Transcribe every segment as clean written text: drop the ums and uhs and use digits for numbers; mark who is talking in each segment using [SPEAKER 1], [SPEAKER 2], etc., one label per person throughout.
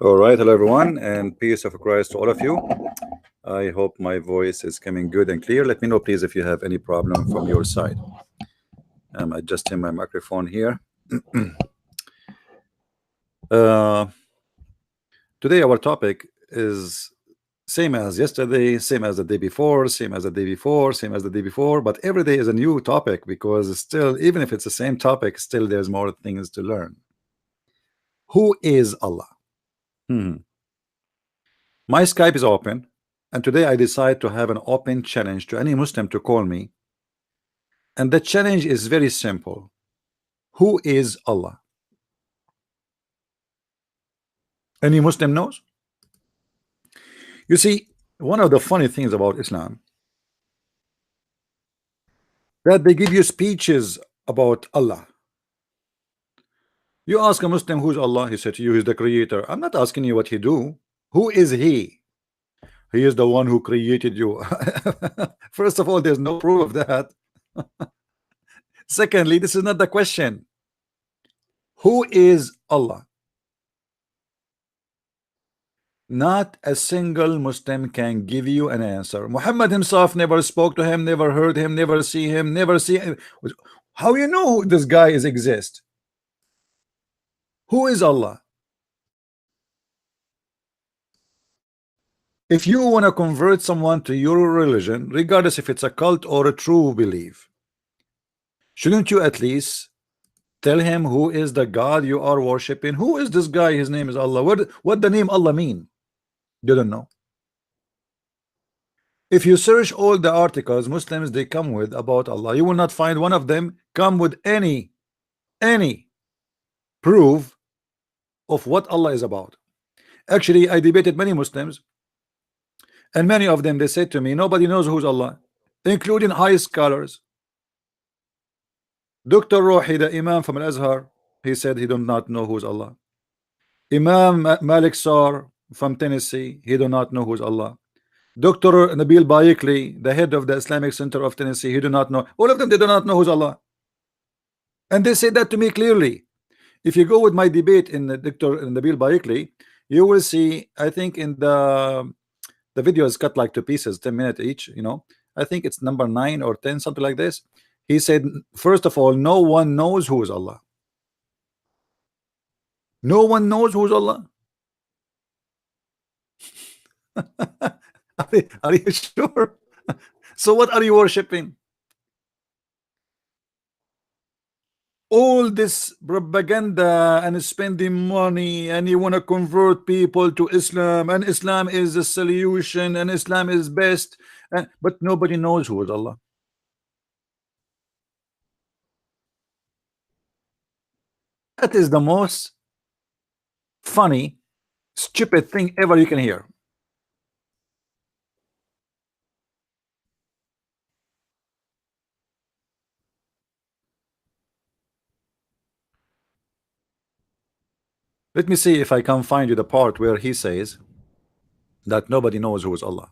[SPEAKER 1] All right, hello everyone, and peace of Christ to all of you. I hope my voice is coming good and clear. Let me know, please, if you have any problem from your side. I'm adjusting my microphone here. uh, Today, our topic is same as yesterday, same as the day before, same as the day before, same as the day before, but every day is a new topic because still, even if it's the same topic, still there's more things to learn. Who is Allah? My Skype is open, and today I decide to have an open challenge to any Muslim to call me. And the challenge is very simple. Who is Allah? Any Muslim knows? You see, one of the funny things about Islam that they give you speeches about Allah. You ask a Muslim who's Allah, he said to you, he's the creator. I'm not asking you what he do. Who is he? He is the one who created you. First of all, there's no proof of that. Secondly, this is not the question. Who is Allah? Not a single Muslim can give you an answer. Muhammad himself never spoke to him, never heard him, never see him, never see him. How you know this guy is exist? Who is Allah? If you want to convert someone to your religion, regardless if it's a cult or a true belief, shouldn't you at least tell him who is the God you are worshiping? Who is this guy? His name is Allah. What the name Allah mean? You don't know. If you search all the articles Muslims they come with about Allah, you will not find one of them come with any proof of what Allah is about. Actually, I debated many Muslims, and many of them they said to me, nobody knows who's Allah, including high scholars. Dr. Rohi, the imam from Al-Azhar, he said he do not know who's Allah. Imam Malik Sar from Tennessee, he do not know who's Allah. Dr. Nabil Bayikli, the head of the Islamic Center of Tennessee, he do not know. All of them, they do not know who's Allah. And they say that to me clearly. If you go with my debate in Dr. Nabil Bayikli, you will see, I think in the video is cut like 2 pieces, 10 minutes each, you know. I think it's number 9 or 10, something like this. He said, first of all, no one knows who is Allah. No one knows who's Allah. Are you sure? So what are you worshiping? All this propaganda and spending money, and you want to convert people to Islam, and Islam is the solution, and Islam is best, but nobody knows who is Allah. That is the most funny, stupid thing ever you can hear. Let me see if I can find you the part where he says that nobody knows who is Allah.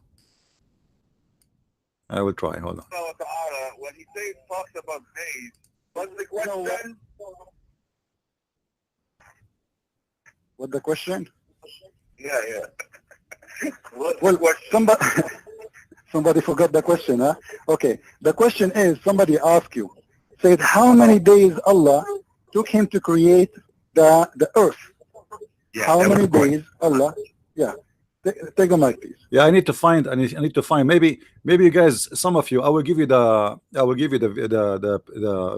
[SPEAKER 1] I will try. Hold on.
[SPEAKER 2] When he says talks about days, what's the question?
[SPEAKER 3] What the question?
[SPEAKER 2] Yeah.
[SPEAKER 3] Well, somebody forgot the question, huh? Okay. The question is, somebody asked you, said how many days Allah took him to create the earth?
[SPEAKER 2] Yeah,
[SPEAKER 3] how many days Allah? Yeah. Take the mic, please.
[SPEAKER 1] Yeah, I need to find. I need to find. Maybe you guys, some of you, I will give you the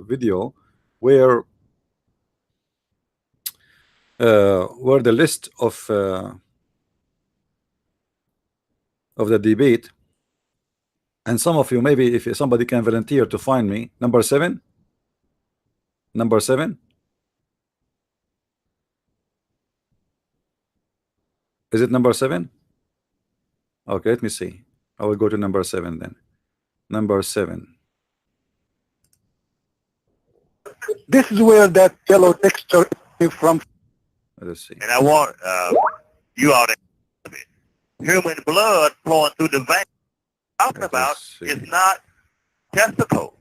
[SPEAKER 1] video where the list of the debate, and some of you, maybe if somebody can volunteer to find me number 7. Number 7. Is it number 7? Okay, let me see. I will go to number 7 then. Number 7.
[SPEAKER 3] This is where that yellow texture came from.
[SPEAKER 1] Let's see.
[SPEAKER 2] And I want you all to human blood flowing through the veins. Talking about is not testicle,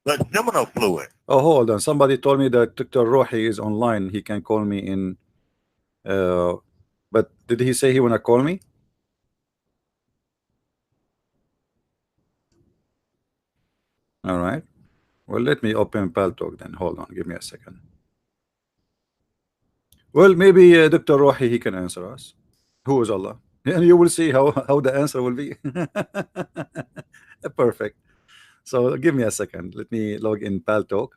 [SPEAKER 2] but seminal fluid.
[SPEAKER 1] Oh, hold on. Somebody told me that Dr. Rohi is online. He can call me in But did he say he wanna call me? All right. Well, let me open Paltalk then. Hold on, give me a second. Well, maybe Dr. Rohi, he can answer us. Who is Allah? And you will see how the answer will be. Perfect. So give me a second. Let me log in Paltalk.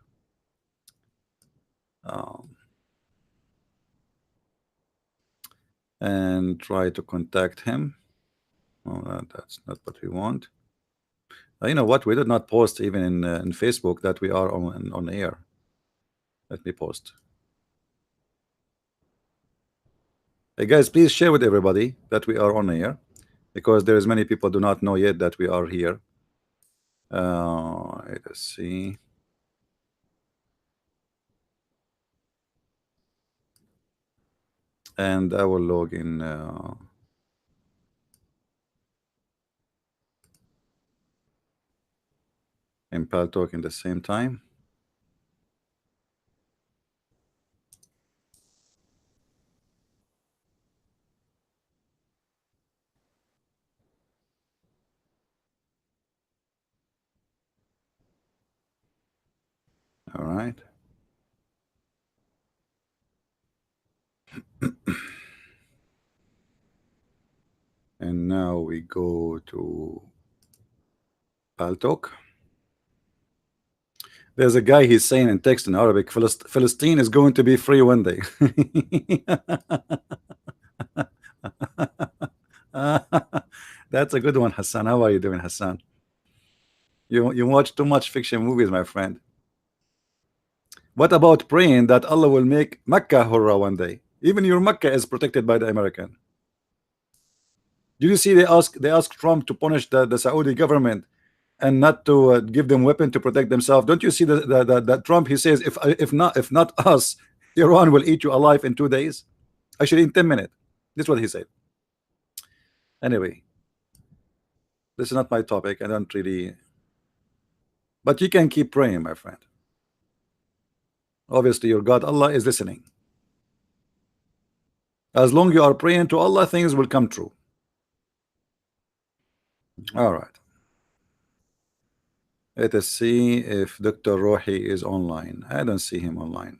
[SPEAKER 1] And try to contact him. Oh, that's not what we want. You know what? We did not post even in Facebook that we are on air. Let me post. Hey guys, please share with everybody that we are on air, because there is many people do not know yet that we are here. Let's see. And I will log in Paltalk in the same time. All right. And now we go to Paltalk. There's a guy, he's saying in text in Arabic, Palestine is going to be free one day. That's a good one, Hassan. How are you doing, Hassan? You watch too much fiction movies, my friend. What about praying that Allah will make Mecca hurrah one day? Even your Mecca is protected by the American. Did you see they ask Trump to punish the Saudi government and not to give them weapon to protect themselves? Don't you see that Trump, he says, if not us, Iran will eat you alive in 2 days, actually in 10 minutes. This is what he said. Anyway, this is not my topic. I don't really, but you can keep praying, my friend. Obviously your God Allah is listening. As long you are praying to Allah, things will come true. All right. Let us see if Dr. Rohi is online. I don't see him online.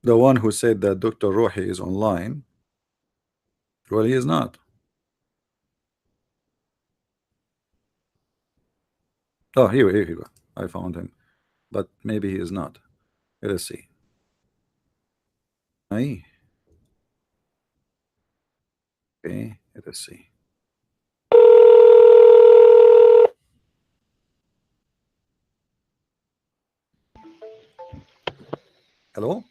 [SPEAKER 1] The one who said that Dr. Rohi is online, well, he is not. Oh, here you go. I found him, but maybe he is not. Let us see. Hey. Okay, let us see. Hello?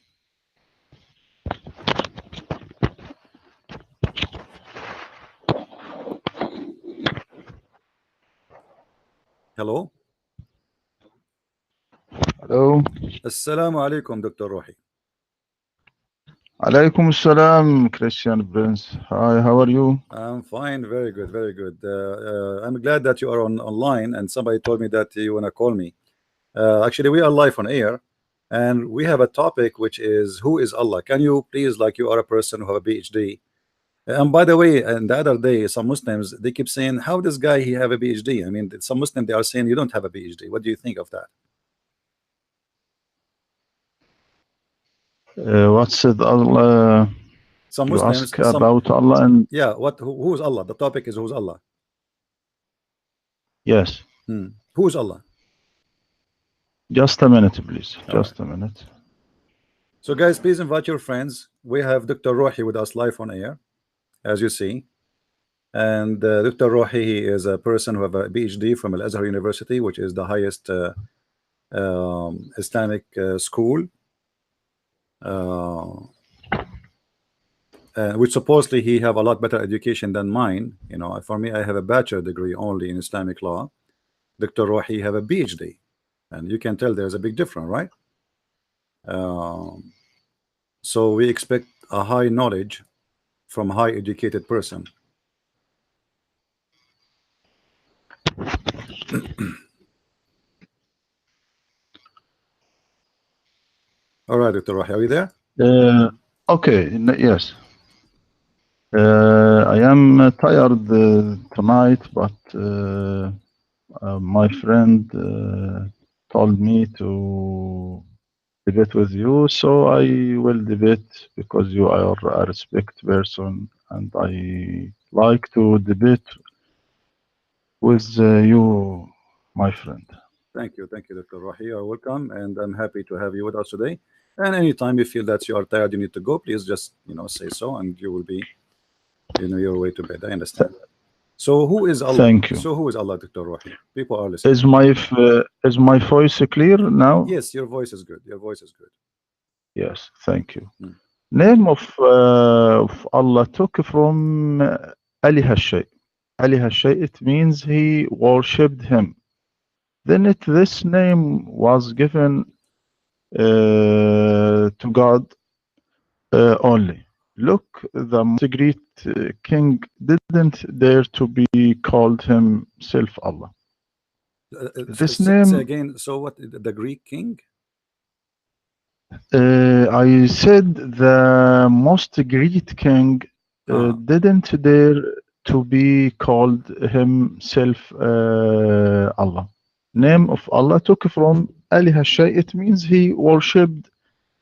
[SPEAKER 1] Hello?
[SPEAKER 4] Hello.
[SPEAKER 1] Assalamu alaikum, Dr. Rohi.
[SPEAKER 4] Alaikum salam, Christian Prince. Hi, how are you?
[SPEAKER 1] I'm fine, very good, very good. I'm glad that you are online, and somebody told me that you want to call me. Actually, we are live on air, and we have a topic which is, who is Allah? Can you please, like you are a person who have a PhD, and by the way, and the other day some Muslims, they keep saying, how does guy he have a PhD? I mean, some Muslim, they are saying you don't have a PhD. What do you think of that?
[SPEAKER 4] What's it, Allah?
[SPEAKER 1] Some
[SPEAKER 4] You
[SPEAKER 1] Muslims,
[SPEAKER 4] ask about Allah and
[SPEAKER 1] yeah, who's Allah? The topic is who's Allah.
[SPEAKER 4] yes.
[SPEAKER 1] Who's Allah?
[SPEAKER 4] Just a minute, please.
[SPEAKER 1] All
[SPEAKER 4] Just
[SPEAKER 1] right.
[SPEAKER 4] a minute.
[SPEAKER 1] So guys, please invite your friends. We have Dr. Rohi with us live on air, as you see. And Dr. Rohi, he is a person who have a PhD from Al Azhar University, which is the highest Islamic school, which supposedly he have a lot better education than mine. You know, for me, I have a bachelor degree only in Islamic law. Dr. Rohi have a PhD, and you can tell there's a big difference, right? So we expect a high knowledge from a high educated person. All right, Dr. Rohi, are you there?
[SPEAKER 4] Okay, yes. I am tired tonight, but my friend told me to debate with you, so I will debate because you are a respect person, and I like to debate with you, my friend.
[SPEAKER 1] Thank you, Dr. Rohi. You're welcome, and I'm happy to have you with us today. And anytime you feel that you are tired, you need to go, please just say so, and you will be your way to bed. I understand. So who is Allah?
[SPEAKER 4] Thank you.
[SPEAKER 1] So who is Allah, Dr. Rohi? People are listening.
[SPEAKER 4] Is my voice clear now?
[SPEAKER 1] Yes, your voice is good. Your voice is good.
[SPEAKER 4] Yes, thank you.
[SPEAKER 1] Hmm.
[SPEAKER 4] Name of Allah took from Ali Hashay. Ali Hashay, it means he worshipped him. Then this name was given to God only. Look, the most great king didn't dare to be called himself Allah. This
[SPEAKER 1] Say
[SPEAKER 4] name,
[SPEAKER 1] again. So what? The Greek king?
[SPEAKER 4] I said the most great king didn't dare to be called himself Allah. Name of Allah took from Ali Hashay. It means he worshipped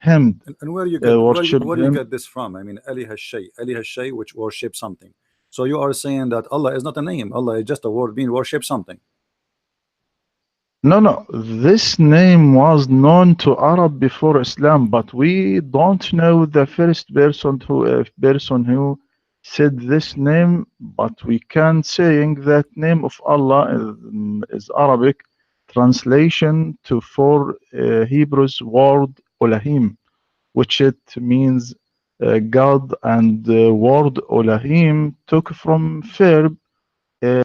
[SPEAKER 4] him.
[SPEAKER 1] And where you get this from? I mean, Ali Hashay, which worship something. So you are saying that Allah is not a name. Allah is just a word mean worship something.
[SPEAKER 4] No. This name was known to Arab before Islam, but we don't know the first person who said this name. But we can saying that name of Allah is Arabic translation to four Hebrews word Elohim, which it means God, and the word Elohim took from verb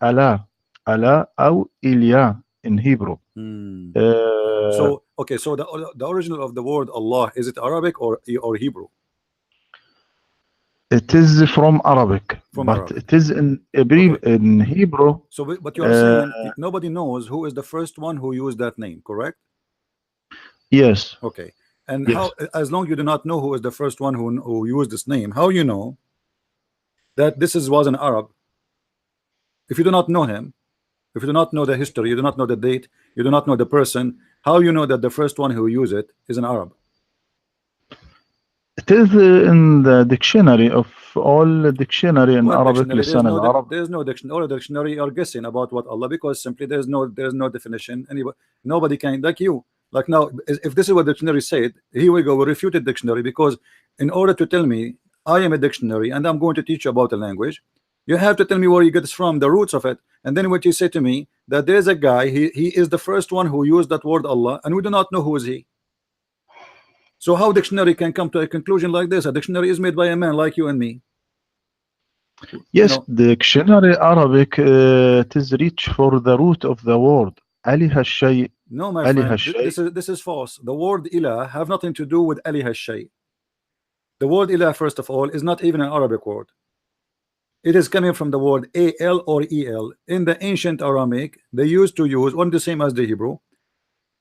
[SPEAKER 4] Allah, or Ilya in Hebrew.
[SPEAKER 1] So okay, so the original of the word Allah, is it Arabic or Hebrew?
[SPEAKER 4] It is from Arabic, but
[SPEAKER 1] Arabic.
[SPEAKER 4] it is in Hebrew.
[SPEAKER 1] So, but you are saying nobody knows who is the first one who used that name, correct?
[SPEAKER 4] Yes.
[SPEAKER 1] Okay. And
[SPEAKER 4] yes.
[SPEAKER 1] how, as long you do not know who is the first one who used this name, how you know that was an Arab? If you do not know him, if you do not know the history, you do not know the date, you do not know the person, how you know that the first one who used it is an Arab?
[SPEAKER 4] It is in the dictionary of all dictionary in Arabic.
[SPEAKER 1] There's no dictionary. All the dictionary are guessing about what Allah, because simply there's no definition. Nobody can, like you. Like now, if this is what the dictionary said, here we go, we refuted dictionary, because in order to tell me I am a dictionary and I'm going to teach you about a language, you have to tell me where you get this from, the roots of it. And then what you say to me, that there's a guy, he is the first one who used that word Allah, and we do not know who is he. So how dictionary can come to a conclusion like this? A dictionary is made by a man like you and me.
[SPEAKER 4] Yes, dictionary Arabic it is reach for the root of the word. Ali Hashay.
[SPEAKER 1] No, my friend, this is false. The word ilah have nothing to do with Ali Hashay. The word ilah, first of all, is not even an Arabic word. It is coming from the word al or el. In the ancient Aramaic, they used to use one the same as the Hebrew.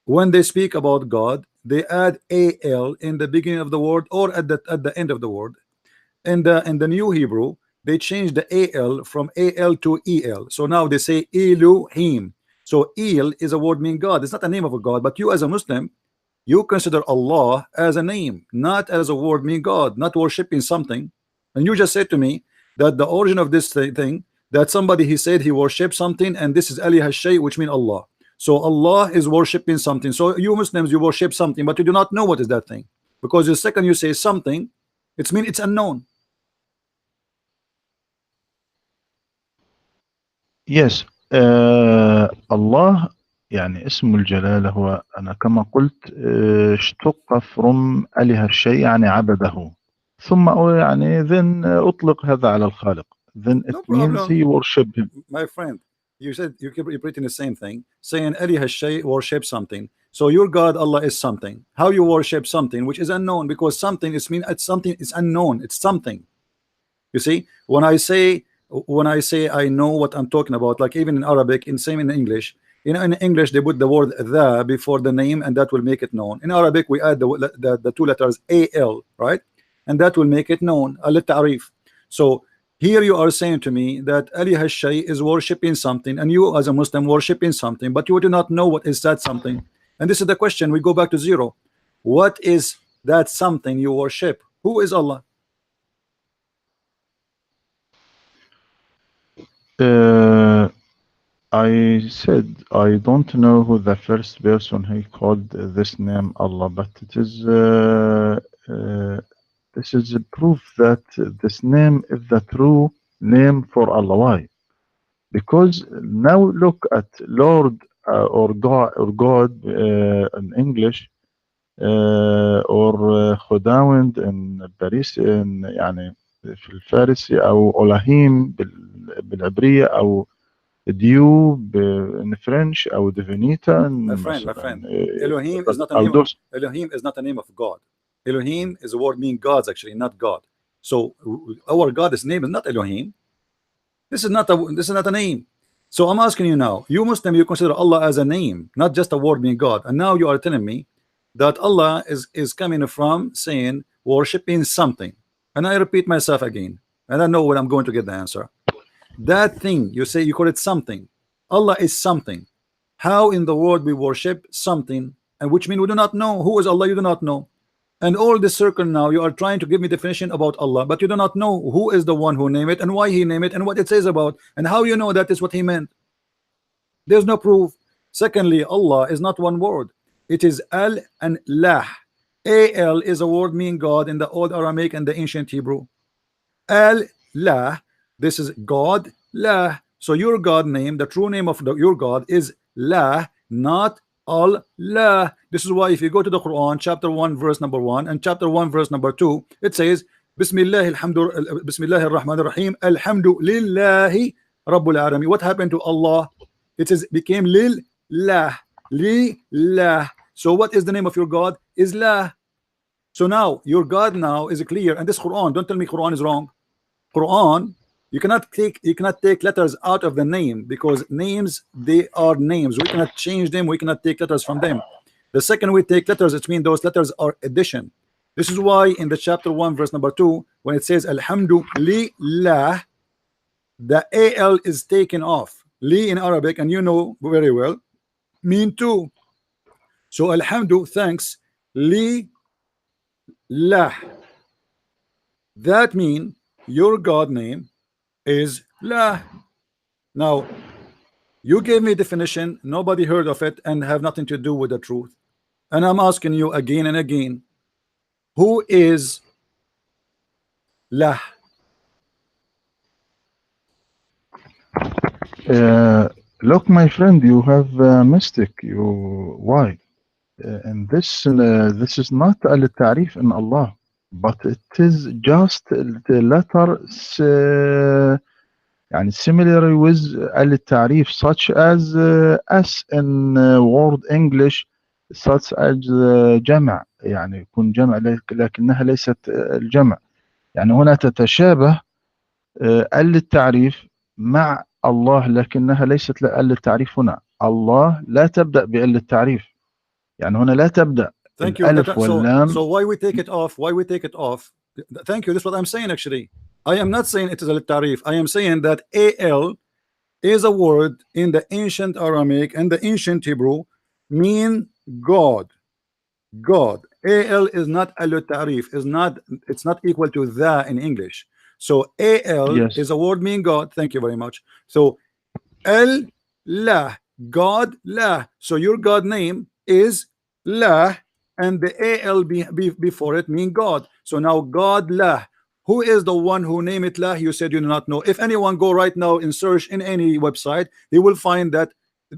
[SPEAKER 1] When they speak about God, they add al in the beginning of the word or at the end of the word. In the new Hebrew, they changed the al from al to el. So now they say Elohim. So El is a word meaning God. It's not a name of a God, but you as a Muslim, you consider Allah as a name, not as a word meaning God, not worshiping something. And you just said to me that the origin of this thing, that somebody he said he worshipped something, and this is Ali Hashay, which means Allah. So Allah is worshipping something. So you Muslims, you worship something, but you do not know what is that thing, because the second you say something, it means it's unknown.
[SPEAKER 4] Yes. الله يعني اسم الجلالة هو أنا كما قلت اشتق from أله الشيء يعني عبده ثم يعني then أطلق هذا على الخالق, then it means he worship him.
[SPEAKER 1] My friend, you said you keep repeating the same thing, saying Ali Hashay worship something. So your God Allah is something. How you worship something which is unknown? Because something is mean, it's something, it's unknown, it's something. You see, when I say I know what I'm talking about, like even in Arabic, in same in English, You know, in English they put the word the before the name, and that will make it known. In Arabic we add the two letters al, right, and that will make it known, al-ta'rif. So here you are saying to me that Ali Hashay is worshiping something, and you as a Muslim worshiping something, but you do not know what is that something. And this is the question. We go back to zero. What is that something you worship? Who is Allah?
[SPEAKER 4] Uh, I said I don't know who the first person who called this name Allah, but it is this is a proof that this name is the true name for Allah. Why? Because now look at Lord or God in English or خداوند in باريس in يعني في الفارسي أو أولهيم بالعبرية أو ديو in French أو ديفينيتا
[SPEAKER 1] My friend, my
[SPEAKER 4] مثلا
[SPEAKER 1] friend, Elohim is not a
[SPEAKER 4] أو
[SPEAKER 1] name.
[SPEAKER 4] دوس.
[SPEAKER 1] Elohim is not a name of God. Elohim is a word meaning gods, actually, not God. So our God's name is not Elohim. This is not a name. So I'm asking you now, you Muslim, you consider Allah as a name, not just a word meaning God. And now you are telling me that Allah is coming from saying worshiping something. And I repeat myself again, and I know when I'm going to get the answer. That thing you say, you call it something. Allah is something. How in the world we worship something, and which means we do not know who is Allah. You do not know. And all this circle now, you are trying to give me definition about Allah, but you do not know who is the one who named it and why he named it and what it says about, and how you know that is what he meant. There's no proof. Secondly, Allah is not one word. It is Al and Lah. Al is a word meaning God in the old Aramaic and the ancient Hebrew. Al Lah, this is God Lah. So your God name, the true name of your God is Lah, not Allah. This is why if you go to the Quran, chapter 1, verse number 1, and chapter 1, verse number 2, it says, Bismillah ar-Rahman ar-Rahim, Alhamdu Lillahi Rabbul Alamin. What happened to Allah? It says became Lillah. Lillah. So what is the name of your God? Is La. So now your God now is clear, and this Quran, don't tell me Quran is wrong. Quran, you cannot take letters out of the name, because names, they are names. We cannot change them. We cannot take letters from them. The second we take letters, it means those letters are addition. This is why in the chapter 1, verse number 2, when it says Alhamdulillah, the al is taken off. Li in Arabic, and you know very well, mean two. So Alhamdu, thanks, li lah. That mean your God name is La. Now you gave me a definition, nobody heard of it, and have nothing to do with the truth. And I'm asking you again and again, who is La?
[SPEAKER 4] Look, my friend, you have mistake. You why? And this is not al-ta'rif in Allah, but it is just the letter يعني similar with al-ta'rif, such as as in word English, such as جمع، يعني يكون جمع لكنها ليست الجمع. يعني هنا تتشابه التعريف مع الله، لكنها ليست التعريف. هنا الله لا تبدأ بالتعريف، يعني هنا لا تبدأ
[SPEAKER 1] Thank you.
[SPEAKER 4] الألف واللام.
[SPEAKER 1] So why we take it off? Why we take it off? Thank you. This is what I'm saying. Actually, I am not saying it is a tarif. I am saying that al is a word in the ancient Aramaic and the ancient Hebrew mean God. God. Al is not al-tarif. It's not equal to the in English. So al
[SPEAKER 4] Yes.
[SPEAKER 1] is a word mean God. Thank you very much. So al la, God la. So your God name is La, and the al before it mean God. So now God La. Who is the one who named it La? You said you do not know. If anyone go right now and search in any website, he will find that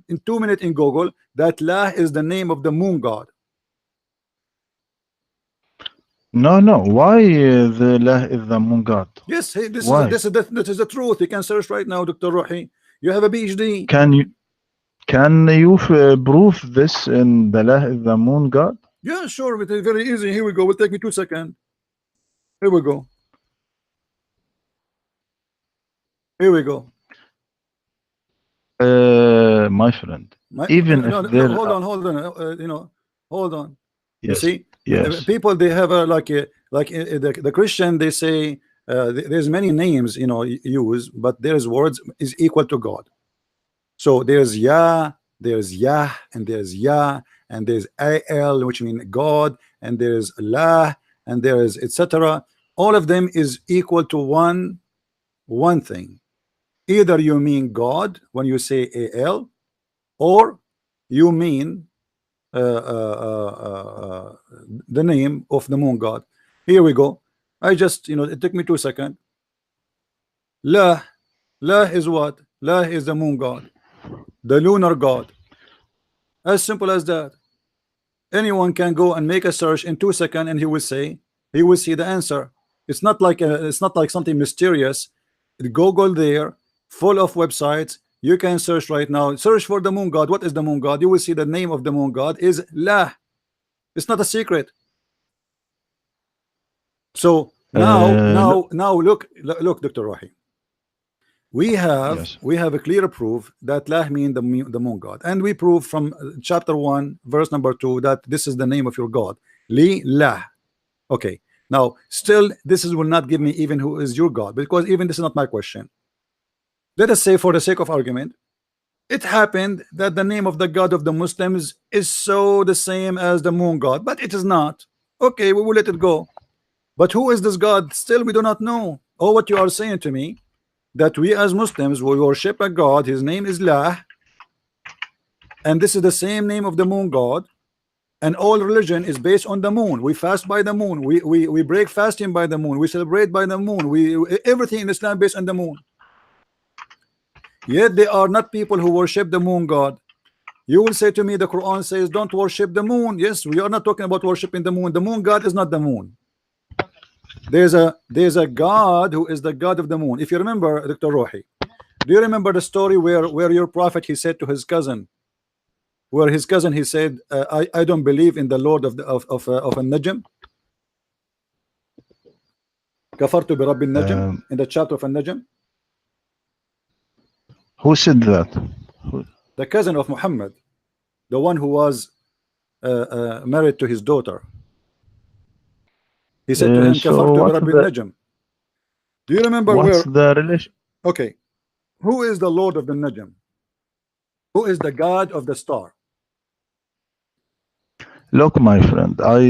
[SPEAKER 1] in 2 minutes in Google that La is the name of the moon god.
[SPEAKER 4] No. Why the lah is the moon god?
[SPEAKER 1] Yes, hey, this
[SPEAKER 4] Why?
[SPEAKER 1] is the truth. You can search right now, Dr. Rohi. You have a PhD.
[SPEAKER 4] Can you prove this in the lah is the moon god?
[SPEAKER 1] Yeah, sure. It is very easy. Here we go. It will take me 2 seconds. Here we go. Here we go.
[SPEAKER 4] My friend, even if
[SPEAKER 1] no,
[SPEAKER 4] there
[SPEAKER 1] hold
[SPEAKER 4] are,
[SPEAKER 1] on, hold on. Hold on. You
[SPEAKER 4] yes,
[SPEAKER 1] see,
[SPEAKER 4] yes,
[SPEAKER 1] people they have a the Christian they say there's many names use, but there's words is equal to God. So there's Yah, there's Yah, and there's Yah, and there's Al, which means God, and there's Allah, and there is etc. All of them is equal to one thing. Either you mean God when you say Al, or you mean the name of the moon god. Here we go. I just it took me 2 seconds. La, La is what? La is the moon god, the lunar god. As simple as that. Anyone can go and make a search in 2 seconds, and he will see the answer. It's not like something mysterious. Google there, full of websites. You can search right now. Search for the moon god. What is the moon god? You will see the name of the moon god is La. It's not a secret. So
[SPEAKER 4] look,
[SPEAKER 1] now look, Dr. Rohi.
[SPEAKER 4] yes,
[SPEAKER 1] We have a clear proof that Lah mean the moon god, and we prove from chapter 1 verse number 2 that this is the name of your god, Li Lah. Okay, now still this will not give me even who is your god, because even this is not my question. Let us say, for the sake of argument, it happened that the name of the god of the Muslims is so the same as the moon god, but it is not. Okay, we will let it go. But who is this god? Still we do not know. Or what you are saying to me, that we as Muslims we worship a god, his name is Lah, and this is the same name of the moon god, and all religion is based on the moon. We fast by the moon, we break fasting by the moon, we celebrate by the moon, everything in Islam based on the moon. Yet they are not people who worship the moon god. You will say to me the Quran says don't worship the moon. Yes, we are not talking about worshiping the moon. The moon god is not the moon. There's a God who is the God of the moon. If you remember, Dr. Rohi, do you remember the story where your prophet, he said to his cousin, where his cousin he said, I don't believe in the Lord of An-Najm. Kafartu bi Rabbi An-Najm, in the chapter of An-Najm.
[SPEAKER 4] who said that?
[SPEAKER 1] The cousin of Muhammad, the one who was married to his daughter. He said to him,
[SPEAKER 4] So
[SPEAKER 1] Kafartu bi
[SPEAKER 4] what's
[SPEAKER 1] Rabbi
[SPEAKER 4] the
[SPEAKER 1] An-Najm. Do you remember
[SPEAKER 4] what's
[SPEAKER 1] where?
[SPEAKER 4] the relation?
[SPEAKER 1] Okay, who is the Lord of the Najm? Who is the God of the star?
[SPEAKER 4] Look, my friend, I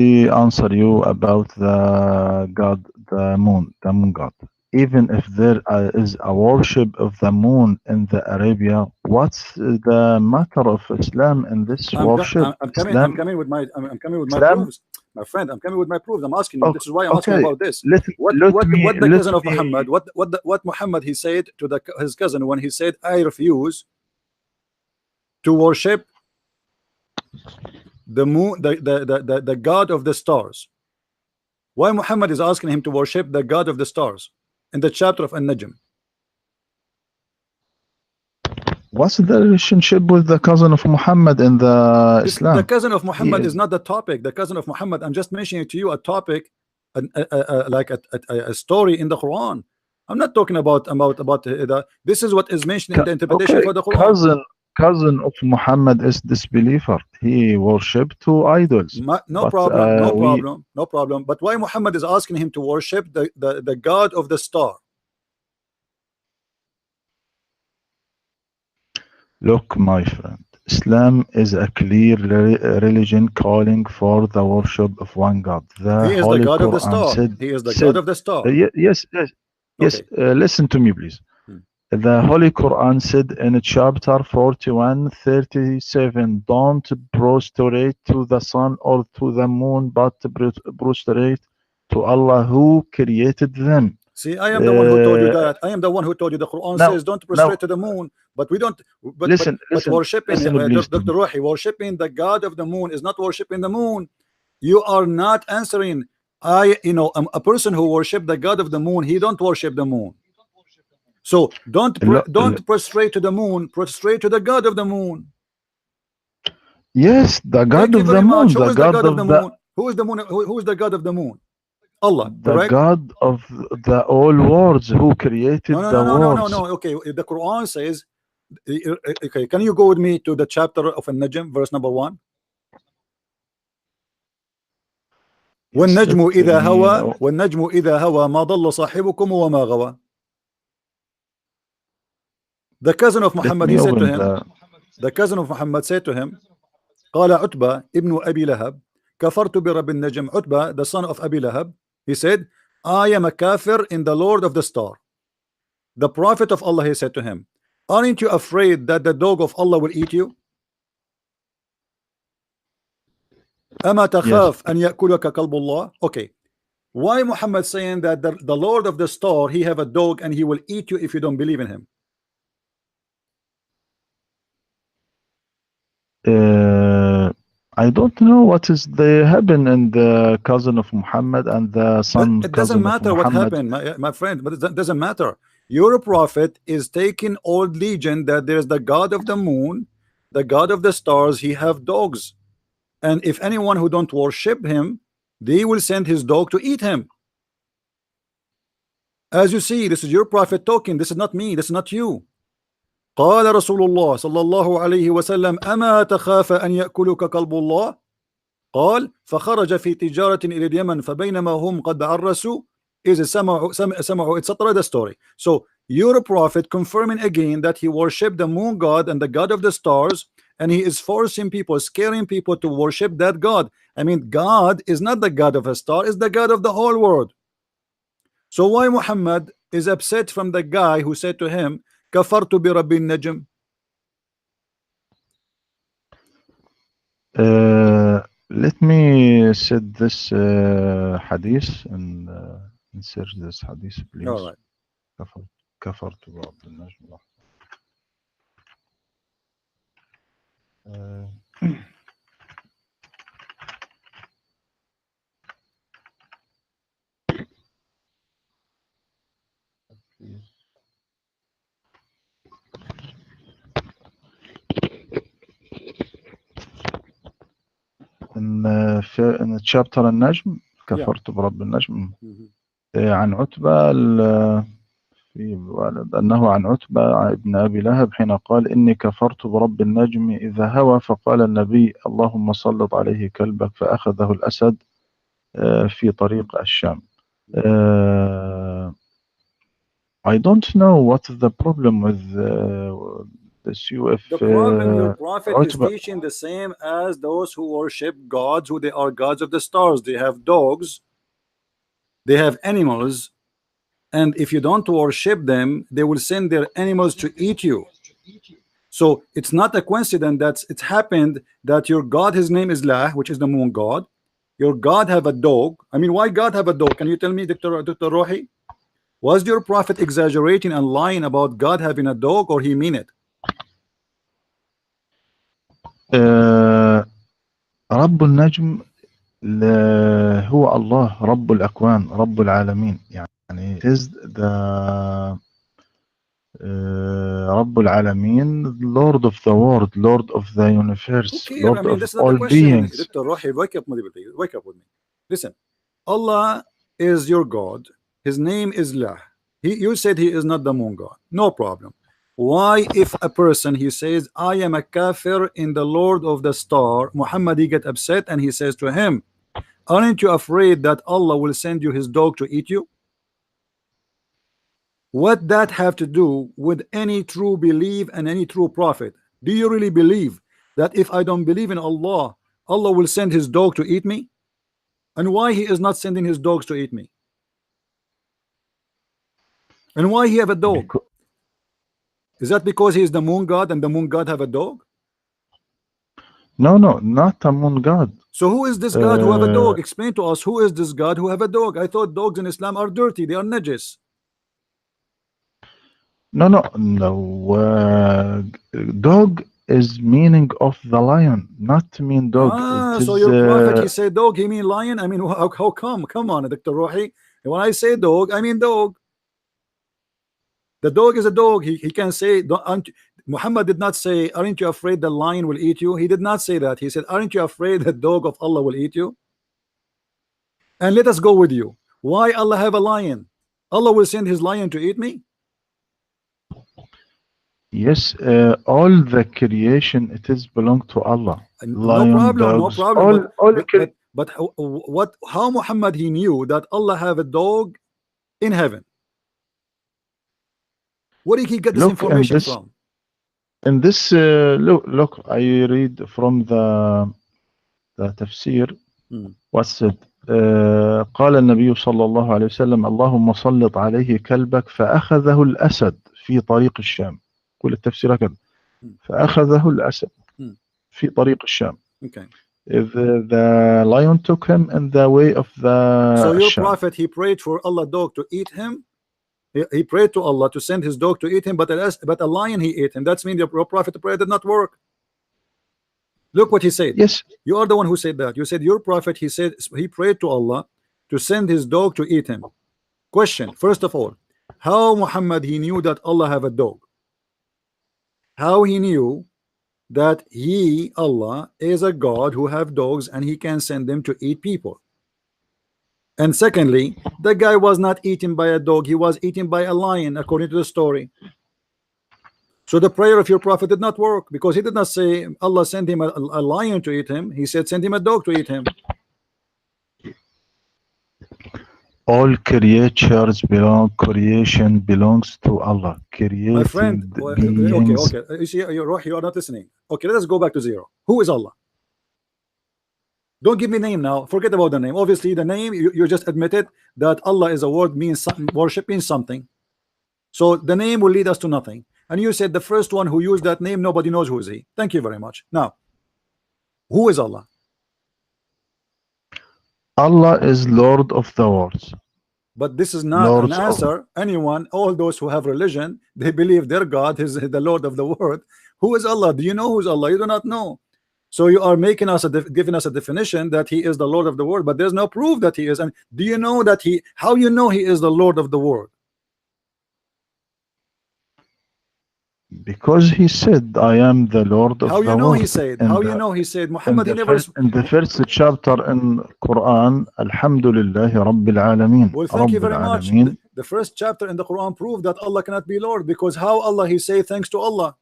[SPEAKER 4] answer you about the god, the moon god. Even if there is a worship of the moon in the Arabia, what's the matter of Islam in this worship?
[SPEAKER 1] I'm coming with my
[SPEAKER 4] Islam.
[SPEAKER 1] proofs, my friend. I'm coming with my proofs. I'm asking you. This is why I'm asking
[SPEAKER 4] Okay,
[SPEAKER 1] about this.
[SPEAKER 4] let
[SPEAKER 1] What
[SPEAKER 4] me
[SPEAKER 1] the cousin of
[SPEAKER 4] me.
[SPEAKER 1] Muhammad? What Muhammad he said to his cousin when he said, I refuse to worship the moon, the god of the stars. Why Muhammad is asking him to worship the god of the stars in the chapter of An-Najm?
[SPEAKER 4] What's the relationship with the cousin of Muhammad in the Islam?
[SPEAKER 1] The cousin of Muhammad
[SPEAKER 4] He
[SPEAKER 1] is not the topic. The cousin of Muhammad, I'm just mentioning to you a topic, like a story in the Quran. I'm not talking about this is what is mentioned in the interpretation
[SPEAKER 4] okay,
[SPEAKER 1] for the Quran.
[SPEAKER 4] cousin of Muhammad is disbeliever. He worshipped two idols.
[SPEAKER 1] No problem. But why Muhammad is asking him to worship the God of the star?
[SPEAKER 4] Look, my friend, Islam is a clear religion calling for the worship of one God. The
[SPEAKER 1] He is the
[SPEAKER 4] Holy
[SPEAKER 1] God of the
[SPEAKER 4] Quran
[SPEAKER 1] star.
[SPEAKER 4] said,
[SPEAKER 1] He is the God of the star.
[SPEAKER 4] yes,
[SPEAKER 1] Okay.
[SPEAKER 4] listen to me, please. The Holy Quran said in chapter 41:37, don't prostrate to the sun or to the moon, but prostrate to Allah who created them.
[SPEAKER 1] See, I am the one who told you that. I am the one who told you the Quran says don't prostrate to the moon, but we don't. But worshiping Dr. Rohi, worshiping the God of the moon is not worshiping the moon. You are not answering. A person who worship the God of the moon, he don't worship the moon. So don't prostrate to the moon. Prostrate to the God of the moon.
[SPEAKER 4] Yes, the God of the moon.
[SPEAKER 1] Who is the God of the moon? Who is the moon? Who is the God of the moon? Allah,
[SPEAKER 4] the
[SPEAKER 1] correct?
[SPEAKER 4] God of the all worlds who created the worlds.
[SPEAKER 1] No. Okay, the Quran says Okay, can you go with me to the chapter of An-Najm, verse number 1?
[SPEAKER 4] Yes,
[SPEAKER 1] والنجم
[SPEAKER 4] let
[SPEAKER 1] إذا
[SPEAKER 4] me.
[SPEAKER 1] هوى والنجم إذا هوى ما ضل صاحبكم وما غوى. The cousin of
[SPEAKER 4] Let
[SPEAKER 1] Muhammad,
[SPEAKER 4] me
[SPEAKER 1] he said to
[SPEAKER 4] open
[SPEAKER 1] him,
[SPEAKER 4] the.
[SPEAKER 1] the cousin of Muhammad said to him, قال عتبة ابن أبي لهب كفرت برب النجم. Utbah, the son of Abi Lahab, he said, I am a kafir in the Lord of the star. The prophet of Allah, he said to him, aren't you afraid that the dog of Allah will eat you? أما
[SPEAKER 4] Yes.
[SPEAKER 1] تخاف أن يأكلك كلب الله. Okay, why Muhammad saying that the Lord of the star, he have a dog and he will eat you if you don't believe in him?
[SPEAKER 4] I don't know what is the happen in the cousin of Muhammad and the
[SPEAKER 1] But
[SPEAKER 4] son
[SPEAKER 1] it doesn't
[SPEAKER 4] cousin of
[SPEAKER 1] matter what
[SPEAKER 4] Muhammad.
[SPEAKER 1] happened, my friend. But it doesn't matter. Your prophet is taking old legend that there's the god of the moon, the god of the stars. He have dogs, and if anyone who don't worship him, they will send his dog to eat him. As you see, this is your prophet talking. This is not me. This is not you. قال رسول الله صلى الله عليه وسلم أما تخاف أن يأكلك كلب الله. قال فخرج في تجارة إلى اليمن فبينما هم قد عرسوا إذ سمعوا etc. The story. So your prophet confirming again that he worshipped the moon god and the god of the stars, and he is forcing people, scaring people to worship that god. I mean, God is not the god of a star, is the god of the whole world. So why Muhammad is upset from the guy who said to him كفرت برب النجم?
[SPEAKER 4] Let me set this hadith and insert this hadith,
[SPEAKER 1] All
[SPEAKER 4] please.
[SPEAKER 1] right.
[SPEAKER 4] كفرت برب النجم. Please. in chapter النجم
[SPEAKER 1] Yeah.
[SPEAKER 4] كفرت برب النجم
[SPEAKER 1] Mhm.
[SPEAKER 4] عن عتبة في والد أنه عن عتبة ابن أبي لهب حين قال إني كفرت برب النجم إذا هوى فقال النبي اللهم سلط عليه كلبك فأخذه الأسد في طريق الشام. I don't know what is the problem with this you if
[SPEAKER 1] The problem, your prophet is
[SPEAKER 4] عتبة.
[SPEAKER 1] teaching the same as those who worship gods, who they are gods of the stars. They have dogs, they have animals, and if you don't worship them, they will send their animals to eat you. So it's not a coincidence that it's happened that your God, his name is Lah, which is the moon god. Your God have a dog. I mean, why God have a dog? Can you tell me, Dr. Rohi? Was your prophet exaggerating and lying about God having a dog, or he mean it?
[SPEAKER 4] رب النجم هو الله رب الأكوان رب العالمين يعني it is the رب العالمين Lord of the world Lord of the universe
[SPEAKER 1] Okay, I
[SPEAKER 4] Lord
[SPEAKER 1] mean,
[SPEAKER 4] of
[SPEAKER 1] this is not the
[SPEAKER 4] all
[SPEAKER 1] question.
[SPEAKER 4] beings.
[SPEAKER 1] Dr. Rohi, wake up with me. Listen, Allah is your God. His name is Lah. You said he is not the moon god. No problem. Why, if a person he says, I am a kafir in the Lord of the star, Muhammad, he get upset and he says to him, aren't you afraid that Allah will send you his dog to eat you? What that have to do with any true belief and any true prophet? Do you really believe that if I don't believe in Allah, Allah will send his dog to eat me? And why he is not sending his dogs to eat me? And why he have a dog? Is that because he is the moon god and the moon god have a dog?
[SPEAKER 4] No, not a moon god.
[SPEAKER 1] So who is this god who have a dog? Explain to us, who is this god who have a dog? I thought dogs in Islam are dirty, they are najis.
[SPEAKER 4] No. Dog is meaning of the lion, not mean dog. It
[SPEAKER 1] So
[SPEAKER 4] is
[SPEAKER 1] your prophet, he said dog, he mean lion? I mean, how come? Come on, Dr. Rohi. When I say dog, I mean dog. The dog is a dog. He can say, Muhammad did not say, aren't you afraid the lion will eat you? He did not say that. He said, aren't you afraid the dog of Allah will eat you? And let us go with you. Why Allah have a lion? Allah will send his lion to eat me?
[SPEAKER 4] Yes, all the creation it is belong to Allah.
[SPEAKER 1] No
[SPEAKER 4] Lion,
[SPEAKER 1] problem, no
[SPEAKER 4] dogs,
[SPEAKER 1] problem.
[SPEAKER 4] all
[SPEAKER 1] But how Muhammad he knew that Allah have a dog in heaven? Where did he get this
[SPEAKER 4] look
[SPEAKER 1] information from?
[SPEAKER 4] in this look I read from the tafsir.
[SPEAKER 1] Hmm.
[SPEAKER 4] what's it قال النبي صلى الله عليه وسلم اللهم سلط عليه كلبك فأخذه الأسد في طريق الشام. كل التفسير كده.
[SPEAKER 1] Hmm.
[SPEAKER 4] فأخذه الأسد
[SPEAKER 1] Hmm.
[SPEAKER 4] في طريق الشام.
[SPEAKER 1] Okay.
[SPEAKER 4] If the lion took him in the way of
[SPEAKER 1] So
[SPEAKER 4] the
[SPEAKER 1] your
[SPEAKER 4] Sham.
[SPEAKER 1] prophet he prayed for Allah dog to eat him. He prayed to Allah to send his dog to eat him, but a lion he ate him. That's mean your prophet prayer did not work. Look what he said.
[SPEAKER 4] Yes.
[SPEAKER 1] You are the one who said that. You said your prophet he said he prayed to Allah to send his dog to eat him. Question, first of all, how Muhammad he knew that Allah have a dog? How he knew that he, Allah, is a God who have dogs and he can send them to eat people? And secondly, the guy was not eaten by a dog, he was eaten by a lion, according to the story. So the prayer of your prophet did not work, because he did not say Allah sent him a lion to eat him. He said send him a dog to eat him.
[SPEAKER 4] All creation belongs to Allah.
[SPEAKER 1] My friend,
[SPEAKER 4] Created beings.
[SPEAKER 1] okay. You see, you are not listening. Okay, let us go back to zero. Who is Allah? Don't give me name now. Forget about the name. Obviously, the name you just admitted that Allah is a word means worship means something. So the name will lead us to nothing. And you said the first one who used that name, nobody knows who is he. Thank you very much. Now, who is Allah?
[SPEAKER 4] Allah is Lord of the worlds.
[SPEAKER 1] But this is not an
[SPEAKER 4] Lords of
[SPEAKER 1] answer. Anyone, all those who have religion, they believe their God is the Lord of the world. Who is Allah? Do you know who's Allah? You do not know. So you are making us giving us a definition that he is the Lord of the world, but there's no proof that he is. And do you know that he? How you know he is the Lord of the world?
[SPEAKER 4] Because he said, I am the Lord of
[SPEAKER 1] How
[SPEAKER 4] the
[SPEAKER 1] you know
[SPEAKER 4] world.
[SPEAKER 1] he said?
[SPEAKER 4] In
[SPEAKER 1] How
[SPEAKER 4] the-
[SPEAKER 1] you know he said?
[SPEAKER 4] in
[SPEAKER 1] Muhammad he
[SPEAKER 4] the
[SPEAKER 1] never.
[SPEAKER 4] in the first chapter in Quran, Alhamdulillah Rabbil Alameen.
[SPEAKER 1] Well, thank you
[SPEAKER 4] Rabbil
[SPEAKER 1] very much.
[SPEAKER 4] Alameen.
[SPEAKER 1] The first chapter in the Quran proved that Allah cannot be Lord, because how Allah he say thanks to Allah?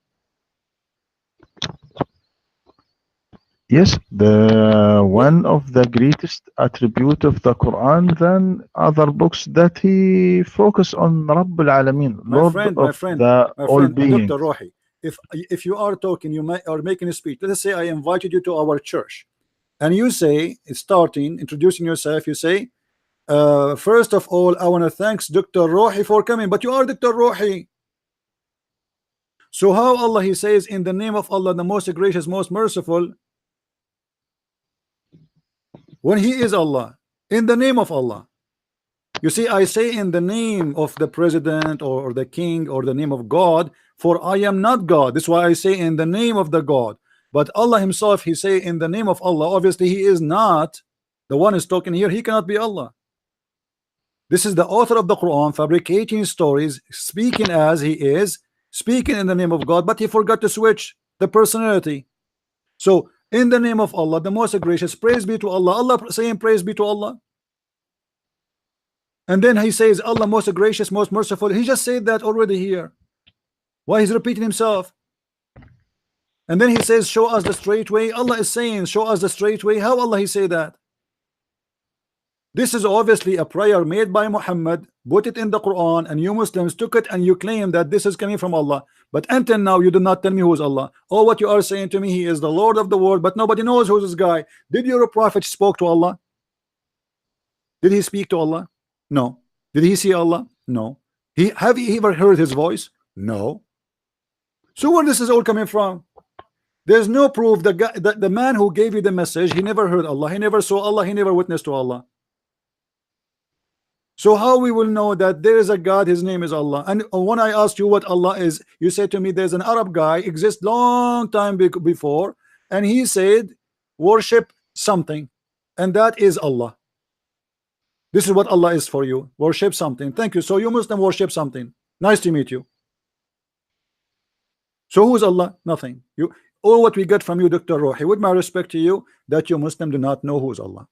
[SPEAKER 4] Yes, the one of the greatest attribute of the Quran than other books that he focus on Rabbil Alameen, Lord
[SPEAKER 1] My
[SPEAKER 4] of
[SPEAKER 1] friend,
[SPEAKER 4] the all
[SPEAKER 1] Dr.
[SPEAKER 4] beings.
[SPEAKER 1] Rohi, if you are talking, you are making a speech. Let us say I invited you to our church, and you say, starting introducing yourself, you say, first of all, I want to thanks Dr. Rohi for coming. But you are Dr. Rohi. So how Allah he says in the name of Allah, the most gracious, most merciful, when he is Allah, in the name of Allah? You see, I say in the name of the president or the king or the name of God, for I am not God. This is why I say in the name of the God. But Allah himself, he say in the name of Allah. Obviously he is not the one is talking here. He cannot be Allah. This is the author of the Quran fabricating stories, speaking as he is, speaking in the name of God, but he forgot to switch the personality. So in the name of Allah, the most gracious, praise be to Allah. Allah saying praise be to Allah. And then he says Allah most gracious, most merciful. He just said that already here. Why he's repeating himself? And then he says show us the straight way. Allah is saying show us the straight way. How Allah he say that? This is obviously a prayer made by Muhammad, put it in the Quran, and you Muslims took it and you claim that this is coming from Allah. But until now you do not tell me who is Allah. Or what you are saying to me, he is the Lord of the world, but nobody knows who's this guy. Did your prophet spoke to Allah? Did he speak to Allah? No. Did he see Allah? No. Have you ever heard his voice? No. So where this is all coming from? There's no proof. The man who gave you the message, he never heard Allah, he never saw Allah, he never witnessed to Allah. So how we will know that there is a God, his name is Allah? And when I asked you what Allah is, you said to me there's an Arab guy exists long time before, and he said worship something, and that is Allah. This is what Allah is for you. Worship something. Thank you. So you Muslim worship something. Nice to meet you. So who is Allah? Nothing. You all what we get from you, Dr. Rohi, with my respect to you, that you Muslim do not know who is Allah.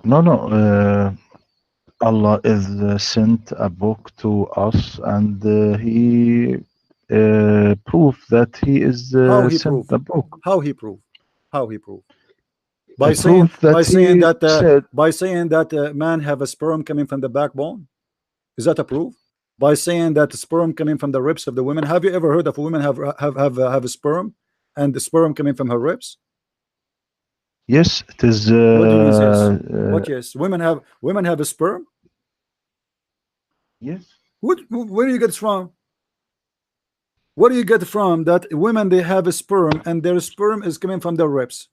[SPEAKER 4] No, Allah is sent a book to us, and He proved that He is
[SPEAKER 1] How he
[SPEAKER 4] sent
[SPEAKER 1] prove?
[SPEAKER 4] the book.
[SPEAKER 1] How he prove? How he prove? By saying
[SPEAKER 4] Proved that He said,
[SPEAKER 1] man have a sperm coming from the backbone. Is that a proof? By saying that sperm coming from the ribs of the women. Have you ever heard of a woman have a sperm and the sperm coming from her ribs?
[SPEAKER 4] yes, it is.
[SPEAKER 1] What do you mean yes? What yes? Women have a sperm?
[SPEAKER 4] Yes.
[SPEAKER 1] Where do you get it from? Where do you get from that women they have a sperm and their sperm is coming from their ribs?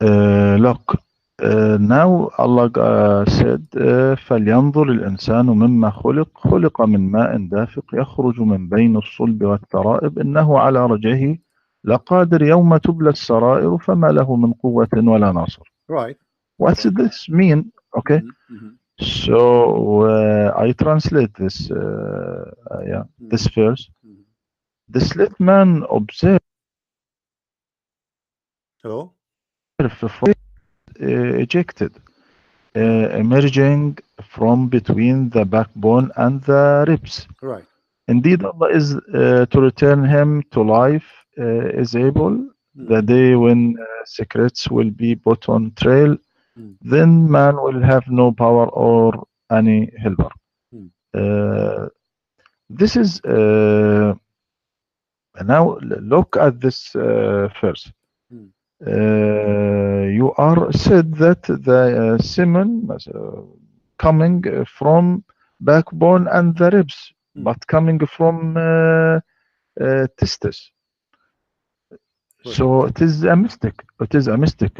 [SPEAKER 4] Look, now Allah said, فلينظر الإنسان مما خلق من ماء دافق يخرج من بين الصلب والترائب إنه على رجعه لقادر يوم تبلى السرائر فما له من قوة ولا ناصر.
[SPEAKER 1] Right.
[SPEAKER 4] What's this mean? Okay. So I translate this this verse. This let man observe
[SPEAKER 1] Hello?
[SPEAKER 4] ejected, emerging from between the backbone and the ribs.
[SPEAKER 1] Right.
[SPEAKER 4] Indeed, Allah is to return him to life, is able. The day when secrets will be put on trial, then man will have no power or any helper. This is now look at this verse. You are said that the semen coming from backbone and the ribs, but coming from testes. So it is a mistake. It is a mistake.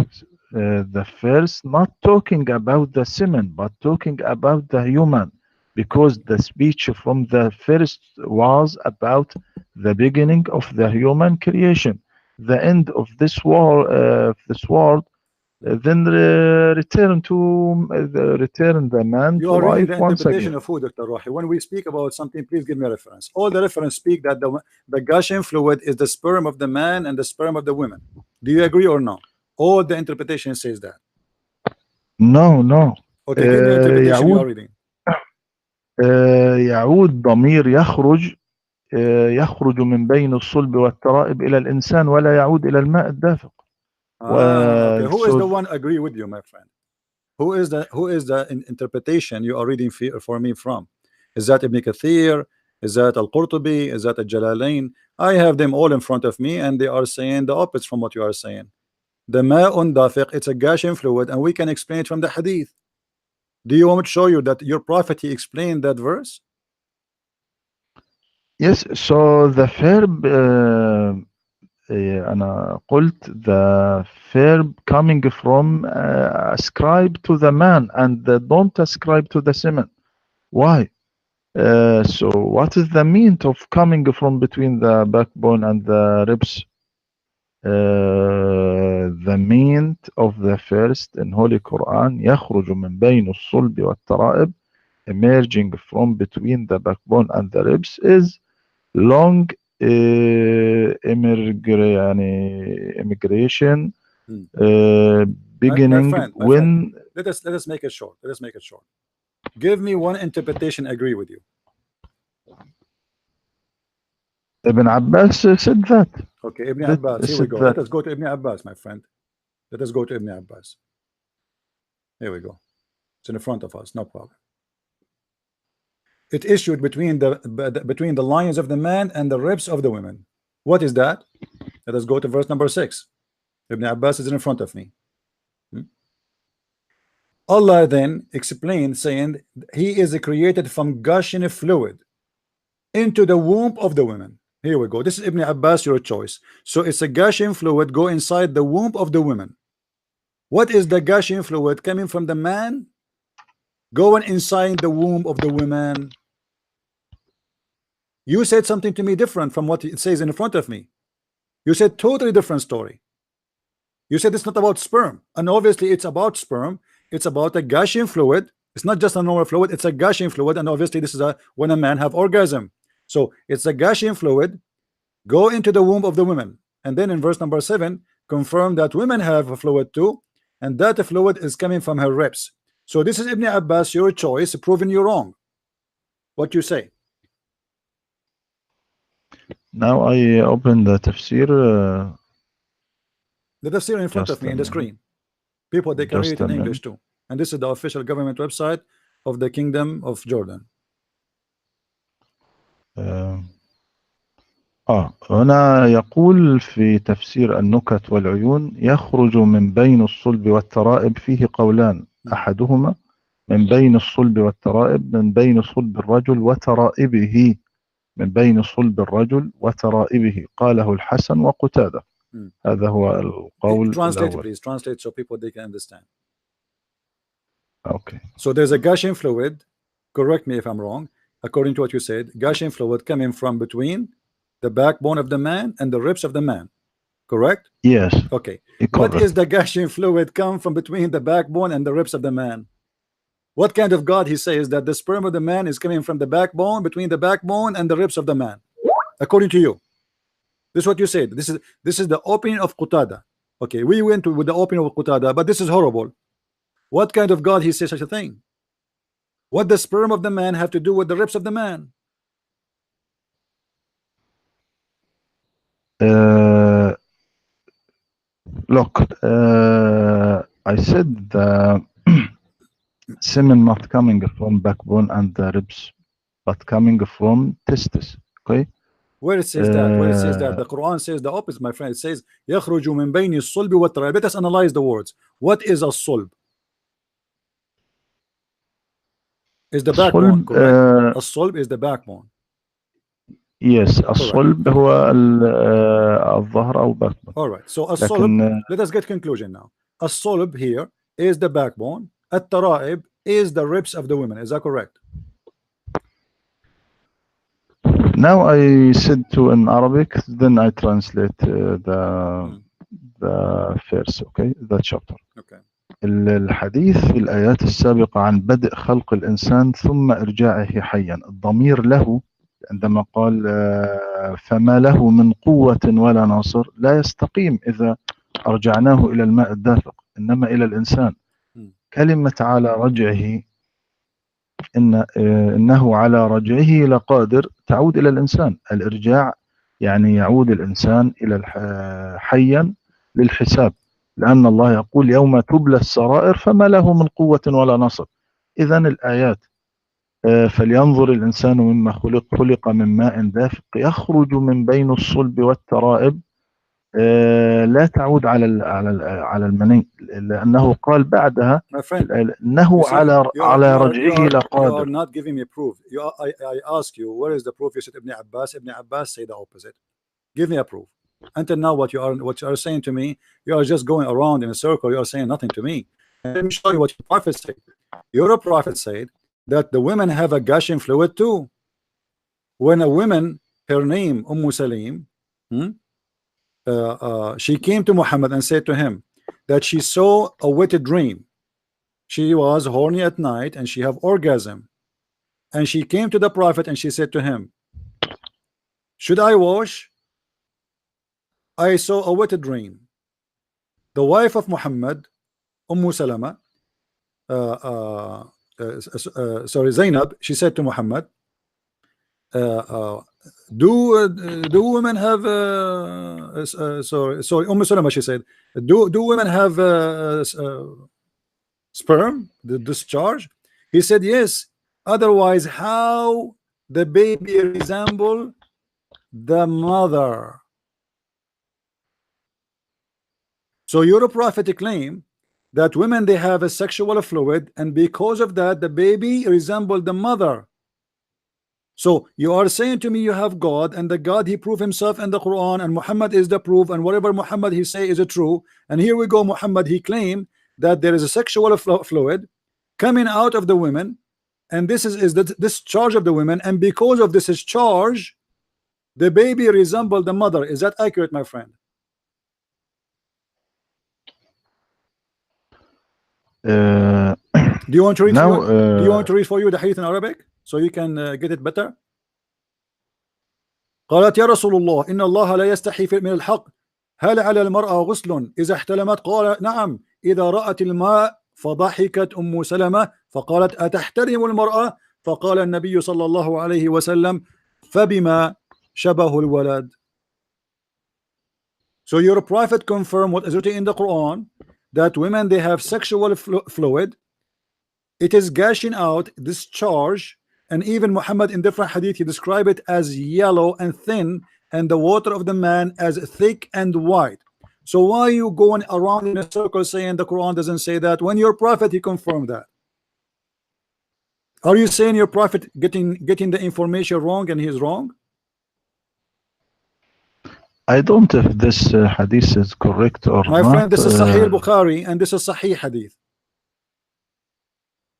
[SPEAKER 4] The verse not talking about the semen, but talking about the human, because the speech from the first was about the beginning of the human creation. The end of this world, then return the man
[SPEAKER 1] you
[SPEAKER 4] to
[SPEAKER 1] are reading
[SPEAKER 4] life
[SPEAKER 1] the
[SPEAKER 4] once
[SPEAKER 1] interpretation
[SPEAKER 4] again.
[SPEAKER 1] of who, Dr. Rohi? When we speak about something, please give me a reference. All the reference speak that the gushing fluid is the sperm of the man and the sperm of the women. Do you agree or no? All the interpretation says that.
[SPEAKER 4] No.
[SPEAKER 1] Okay, give me interpretation you are reading.
[SPEAKER 4] يعود ضمير يخرج من بين الصلب والترائب إلى الإنسان ولا يعود إلى الماء الدافق.
[SPEAKER 1] Okay. Who is the one agree with you, my friend? Who is the interpretation you are reading for me from? Is that Ibn Kathir? Is that Al-Qurtubi? Is that Al-Jalalain? I have them all in front of me, and they are saying the opposite from what you are saying. The ma'un dafiq, it's a gushing fluid, and we can explain it from the hadith. Do you want me to show you that your prophet he explained that verse?
[SPEAKER 4] Yes, so the verb أنا قلت the verb coming from ascribe to the man and don't ascribe to the semen. Why? So what is the meaning of coming from between the backbone and the ribs? The meaning of the first in Holy Quran يخرج من بين الصلب والترائب, emerging from between the backbone and the ribs, is long immigration beginning
[SPEAKER 1] my friend,
[SPEAKER 4] when
[SPEAKER 1] let us make it short. Let us make it short. Give me one interpretation agree with you.
[SPEAKER 4] Ibn Abbas said that.
[SPEAKER 1] Okay, Ibn Abbas, here we go. Let us go to Ibn Abbas, my friend. Let us go to Ibn Abbas. Here we go. It's in front of us, no problem. It issued between the lions of the man and the ribs of the women. What is that? Let us go to verse number 6. Ibn Abbas is in front of me. Allah then explained, saying he is created from gushing fluid into the womb of the women. Here we go. This is Ibn Abbas, your choice. So it's a gushing fluid go inside the womb of the women. What is the gushing fluid coming from the man going inside the womb of the women? You said something to me different from what it says in front of me. You said totally different story. You said it's not about sperm, and obviously it's about sperm. It's about a gushing fluid. It's not just a normal fluid, it's a gushing fluid, and obviously this is when a man have orgasm. So it's a gushing fluid go into the womb of the women, and then in verse number 7 confirm that women have a fluid too, and that fluid is coming from her ribs. So this is Ibn Abbas, your choice, proving you wrong. What you say?
[SPEAKER 4] Now I open the tafsir.
[SPEAKER 1] The tafsir in front of
[SPEAKER 4] Just
[SPEAKER 1] me
[SPEAKER 4] a
[SPEAKER 1] in the
[SPEAKER 4] minute.
[SPEAKER 1] screen. People, they can read
[SPEAKER 4] Just
[SPEAKER 1] it
[SPEAKER 4] a
[SPEAKER 1] in
[SPEAKER 4] minute.
[SPEAKER 1] English too. And this is the official government website of the Kingdom of Jordan.
[SPEAKER 4] هنا يقول في تفسير النكت والعيون: يخرج من بين الصلب والترائب. فيه قولان، أحدهما من بين الصلب والترائب، من بين صلب الرجل وترائبه، من بين صلب الرجل وترائبه. قاله الحسن وقتادة. هذا هو القول
[SPEAKER 1] Translate,
[SPEAKER 4] الأول.
[SPEAKER 1] please. Translate so people they can understand.
[SPEAKER 4] Okay.
[SPEAKER 1] So there's a gushing fluid. Correct me if I'm wrong. According to what you said, gushing fluid coming from between the backbone of the man and the ribs of the man. Correct?
[SPEAKER 4] Yes.
[SPEAKER 1] Okay.
[SPEAKER 4] Correct.
[SPEAKER 1] What is the gushing fluid come from between the backbone and the ribs of the man? What kind of God he says that the sperm of the man is coming from the backbone, between the backbone and the ribs of the man? According to you. This is what you said. This is the opinion of Qutada. Okay, we went with the opinion of Qutada, but this is horrible. What kind of God he says such a thing? What the sperm of the man have to do with the ribs of the man?
[SPEAKER 4] Look, I said the semen not coming from backbone and the ribs, but coming from testis. Okay.
[SPEAKER 1] Where it says that? Where it says that? The Quran says the opposite, my friend. It says يخرج من بين الصلب والترائب. Let us analyze the words. What is a solb? Is the backbone, correct? A solb is the backbone.
[SPEAKER 4] Yes, الصلب هو الظهر أو backbone.
[SPEAKER 1] All right. So a solb. Let us get conclusion now. A solb here is the backbone. الترائب is the ribs of the women. Is that correct?
[SPEAKER 4] Now I said to in Arabic, then I translate the verse, okay, the chapter.
[SPEAKER 1] Okay.
[SPEAKER 4] الحديث في الآيات السابقة عن بدء خلق الإنسان ثم إرجاعه حيا، الضمير له عندما قال فما له من قوة ولا ناصر، لا يستقيم إذا أرجعناه إلى الماء الدافق، إنما إلى الإنسان. كلمة على رجعه، إنه على رجعه لقادر، تعود إلى الإنسان. الإرجاع يعني يعود الإنسان إلى حيا للحساب، لأن الله يقول يوم تبلى السرائر فما له من قوة ولا نصر. إذن الآيات فلينظر الإنسان مما خلق من ماء دافق يخرج من بين الصلب والترائب، لا تعود على المني، لأنه قال بعدها إنه على رجعه لقادر.
[SPEAKER 1] You are not giving me proof. I ask you, where is the proof? You said Ibn Abbas. Ibn Abbas say the opposite. Give me a proof. Until now, what you are saying to me, you are just going around in a circle. You are saying nothing to me. And let me show you what your prophet said. Your prophet said that the women have a gushing fluid too. When a woman, her name Salim, she came to Muhammad and said to him that she saw a wet dream. She was horny at night and she have orgasm, and she came to the prophet and she said to him, should I wash? I saw a wet dream. The wife of Muhammad, Salama, sorry, Zainab, she said to Muhammad, do women have sorry Salama, she said, do women have sperm, the discharge? He said yes, otherwise how the baby resemble the mother? So your prophet claim that women, they have a sexual fluid, and because of that the baby resembled the mother. So you are saying to me you have God, and the God he proved himself in the Quran, and Muhammad is the proof, and whatever Muhammad he say is true. And here we go, Muhammad he claimed that there is a sexual fluid coming out of the women, and this is the discharge of the women, and because of this discharge the baby resembled the mother. Is that accurate, my friend? Do you want to read
[SPEAKER 4] now,
[SPEAKER 1] do you want to read for you the hadith in Arabic so you can get it better? قالت يا رسول الله إن الله لا يستحي من الحق هل على المرأة غسل إذا احتلمت؟ قال نعم إذا رأت الماء فضحكت أم سلمة فقالت أتحترم المرأة؟ فقال النبي صلى الله عليه وسلم فبما شبه الولد. So your prophet confirmed what is written in the Quran, that women, they have sexual fluid, it is gushing out, discharge, and even Muhammad in different hadith he described it as yellow and thin, and the water of the man as thick and white. So why are you going around in a circle saying the Quran doesn't say that, when your prophet he confirmed that? Are you saying your prophet getting the information wrong and he's wrong?
[SPEAKER 4] I don't know if this hadith is correct or
[SPEAKER 1] My
[SPEAKER 4] not.
[SPEAKER 1] friend, this is Sahih Bukhari and this is Sahih hadith.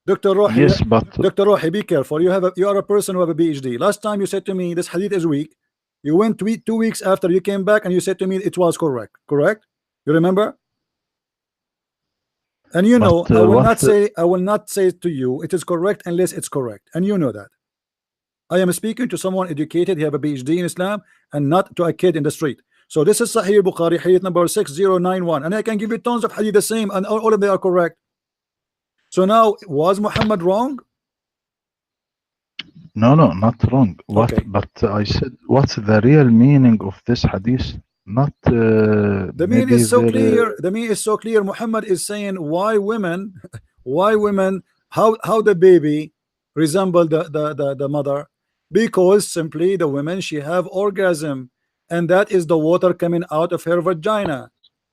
[SPEAKER 1] Dr. Rohi,
[SPEAKER 4] yes, but
[SPEAKER 1] Dr. Rohi, be careful. You are a person who have a PhD. Last time you said to me this hadith is weak. You went 2 weeks after you came back and you said to me it was correct. Correct? You remember? And you know, I will not say to you it is correct unless it's correct. And you know that. I am speaking to someone educated, he have a PhD in Islam, and not to a kid in the street. So this is Sahih Bukhari, hadith number 6091, and I can give you tons of hadith the same, and all of them are correct. So now, was Muhammad wrong?
[SPEAKER 4] No, not wrong. What?
[SPEAKER 1] Okay.
[SPEAKER 4] But I said, what's the real meaning of this hadith? Not
[SPEAKER 1] the meaning is so clear. The meaning is so clear. Muhammad is saying why women, how the baby resemble the mother, because simply the women, she have orgasm, and that is the water coming out of her vagina,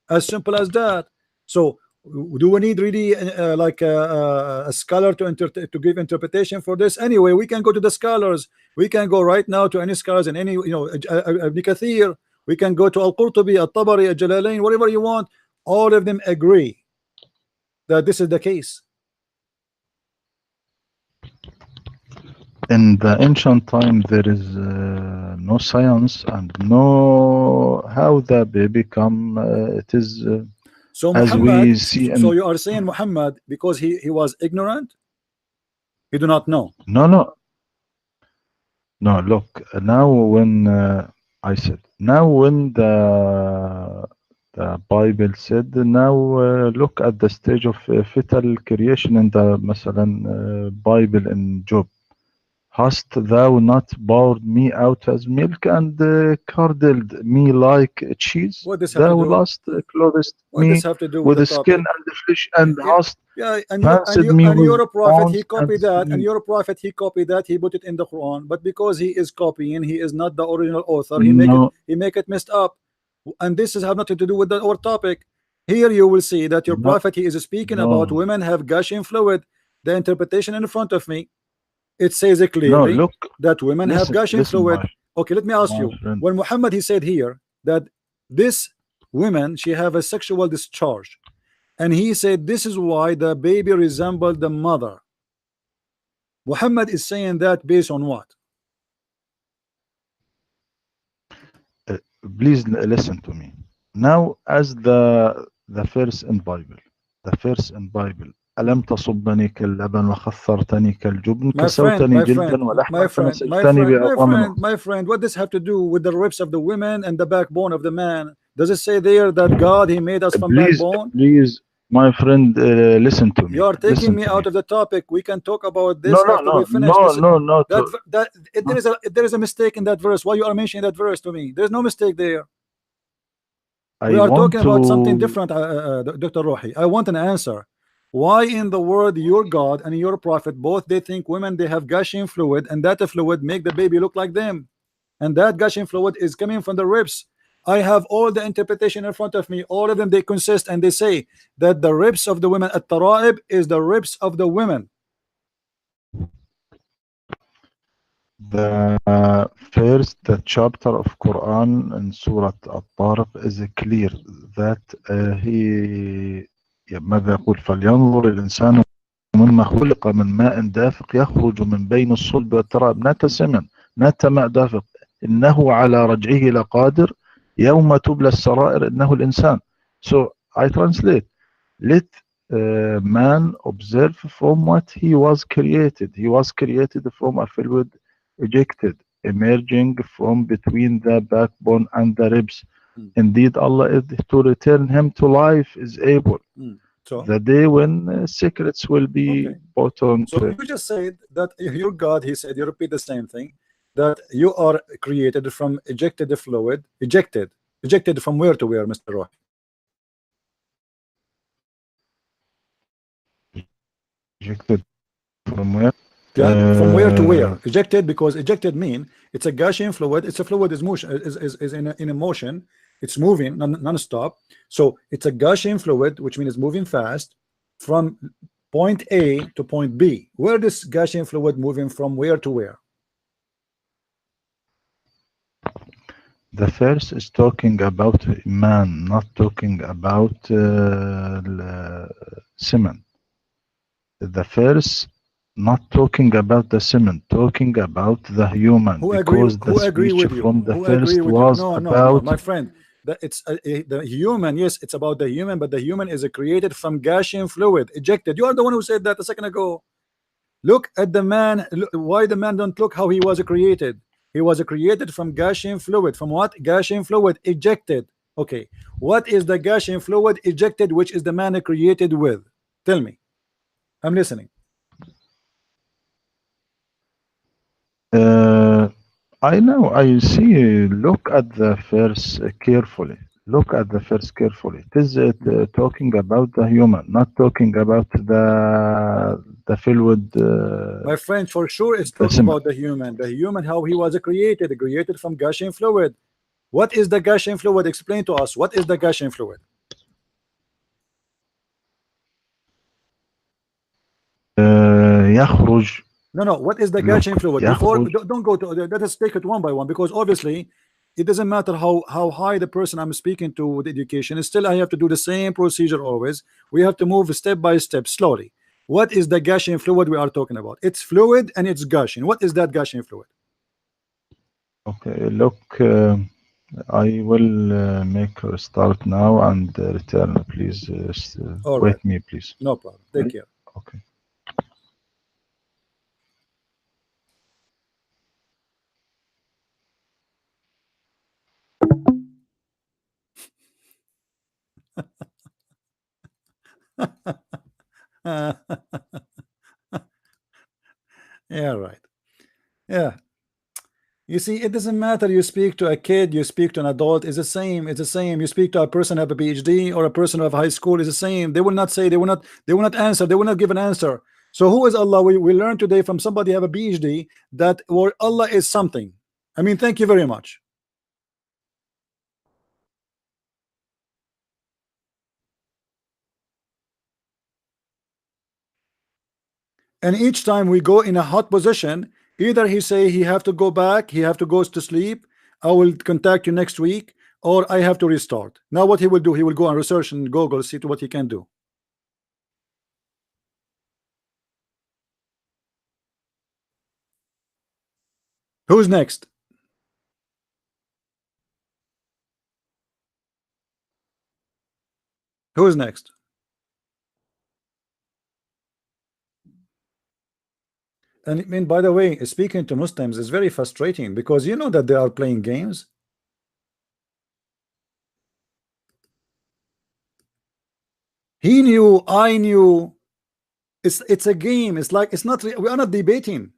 [SPEAKER 1] as simple as that. So do we need really like a scholar to give interpretation for this? Anyway, we can go to the scholars. We can go right now to any scholars in any, Ibn Kathir. We can go to Al-Qurtubi, Al-Tabari, Al-Jalalain, whatever you want. All of them agree that this is the case.
[SPEAKER 4] In the ancient time, there is no science and no how the baby come. It is
[SPEAKER 1] so
[SPEAKER 4] as
[SPEAKER 1] Muhammad,
[SPEAKER 4] we see.
[SPEAKER 1] So you are saying Muhammad because he was ignorant? He do not know.
[SPEAKER 4] No. Look, now when I said, now when the Bible said, now look at the stage of fetal creation in the Bible in Job. Hast thou not poured me out as milk and curdled me like cheese?
[SPEAKER 1] What does
[SPEAKER 4] thou last clothest me with the skin and the flesh, and hast fancied me with
[SPEAKER 1] your prophet he
[SPEAKER 4] copied
[SPEAKER 1] that, and your prophet he copied that, he put it in the Quran, but because he is copying, he is not the original author. He make it messed up, and this have nothing to do with our topic. Here you will see that your prophet, he is speaking about women have gushing fluid. The interpretation in front of me, it says it clearly that women have gushing fluid. Okay, let me ask you, when Muhammad he said here that this women, she have a sexual discharge, and he said this is why the baby resembled the mother. Muhammad is saying that based on what?
[SPEAKER 4] Please listen to me. Now, as the verse in Bible, ألم تصبني كاللبن وخثرتني كالجبن كسوتني جلدا ولحما فنسجتني بأطعم.
[SPEAKER 1] My friend, what does have to do with the ribs of the women and the backbone of the man? Does it say there that God he made us from backbone?
[SPEAKER 4] Please, my friend, listen to me.
[SPEAKER 1] You are taking me out of the topic. We can talk about this after we finish. There is a mistake in that verse. Why you are mentioning that verse to me? There's no mistake there. We are talking about something different, Dr. Rohi. I want an answer. Why in the world your God and your prophet both they think women they have gushing fluid, and that fluid make the baby look like them, and that gushing fluid is coming from the ribs? I have all the interpretation in front of me. All of them they consist, and they say that the ribs of the women at Tara'ib is the ribs of the women.
[SPEAKER 4] The first chapter of Quran in Surah At-Tariq is clear that he ماذا يقول فلينظر الإنسان مما خلق من ماء دافق يخرج من بين الصلب والترائب نات ماء دافق إنه على رجعه لقادر يوم تبلى السرائر إنه الإنسان. So I translate, let man observe from what he was created. He was created from a fluid ejected, emerging from between the backbone and the ribs. Indeed, Allah is to return him to life is able.
[SPEAKER 1] So
[SPEAKER 4] the day when secrets will be
[SPEAKER 1] okay.
[SPEAKER 4] put on
[SPEAKER 1] So
[SPEAKER 4] to
[SPEAKER 1] you just said that your God, he said, you repeat the same thing, that you are created from ejected fluid, ejected from where to where, Mr. Roy?
[SPEAKER 4] ejected from where?
[SPEAKER 1] Yeah, from where to
[SPEAKER 4] Uh,
[SPEAKER 1] where? Ejected, because ejected mean it's a Gaussian fluid. It's a fluid is motion is in a motion. It's moving non-stop. So it's a Gaussian fluid, which means it's moving fast from point A to point B. Where this Gaussian fluid moving from where to where?
[SPEAKER 4] the first is talking about man, not talking about cement. The first not talking about the cement, talking about the human, because the
[SPEAKER 1] Who agree
[SPEAKER 4] speech
[SPEAKER 1] with you?
[SPEAKER 4] from the
[SPEAKER 1] Who agree
[SPEAKER 4] first
[SPEAKER 1] with you?
[SPEAKER 4] was
[SPEAKER 1] No, no, no,
[SPEAKER 4] about
[SPEAKER 1] my friend. That it's the human. Yes, it's about the human, but the human is created from Gaussian fluid, ejected. You are the one who said that a second ago. Look at the man. Why the man don't look how he was created? He was created from Gaussian fluid. From what? Gaussian fluid ejected. Okay. What is the Gaussian fluid ejected, which is the man created with? Tell me. I'm listening.
[SPEAKER 4] uh, I know, I see. Look at the verse carefully. Look at the verse carefully. It is talking about the human, not talking about the fluid,
[SPEAKER 1] My friend, for sure it's
[SPEAKER 4] the
[SPEAKER 1] talking
[SPEAKER 4] cement.
[SPEAKER 1] about the human. The human, how he was created from Gaussian fluid. What is the Gaussian fluid? Explain to us. What is the Gaussian fluid?
[SPEAKER 4] يخرج.
[SPEAKER 1] No, no. What is the
[SPEAKER 4] Look,
[SPEAKER 1] Gaussian fluid? Before,
[SPEAKER 4] يخرج.
[SPEAKER 1] don't go to. Let us take it one by one, because obviously, it doesn't matter how high the person I'm speaking to with education. Still, I have to do the same procedure always. We have to move step by step, slowly. What is the Gaussian fluid we are talking about? It's fluid and it's Gaussian. What is that Gaussian fluid?
[SPEAKER 4] Okay, look, I will make a start now and return. Please
[SPEAKER 1] All right,
[SPEAKER 4] wait me, please.
[SPEAKER 1] no problem. Take care.
[SPEAKER 4] Okay.
[SPEAKER 1] Yeah, right. Yeah. You see, it doesn't matter. You speak to a kid, you speak to an adult, it's the same. It's the same. You speak to a person who have a PhD or a person who have high school, it's the same. They will not say, they will not answer, they will not give an answer. So who is Allah? We learned today from somebody who have a PhD that or Allah is something. I mean, thank you very much. And each time we go in a hot position, either he say he have to go back, he have to go to sleep, I will contact you next week, or I have to restart. Now what he will do, he will go and research and Google, see to what he can do. Who's next? Who's next? And I mean, by the way, speaking to Muslims is very frustrating, because you know that they are playing games. He knew, I knew. It's a game. It's like, it's not. We are not debating.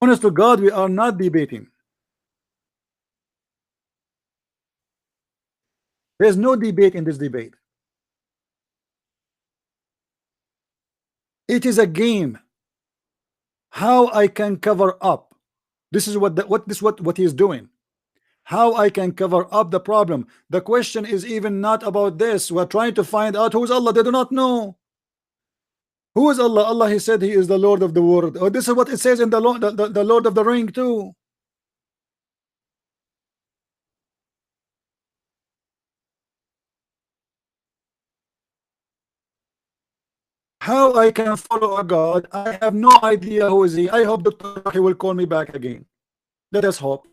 [SPEAKER 1] Honest to God, we are not debating. There's no debate in this debate. It is a game. How I can cover up. This is what he is doing. How I can cover up the problem. The question is even not about this. We're trying to find out who's Allah. They do not know. Who is Allah? Allah, he said he is the Lord of the world. Oh, this is what it says in the Lord of the Ring too. How I can follow a God? I have no idea who is he. I hope Dr. Rohi will call me back again. Let us hope.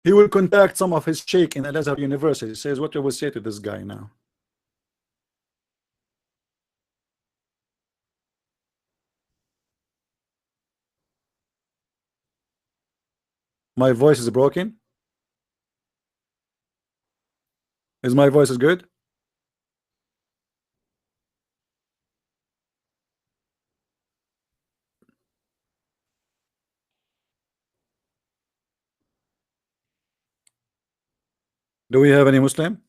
[SPEAKER 1] He will contact some of his sheikh in Al Azhar University. He says, what you will say to this guy now? My voice is broken. Is my voice is good? Do we have any Muslim?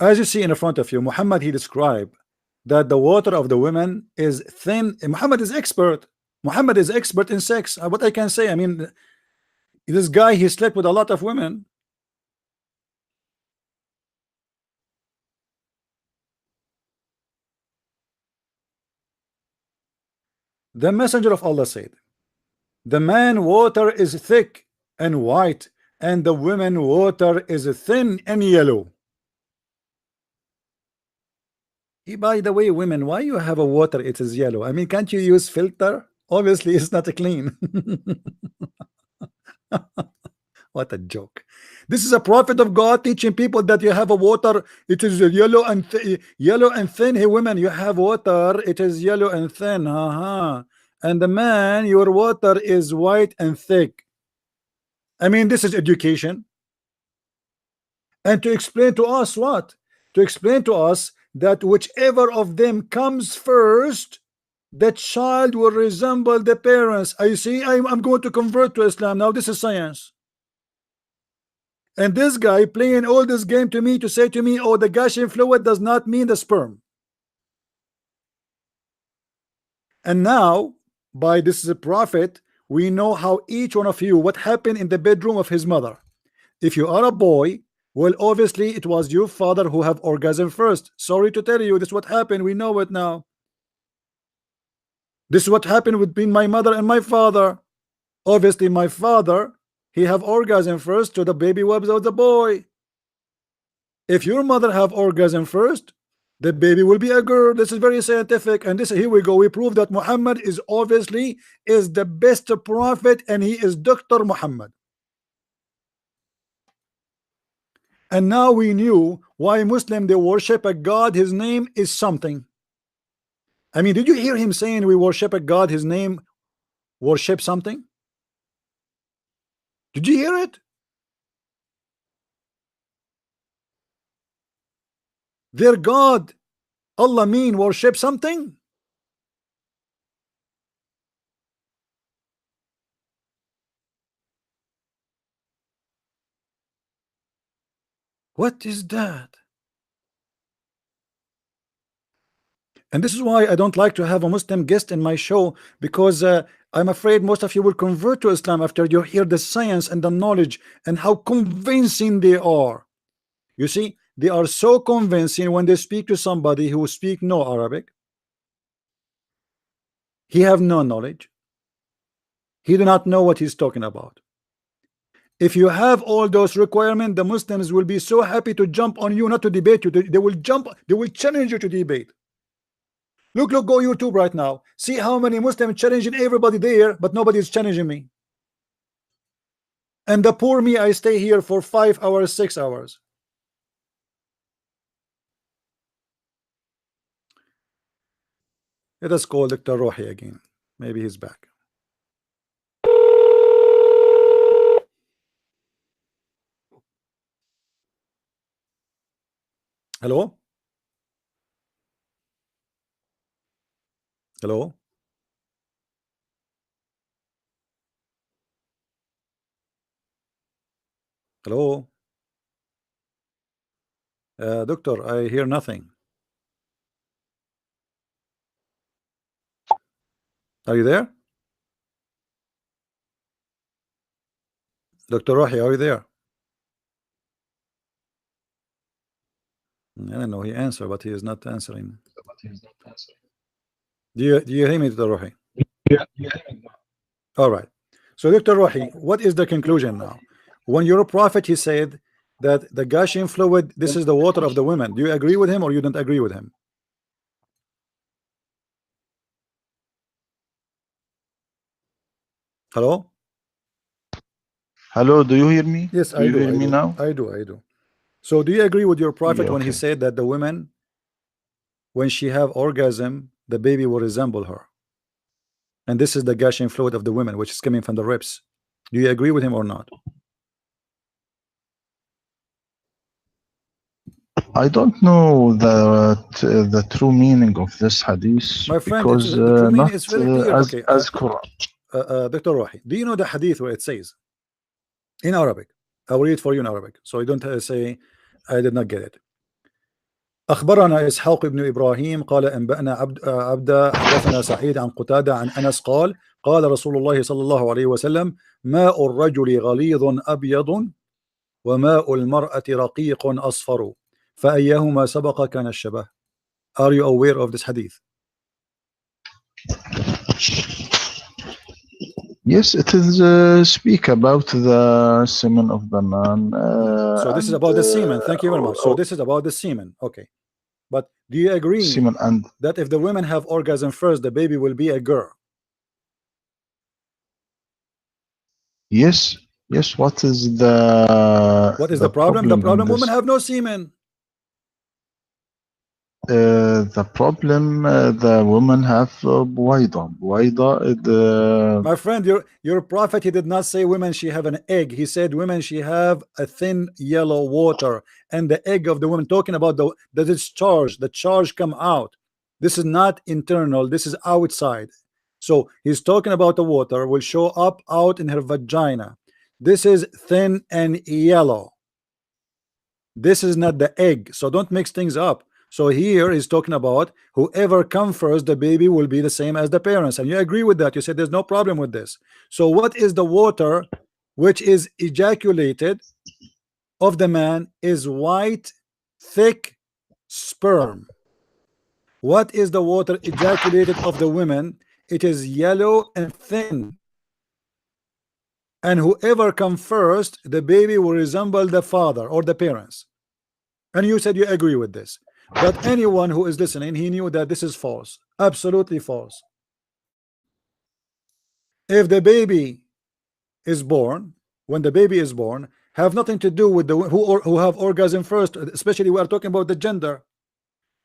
[SPEAKER 1] As you see in front of you, Muhammad, he described that the water of the women is thin. Muhammad is expert. Muhammad is expert in sex. What I can say, I mean, this guy, he slept with a lot of women. The messenger of Allah said, the man water is thick and white, and the women water is thin and yellow. By the way, women, why you have a water it is yellow? I mean, can't you use filter? Obviously it's not clean. What a joke. This is a prophet of God teaching people that you have a water it is yellow and thin. Hey women, you have water it is yellow and thin, and the man, your water is white and thick. I mean, this is education. And to explain to us what? To explain to us that whichever of them comes first, the child will resemble the parents. I see, I'm going to convert to Islam now. This is science. And this guy playing all this game to me to say to me, oh, the gushing fluid does not mean the sperm. And now, by this is a prophet, we know how each one of you, what happened in the bedroom of his mother. If you are a boy, well, obviously it was your father who have orgasm first. Sorry to tell you, this is what happened. We know it now. This is what happened between my mother and my father. Obviously, my father, he have orgasm first, so the baby was of the boy. If your mother have orgasm first, the baby will be a girl. This is very scientific, and this here we go. We prove that Muhammad is obviously is the best prophet, and he is Dr. Muhammad. And now we knew why Muslim they worship a God. His name is something. I mean, did you hear him saying we worship a God? His name worship something. Did you hear it? Their God, Allah mean worship something. What is that? And this is why I don't like to have a Muslim guest in my show, because I'm afraid most of you will convert to Islam after you hear the science and the knowledge and how convincing they are. You see, they are so convincing when they speak to somebody who speak no Arabic. He have no knowledge. He do not know what he's talking about. If you have all those requirements, the Muslims will be so happy to jump on you, not to debate you. They will jump, they will challenge you to debate. Look, go YouTube right now. See how many Muslims challenging everybody there, but nobody is challenging me. And the poor me, I stay here for 5 hours, 6 hours. Let us call Dr. Rohi again. Maybe he's back. Hello? Hello? Hello? Doctor, I hear nothing. Are you there? Dr. Rohi, are you there? I don't know. He answered, but he is not answering. Do you hear me, Dr. Rohi?
[SPEAKER 4] Yeah.
[SPEAKER 1] All right. So, Dr. Rohi, what is the conclusion now? When your prophet, he said that the gushing fluid, this is the water of the women. Do you agree with him or you don't agree with him? Hello?
[SPEAKER 4] Hello, do you hear me?
[SPEAKER 1] Yes,
[SPEAKER 4] Do
[SPEAKER 1] I
[SPEAKER 4] you
[SPEAKER 1] do.
[SPEAKER 4] hear me now?
[SPEAKER 1] I do. So, do you agree with your prophet
[SPEAKER 4] Yeah,
[SPEAKER 1] when he
[SPEAKER 4] okay.
[SPEAKER 1] said that the women, when she have orgasm, the baby will resemble her? And this is the gushing fluid of the women, which is coming from the ribs. Do you agree with him or not?
[SPEAKER 4] I don't know the true meaning of this hadith
[SPEAKER 1] My friend,
[SPEAKER 4] because
[SPEAKER 1] the true meaning
[SPEAKER 4] not
[SPEAKER 1] is very clear. Okay,
[SPEAKER 4] as Quran.
[SPEAKER 1] Dr. Rohi, do you know the hadith where it says in Arabic? I will read it for you in Arabic, so you don't say I did not get it. أخبرنا إسحاق بن إبراهيم قال أنبأنا عبد حدثنا سعيد عن قتادة عن أنس قال قال رسول الله صلى الله عليه وسلم ماء الرجل غليظ أبيض وماء المرأة رقيق أصفر فأيهما سبق كان الشبه. Are you aware of this hadith?
[SPEAKER 4] Yes, it is speak about the semen of the man.
[SPEAKER 1] So this is about the semen. Thank you very much. So this is about the semen. Okay. But do you agree
[SPEAKER 4] semen and
[SPEAKER 1] that if the women have orgasm first, the baby will be a girl?
[SPEAKER 4] yes, yes. What is
[SPEAKER 1] What is the problem? The
[SPEAKER 4] in
[SPEAKER 1] problem,
[SPEAKER 4] this?
[SPEAKER 1] women have no semen.
[SPEAKER 4] The problem the women have buwaida.
[SPEAKER 1] My friend, your prophet, he did not say women she have an egg. He said women she have a thin yellow water, and the egg of the woman, talking about the discharge, the charge come out. This is not internal, this is outside. So he's talking about the water will show up out in her vagina. This is thin and yellow. This is not the egg, so don't mix things up. So here he's talking about whoever comes first, the baby will be the same as the parents, and you agree with that. You said there's no problem with this. So what is the water which is ejaculated of the man is white, thick sperm. What is the water ejaculated of the women? It is yellow and thin. And whoever comes first, the baby will resemble the father or the parents. And you said you agree with this. But anyone who is listening, he knew that this is false, absolutely false. If the baby is born, when the baby is born, have nothing to do with the who have orgasm first, especially we are talking about the gender.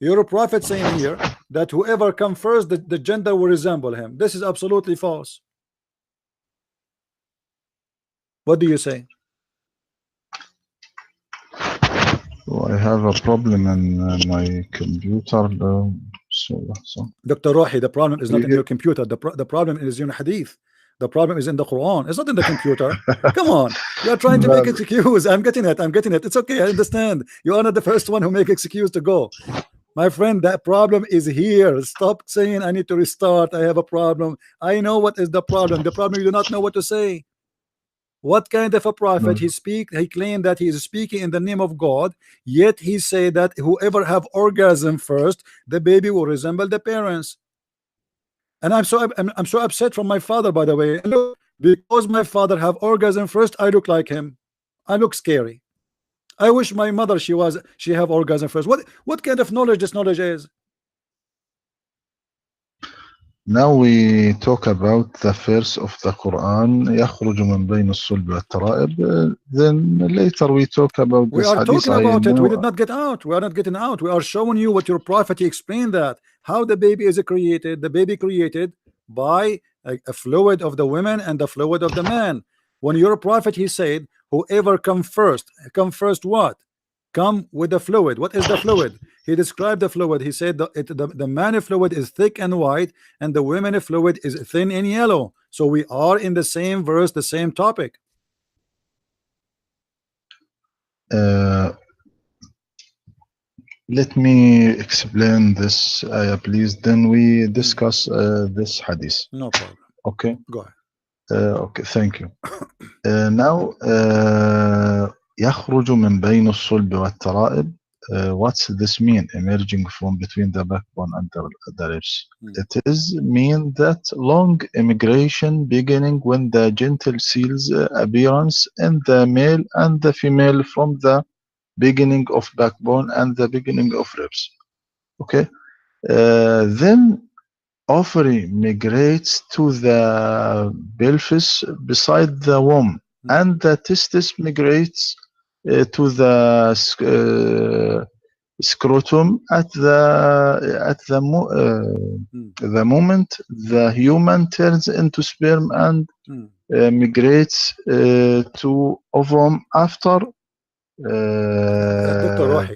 [SPEAKER 1] Your prophet saying here that whoever come first, the gender will resemble him. This is absolutely false. What do you say?
[SPEAKER 4] Oh, I have a problem in my computer. So
[SPEAKER 1] Dr. Rohi, the problem is not in
[SPEAKER 4] You-
[SPEAKER 1] your computer. The problem is in hadith. The problem is in the Quran. It's not in the computer. Come on. You are trying to make excuse. I'm getting it. I'm getting it. It's okay. I understand. You are not the first one who make excuse to go. My friend, that problem is here. Stop saying I need to restart. I have a problem. I know what is the problem. The problem, you do not know what to say. What kind of a prophet he claimed that he is speaking in the name of God, yet he said that whoever have orgasm first, the baby will resemble the parents. And I'm so upset from my father, by the way. And look, because my father have orgasm first, I look like him. I look scary. I wish my mother she have orgasm first. What kind of knowledge this knowledge is?
[SPEAKER 4] Now we talk about the verse of the Quran يخرج من بين الصلب والترائب. Then later we talk about
[SPEAKER 1] We
[SPEAKER 4] this
[SPEAKER 1] are
[SPEAKER 4] hadith.
[SPEAKER 1] talking about it. We did not get out. We are not getting out. We are showing you what your prophet explained, that how the baby is created. The baby created by a fluid of the women and the fluid of the man. When your prophet he said, whoever come first what? Come with the fluid. What is the fluid? He described the fluid. He said the man fluid is thick and white, and the women fluid is thin and yellow. So we are in the same verse, the same topic.
[SPEAKER 4] Let me explain this, please. Then we discuss this hadith.
[SPEAKER 1] No problem.
[SPEAKER 4] Okay.
[SPEAKER 1] Go ahead.
[SPEAKER 4] Okay. Thank you. Now يخرج من بين الصلب والترائب. What's this mean? Emerging from between the backbone and the ribs. It is mean that long immigration beginning when the genital cells appearance in the male and the female from the beginning of backbone and the beginning of ribs. Okay. Then ovary migrates to the pelvis beside the womb, and the testis migrates to the scrotum at the moment the human turns into sperm and migrates to ovum after
[SPEAKER 1] Dr. Rohi,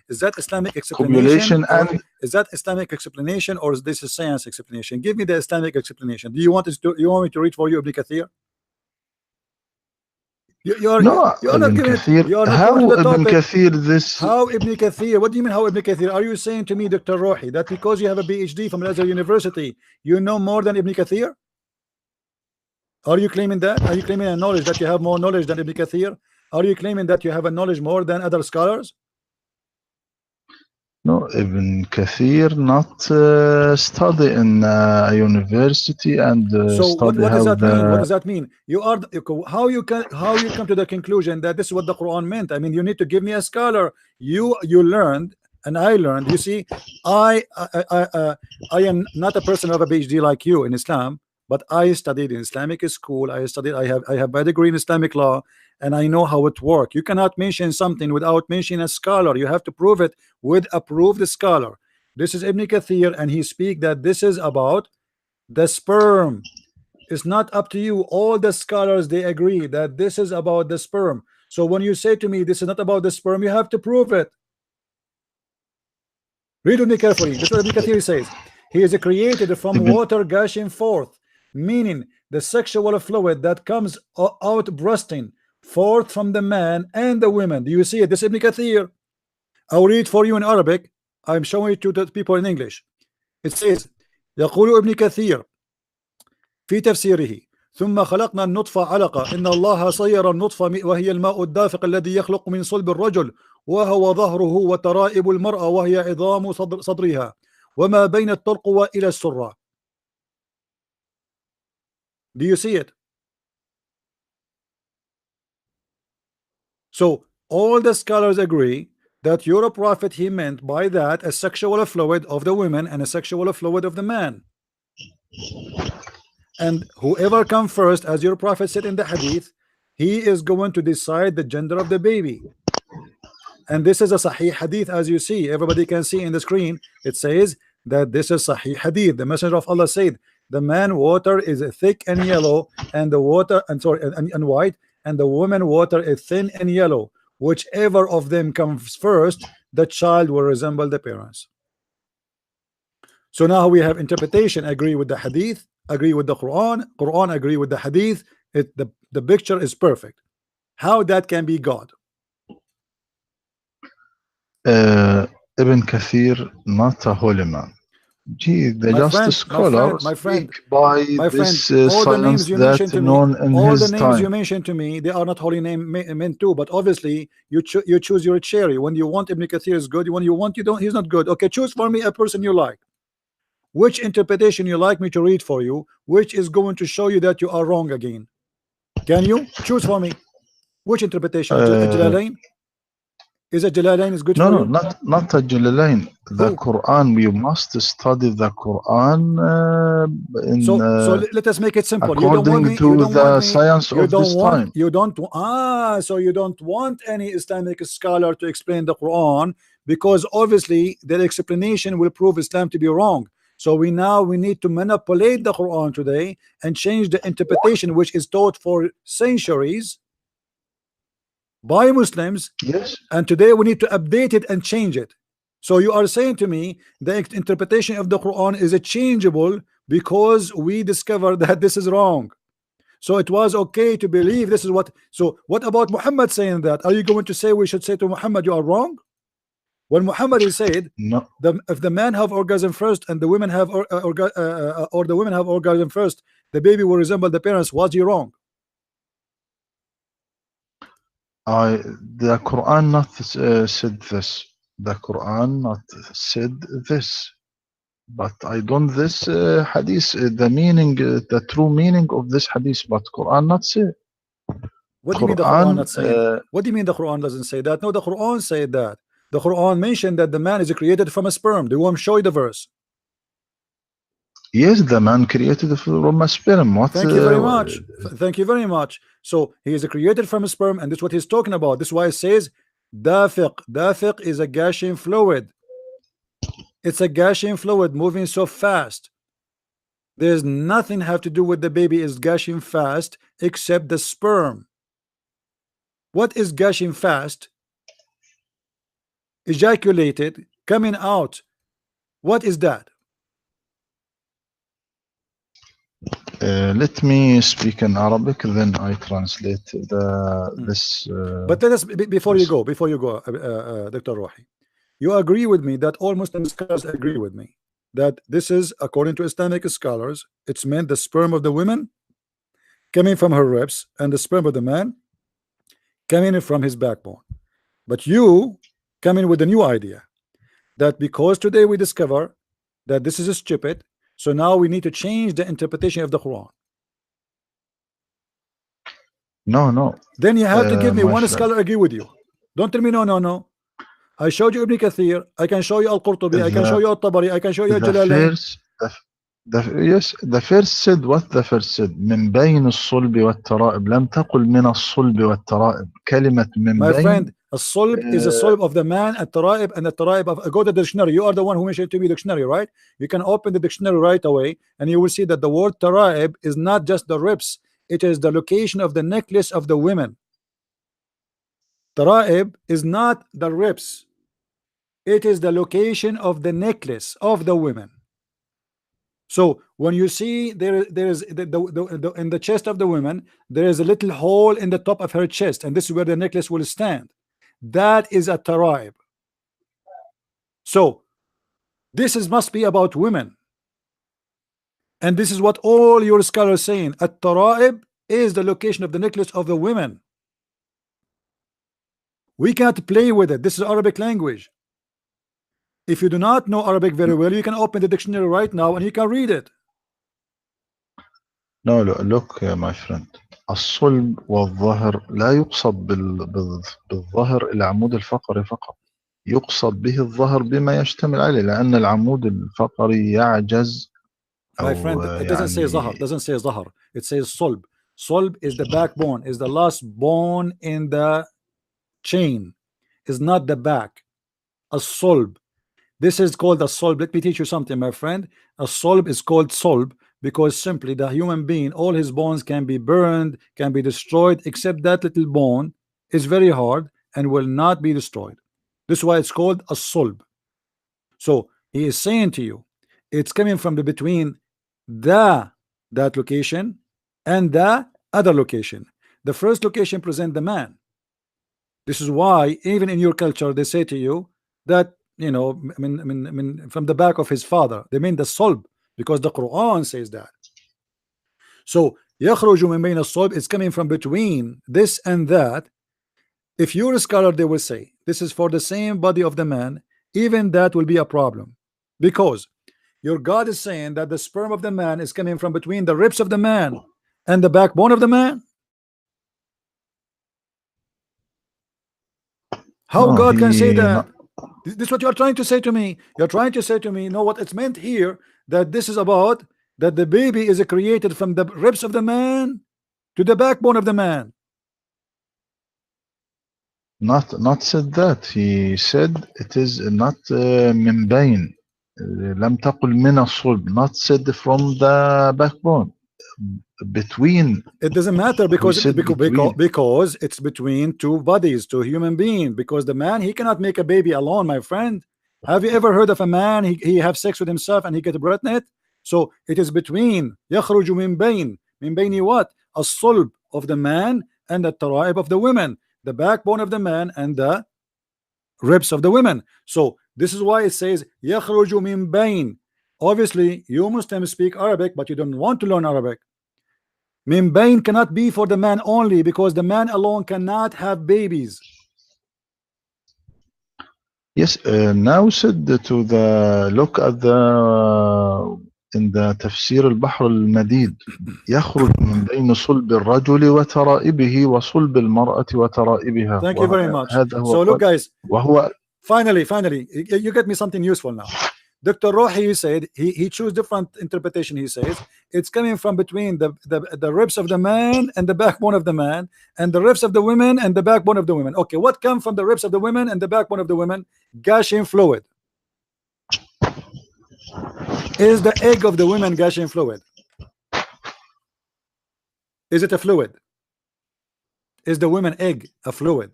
[SPEAKER 1] is that Islamic explanation,
[SPEAKER 4] copulation
[SPEAKER 1] or
[SPEAKER 4] and
[SPEAKER 1] is that Islamic explanation, or is this a science explanation? Give me the Islamic explanation. Do you want me to read for you Ibn Kathir?
[SPEAKER 4] no,
[SPEAKER 1] You are not
[SPEAKER 4] Ibn
[SPEAKER 1] giving it.
[SPEAKER 4] Kathir.
[SPEAKER 1] You are not going to
[SPEAKER 4] How
[SPEAKER 1] the
[SPEAKER 4] Ibn
[SPEAKER 1] topic.
[SPEAKER 4] Kathir this?
[SPEAKER 1] How Ibn Kathir? What do you mean how Ibn Kathir? Are you saying to me, Dr. Rohi, that because you have a PhD from Al-Azhar University, you know more than Ibn Kathir? Are you claiming that? Are you claiming a knowledge that you have more knowledge than Ibn Kathir? Are you claiming that you have a knowledge more than other scholars?
[SPEAKER 4] No, Ibn Kathir not study in a university and
[SPEAKER 1] So
[SPEAKER 4] study
[SPEAKER 1] what does
[SPEAKER 4] how
[SPEAKER 1] that mean? What
[SPEAKER 4] the
[SPEAKER 1] does that mean? You are how you come to the conclusion that this is what the Quran meant? I mean, you need to give me a scholar. You learned and I learned. You see, I am not a person of a PhD like you in Islam, but I studied in Islamic school. I have a degree in Islamic law, and I know how it works. You cannot mention something without mentioning a scholar. You have to prove it with a proved scholar. This is Ibn Kathir, and he speak that this is about the sperm. It's not up to you. All the scholars, they agree that this is about the sperm. So when you say to me this is not about the sperm, you have to prove it. Read with me carefully. This is what Ibn Kathir says. He is created from
[SPEAKER 4] Ibn
[SPEAKER 1] water gushing forth, meaning the sexual fluid that comes out bursting forth from the man and the women. Do you see it? This is Ibn Kathir. I'll read for you in Arabic. I'm showing it to the people in English. It says يقول ابن كثير في تفسيره ثم خلقنا النطفة علقة إن الله صير النطفة وهي الماء الدافق الذي يخلق من صلب الرجل وهو ظهره وترائب المرأة وهي عظام صدرها وما بين الترقوة إلى السرة. Do you see it? So all the scholars agree that your prophet, he meant by that a sexual fluid of the women and a sexual fluid of the man. And whoever comes first, as your prophet said in the hadith, he is going to decide the gender of the baby. And this is a sahih hadith, as you see, everybody can see in the screen. It says that this is sahih hadith. The messenger of Allah said the man water is thick and yellow, and the water and white, and the woman water is thin and yellow. Whichever of them comes first, the child will resemble the parents. So now we have interpretation agree with the hadith, agree with the Quran, Quran agree with the hadith. The picture is perfect. How that can be God?
[SPEAKER 4] Ibn Kathir not a holy man. Gee, they just scholars speak by this
[SPEAKER 1] all the
[SPEAKER 4] science
[SPEAKER 1] names you
[SPEAKER 4] that
[SPEAKER 1] mentioned to
[SPEAKER 4] known
[SPEAKER 1] me,
[SPEAKER 4] in
[SPEAKER 1] all
[SPEAKER 4] his
[SPEAKER 1] the names
[SPEAKER 4] time.
[SPEAKER 1] you mentioned to me, they are not holy name men too. But obviously, you choose your cherry. When you want Ibn Kathir is good. When you want, you don't. He's not good. Okay, choose for me a person you like. Which interpretation you like me to read for you? Which is going to show you that you are wrong again? Can you choose for me? Which interpretation? Jalalain? Is a Jalalain is good
[SPEAKER 4] No,
[SPEAKER 1] for
[SPEAKER 4] no,
[SPEAKER 1] you?
[SPEAKER 4] not a Jalalain. The Quran, we must study the Quran
[SPEAKER 1] so let us make it simple.
[SPEAKER 4] according to the science of this time.
[SPEAKER 1] So you don't want any Islamic scholar to explain the Quran, because obviously their explanation will prove Islam to be wrong. So we need to manipulate the Quran today and change the interpretation which is taught for centuries by Muslims.
[SPEAKER 4] Yes.
[SPEAKER 1] And today we need to update it and change it. So you are saying to me the interpretation of the Quran is a changeable because we discovered that this is wrong. So it was okay to believe this is what. So what about Muhammad saying that? Are you going to say we should say to Muhammad you are wrong? When Muhammad is said,
[SPEAKER 4] no,
[SPEAKER 1] if the man have orgasm first and the women have or the women have orgasm first, the baby will resemble the parents. Was he wrong?
[SPEAKER 4] The Quran not said this. The Quran not said this. But I don't this hadith, the meaning, the true meaning of this hadith, but Quran not say.
[SPEAKER 1] What do you mean the Quran not saying? What do you mean the Quran doesn't say that? No, the Quran said that. The Quran mentioned that the man is created from a sperm. Do you want to show you the verse?
[SPEAKER 4] Yes, the man created from a sperm. What?
[SPEAKER 1] Thank you very much. Thank you very much. So he is created from a sperm, and this is what he's talking about. This is why it says dafiq. Dafiq is a gushing fluid. It's a gushing fluid moving so fast. There's nothing have to do with the baby is gushing fast except the sperm. What is gushing fast? ejaculated, coming out. What is that?
[SPEAKER 4] Let me speak in Arabic, then I translate this.
[SPEAKER 1] But let us before you
[SPEAKER 4] This.
[SPEAKER 1] go, Dr. Rohi, you agree with me that all Muslim scholars agree with me that this is, according to Islamic scholars, it's meant the sperm of the women coming from her ribs and the sperm of the man coming from his backbone. But you come in with a new idea that because today we discover that this is stupid, so now we need to change the interpretation of the Quran.
[SPEAKER 4] No,
[SPEAKER 1] Then you have to give me
[SPEAKER 4] my
[SPEAKER 1] one
[SPEAKER 4] friend.
[SPEAKER 1] scholar agree with you. Don't tell me no. I showed you Ibn Kathir, I can show you Al-Qurtubi, I can show you Al-Tabari, I can show you
[SPEAKER 4] The
[SPEAKER 1] Jalalain.
[SPEAKER 4] first, yes, the first said what the first said. من بين الصلب والترائب. لم تقل من الصلب والترائب. كلمة من
[SPEAKER 1] My
[SPEAKER 4] بين.
[SPEAKER 1] friend, a solb is a solb of the man, a taraib, and a taraib of, go to the dictionary. You are the one who mentioned to me dictionary, right? You can open the dictionary right away and you will see that the word taraib is not just the ribs, it is the location of the necklace of the women. Taraib is not the ribs, it is the location of the necklace of the women. So when you see there is in the chest of the woman, there is a little hole in the top of her chest, and this is where the necklace will stand. That is a taraib. So this must be about women, and this is what all your scholars saying. At taraib is the location of the necklace of the women. We can't play with it. This is Arabic language. If you do not know Arabic very well, you can open the dictionary right now and you can read it.
[SPEAKER 4] No, look, my friend. الصلب والظهر لا يقصد بالظهر العمود الفقري فقط. يقصد به الظهر بما يشتمل عليه لأن العمود الفقري يعجز.
[SPEAKER 1] My friend, it doesn't say zahar. Doesn't say zahar. It says solb. Solb is the backbone, is the last bone in the chain, is not the back. A solb. This is called a solb. Let me teach you something, my friend. A solb is called solb because simply the human being, all his bones can be burned, can be destroyed, except that little bone is very hard and will not be destroyed. This is why it's called a solb. So he is saying to you, it's coming from the between that location and the other location. The first location present the man. This is why even in your culture they say to you that, you know, from the back of his father. They mean the solb because the Quran says that. So يخرج من بين الصلب is coming from between this and that. If you're a scholar, they will say this is for the same body of the man. Even that will be a problem because your God is saying that the sperm of the man is coming from between the ribs of the man and the backbone of the man. How God can say that? This is what you are trying to say to me. You're trying to say to me, you know what it's meant here, that this is about that the baby is created from the ribs of the man to the backbone of the man.
[SPEAKER 4] Not said that. He said it is not من بين. لم تقل من الصلب. Not said from the backbone. Between.
[SPEAKER 1] It doesn't matter because
[SPEAKER 4] between.
[SPEAKER 1] because it's between two bodies, two human beings. Because the man, he cannot make a baby alone, my friend. Have you ever heard of a man he have sex with himself and he get pregnant? So it is between يخرج من بين what? الصلب of the man and the taraib of the women, the backbone of the man and the ribs of the women. So this is why it says يخرج من بين. Obviously you Muslims speak Arabic, but you don't want to learn Arabic. Min bain cannot be for the man only because the man alone cannot have babies.
[SPEAKER 4] Yes, now said to the look at the in the تفسير البحر المديد يخرج من بين صلب الرجل وترائبه وصلب المرأة وترائبها.
[SPEAKER 1] Thank you very much.
[SPEAKER 4] هذا هو
[SPEAKER 1] So look guys,
[SPEAKER 4] وهو
[SPEAKER 1] finally you get me something useful now. Dr. Rohi said he chose different interpretation. He says it's coming from between the ribs of the man and the backbone of the man and the ribs of the women and the backbone of the women. Okay, what comes from the ribs of the women and the backbone of the women? Gushing fluid. Is the egg of the women gushing fluid? Is it a fluid? Is the women egg a fluid?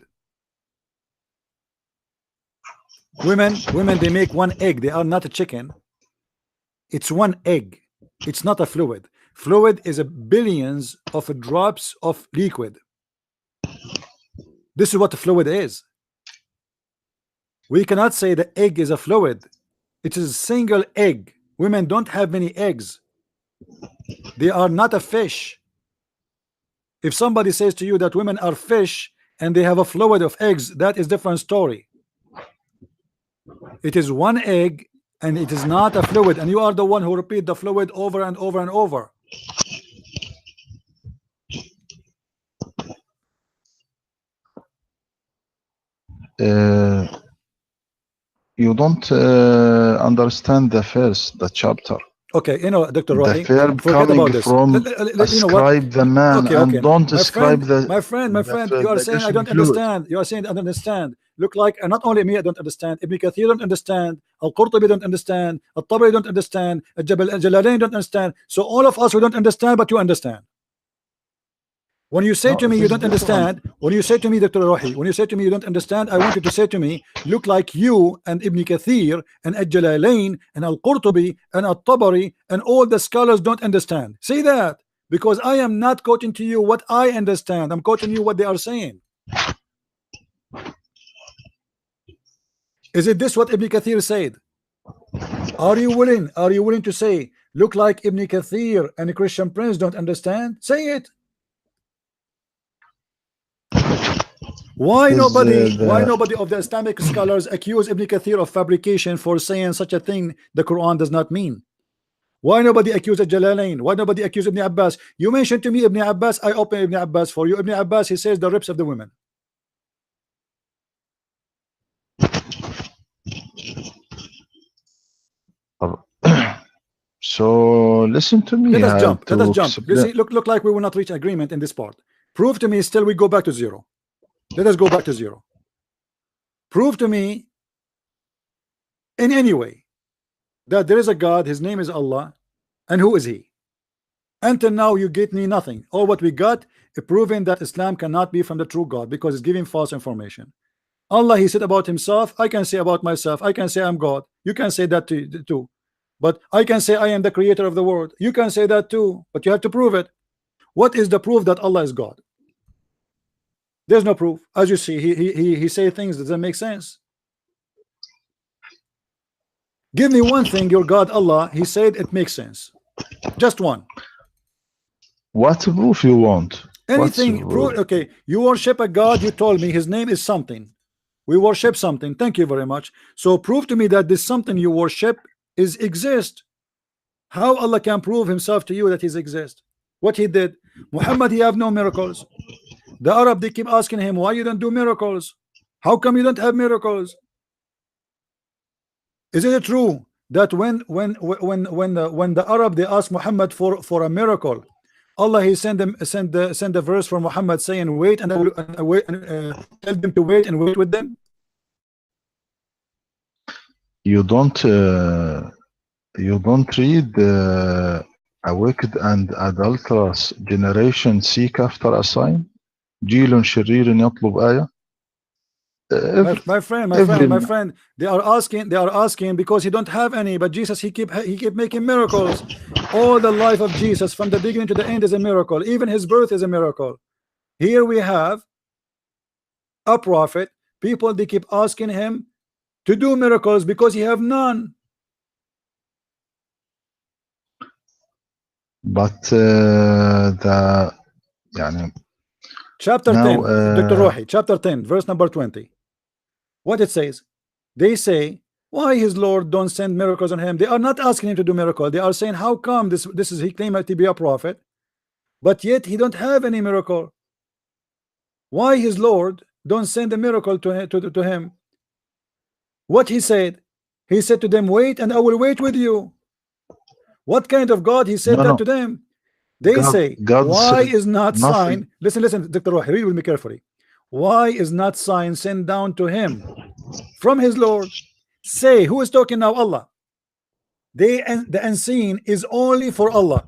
[SPEAKER 1] Women, they make one egg. They are not a chicken. It's one egg. It's not a fluid. Fluid is a billions of drops of liquid. This is what a fluid is. We cannot say the egg is a fluid. It is a single egg. Women don't have many eggs. They are not a fish. If somebody says to you that women are fish and they have a fluid of eggs, that is different story. It is one egg and it is not a fluid, and you are the one who repeat the fluid over and over and over.
[SPEAKER 4] You don't understand the chapter.
[SPEAKER 1] Okay, you know, Dr.
[SPEAKER 4] The
[SPEAKER 1] Rohi,
[SPEAKER 4] verb
[SPEAKER 1] forget
[SPEAKER 4] coming
[SPEAKER 1] about this.
[SPEAKER 4] from
[SPEAKER 1] You know what?
[SPEAKER 4] ascribe the man
[SPEAKER 1] Okay,
[SPEAKER 4] and don't
[SPEAKER 1] my
[SPEAKER 4] ascribe
[SPEAKER 1] friend,
[SPEAKER 4] the
[SPEAKER 1] my friend, you are saying I
[SPEAKER 4] digestion
[SPEAKER 1] don't
[SPEAKER 4] fluid.
[SPEAKER 1] understand. You are saying I don't understand. Look like, and not only me, I don't understand. Ibn Kathir don't understand. Al-Qurtubi don't understand. Al-Tabari don't understand. Al-Jalalain don't understand. So all of us, we don't understand, but you understand. When you say
[SPEAKER 4] No,
[SPEAKER 1] to me
[SPEAKER 4] it
[SPEAKER 1] you
[SPEAKER 4] is
[SPEAKER 1] don't
[SPEAKER 4] different.
[SPEAKER 1] understand, when you say to me, Dr. Rohi, when you say to me you don't understand, I want you to say to me, look like you and Ibn Kathir and Al-Jalalain and Al-Qurtubi and Al-Tabari and all the scholars don't understand. Say that, because I am not quoting to you what I understand. I'm quoting you what they are saying. Is it this what Ibn Kathir said? Are you willing? Are you willing to say, look like Ibn Kathir and Christian Prince don't understand? Say it. Why
[SPEAKER 4] Is
[SPEAKER 1] nobody of the Islamic scholars accuse Ibn Kathir of fabrication for saying such a thing the Quran does not mean? Why nobody accuse Jalalain? Why nobody accuse Ibn Abbas? You mentioned to me Ibn Abbas, I open Ibn Abbas for you. Ibn Abbas, he says the ribs of the women.
[SPEAKER 4] so listen to me.
[SPEAKER 1] Let us
[SPEAKER 4] I have
[SPEAKER 1] jump. Let
[SPEAKER 4] to
[SPEAKER 1] us jump.
[SPEAKER 4] explain.
[SPEAKER 1] Let's see, look like we will not reach agreement in this part. Prove to me still we go back to zero. Let us go back to zero. Prove to me in any way that there is a God, his name is Allah, and who is he? Until now you get me nothing. All what we got is proving that Islam cannot be from the true God because it's giving false information. Allah, he said about himself, I can say about myself, I can say I'm God. You can say that too. But I can say I am the creator of the world. You can say that too, but you have to prove it. What is the proof that Allah is God? There's no proof. As you see, he say things that doesn't make sense. Give me one thing, your God Allah, he said it makes sense. Just one.
[SPEAKER 4] What proof you want?
[SPEAKER 1] Anything prove. Okay, you worship a God, you told me his name is something. We worship something. Thank you very much. So prove to me that this something you worship is exist. How Allah can prove himself to you that he exists? What he did? Muhammad, he have no miracles. The Arab, they keep asking him, why you don't do miracles? How come you don't have miracles? Is it true that when the Arab, they ask Muhammad for a miracle, Allah, he send a verse from Muhammad saying, wait, and I will tell them to wait and wait with them?
[SPEAKER 4] You don't read a wicked and adulterous generation seek after a sign. جيل شرير يطلب آية.
[SPEAKER 1] My friend, they are asking because he don't have any, but Jesus, he keep making miracles. All the life of Jesus from the beginning to the end is a miracle. Even his birth is a miracle. Here we have a prophet. People, they keep asking him to do miracles because he have none.
[SPEAKER 4] But
[SPEAKER 1] chapter 10, Dr. Rohi, chapter 10, verse number 20. What it says? They say, why his Lord don't send miracles on him? They are not asking him to do miracle. They are saying, how come this is he claimed to be a prophet, but yet he don't have any miracle? Why his Lord don't send a miracle to him? What he said? He said to them, wait, and I will wait with you. What kind of God he said that to them? They say, why is not sign? Listen, Dr. Rohi, read with me carefully. Why is not sign sent down to him from his Lord? Say, who is talking now? Allah. The unseen is only for Allah.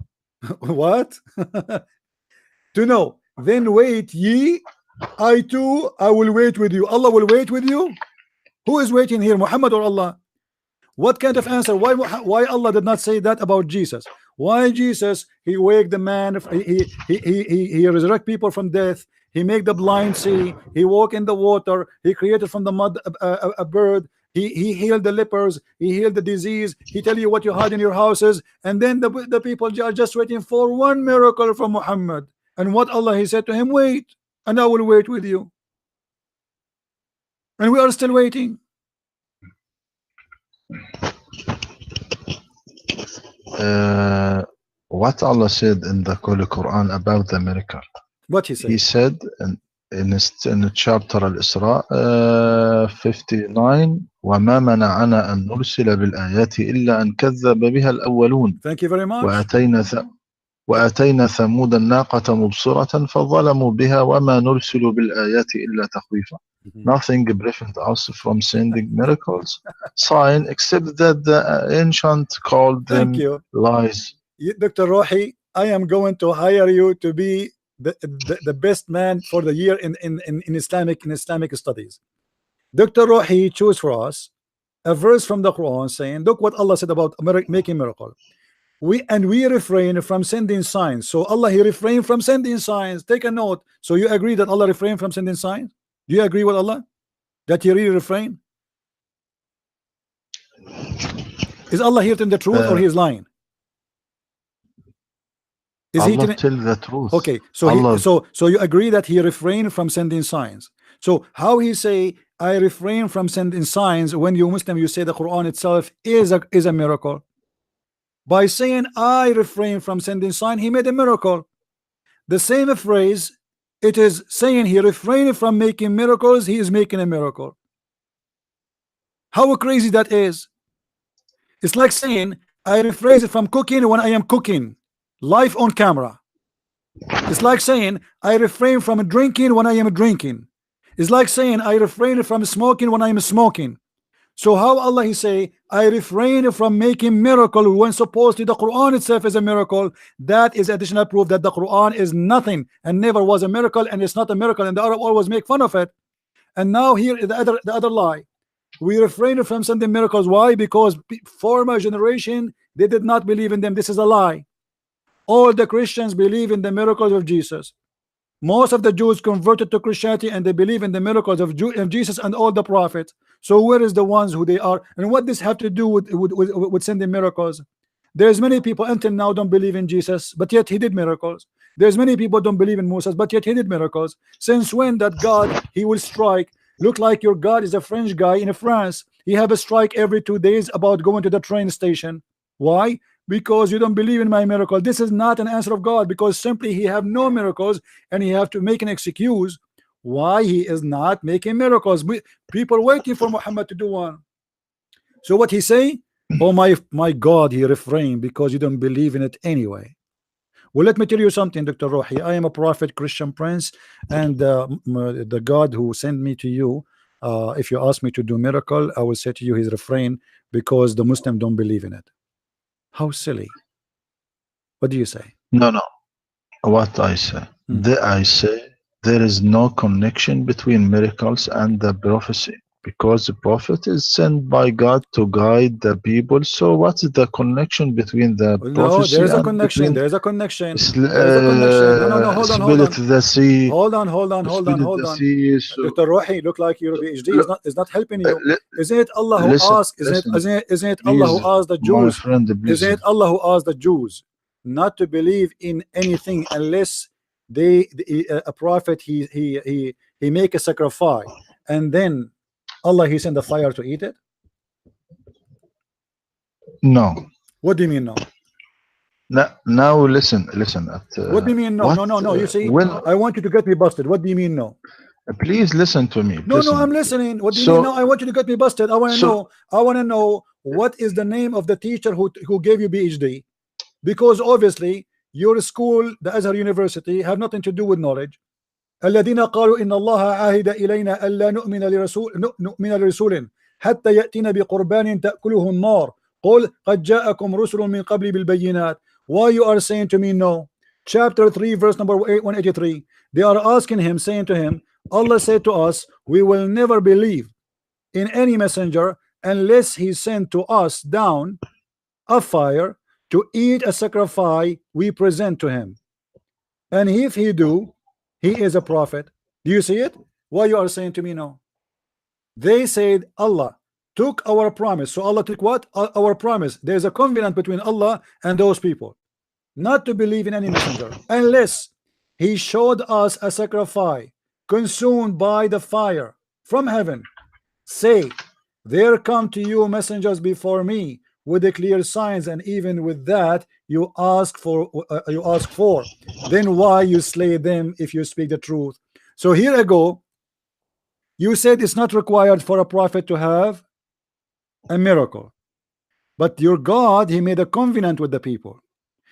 [SPEAKER 1] What? To know. Then wait ye, I too, I will wait with you. Allah will wait with you. Who is waiting here, Muhammad or Allah? What kind of answer? Why Allah did not say that about Jesus? Why Jesus, he wake the man, he resurrect people from death, he make the blind see, he walk in the water, he created from the mud a bird, he healed the lepers, he healed the disease, he tell you what you hide in your houses, and then the people are just waiting for one miracle from Muhammad. And what Allah, he said to him, wait, and I will wait with you. And we are still waiting.
[SPEAKER 4] What Allah said in the Holy Quran about the miracle?
[SPEAKER 1] What he said?
[SPEAKER 4] He said in chapter Al-Isra 59 وما منعنا أن نرسل بالآيات إلا أن كذب بها الأولون.
[SPEAKER 1] Thank you very much.
[SPEAKER 4] وآتينا ثمود الناقة مبصرة فظلموا بها وما نرسل بالآيات إلا تخويفا. Nothing prevents us from sending miracles, sign, except that the ancient called them lies.
[SPEAKER 1] Dr. Rohi, I am going to hire you to be the best man for the year in Islamic studies. Dr. Rohi chose for us a verse from the Quran saying, look what Allah said about making miracle. We refrain from sending signs. So Allah, he refrained from sending signs. Take a note. So you agree that Allah refrained from sending signs? Do you agree with Allah that he really refrained? Is Allah here telling the truth or he is lying? Is
[SPEAKER 4] Allah
[SPEAKER 1] he
[SPEAKER 4] tell the truth?
[SPEAKER 1] Okay, so so you agree that he refrained from sending signs. So how he say I refrain from sending signs when you Muslim you say the Quran itself is a miracle? By saying I refrain from sending sign, he made a miracle. The same phrase, it is saying he refrained from making miracles, he is making a miracle. How crazy that is. It's like saying I refrain from cooking when I am cooking live on camera. It's like saying I refrain from drinking when I am drinking. It's like saying I refrain from smoking when I am smoking. So how Allah he say I refrain from making miracle when supposedly the Quran itself is a miracle? That is additional proof that the Quran is nothing and never was a miracle, and it's not a miracle, and the Arab always make fun of it. And now here the other lie. We refrain from sending miracles. Why? Because former generation, they did not believe in them. This is a lie. All the Christians believe in the miracles of Jesus. Most of the Jews converted to Christianity and they believe in the miracles of Jesus and all the prophets. So where is the ones who they are, and what this have to do with sending miracles? There's many people until now don't believe in Jesus, but yet he did miracles. There's many people don't believe in Moses, but yet he did miracles. Since when that God he will strike? Look like your God is a French guy in France. He have a strike every 2 days about going to the train station. Why? Because you don't believe in my miracle. This is not an answer of God, because simply he have no miracles and he have to make an excuse why he is not making miracles. People waiting for Muhammad to do one. So what he say? Oh my God, he refrained because you don't believe in it anyway. Well, let me tell you something, Dr. Rohi. I am a prophet, Christian prince, and the God who sent me to you, if you ask me to do miracle, I will say to you he's refrained because the Muslim don't believe in it. How silly. What do you say?
[SPEAKER 4] No. What I say? I say there is no connection between miracles and the prophecy, because the prophet is sent by God to guide the people. So what's the connection between the prophecy?
[SPEAKER 1] There's a connection. There's a connection. There's a connection. No, hold on.
[SPEAKER 4] The sea.
[SPEAKER 1] Hold on. Dr. Rohi, look like your PhD is not helping you. Isn't it Allah who asked? Isn't it Allah who asked the Jews? Isn't it Allah who asked the Jews not to believe in anything unless a prophet he make a sacrifice, and then Allah he send the fire to eat it?
[SPEAKER 4] No.
[SPEAKER 1] What do you mean no?
[SPEAKER 4] Now listen.
[SPEAKER 1] What do you mean no? No. You see, I want you to get me busted. What do you mean no?
[SPEAKER 4] Please listen to me.
[SPEAKER 1] No, I'm listening. What do you mean no? I want you to get me busted. I want to know what is the name of the teacher who gave you PhD, because obviously your school, the Azhar University, have nothing to do with knowledge. الذين قالوا إن الله عاهد إلينا ألا نؤمن لرسول حتى يأتينا بقربان تأكله النار قل قد جاءكم رسل من قبل بالبينات. Why you are saying to me no? Chapter 3 verse number 183. They are asking him, saying to him, Allah said to us, we will never believe in any messenger unless he sent to us down a fire to eat a sacrifice we present to him. And if he do, he is a prophet. Do you see it? Why you are saying to me no? They said Allah took our promise. So Allah took what? Our promise. There's a covenant between Allah and those people not to believe in any messenger unless he showed us a sacrifice consumed by the fire from heaven. Say, there come to you messengers before me with the clear signs, and even with that you ask for. Then why you slay them if you speak the truth? So here I go. You said it's not required for a prophet to have a miracle, but your God, he made a covenant with the people,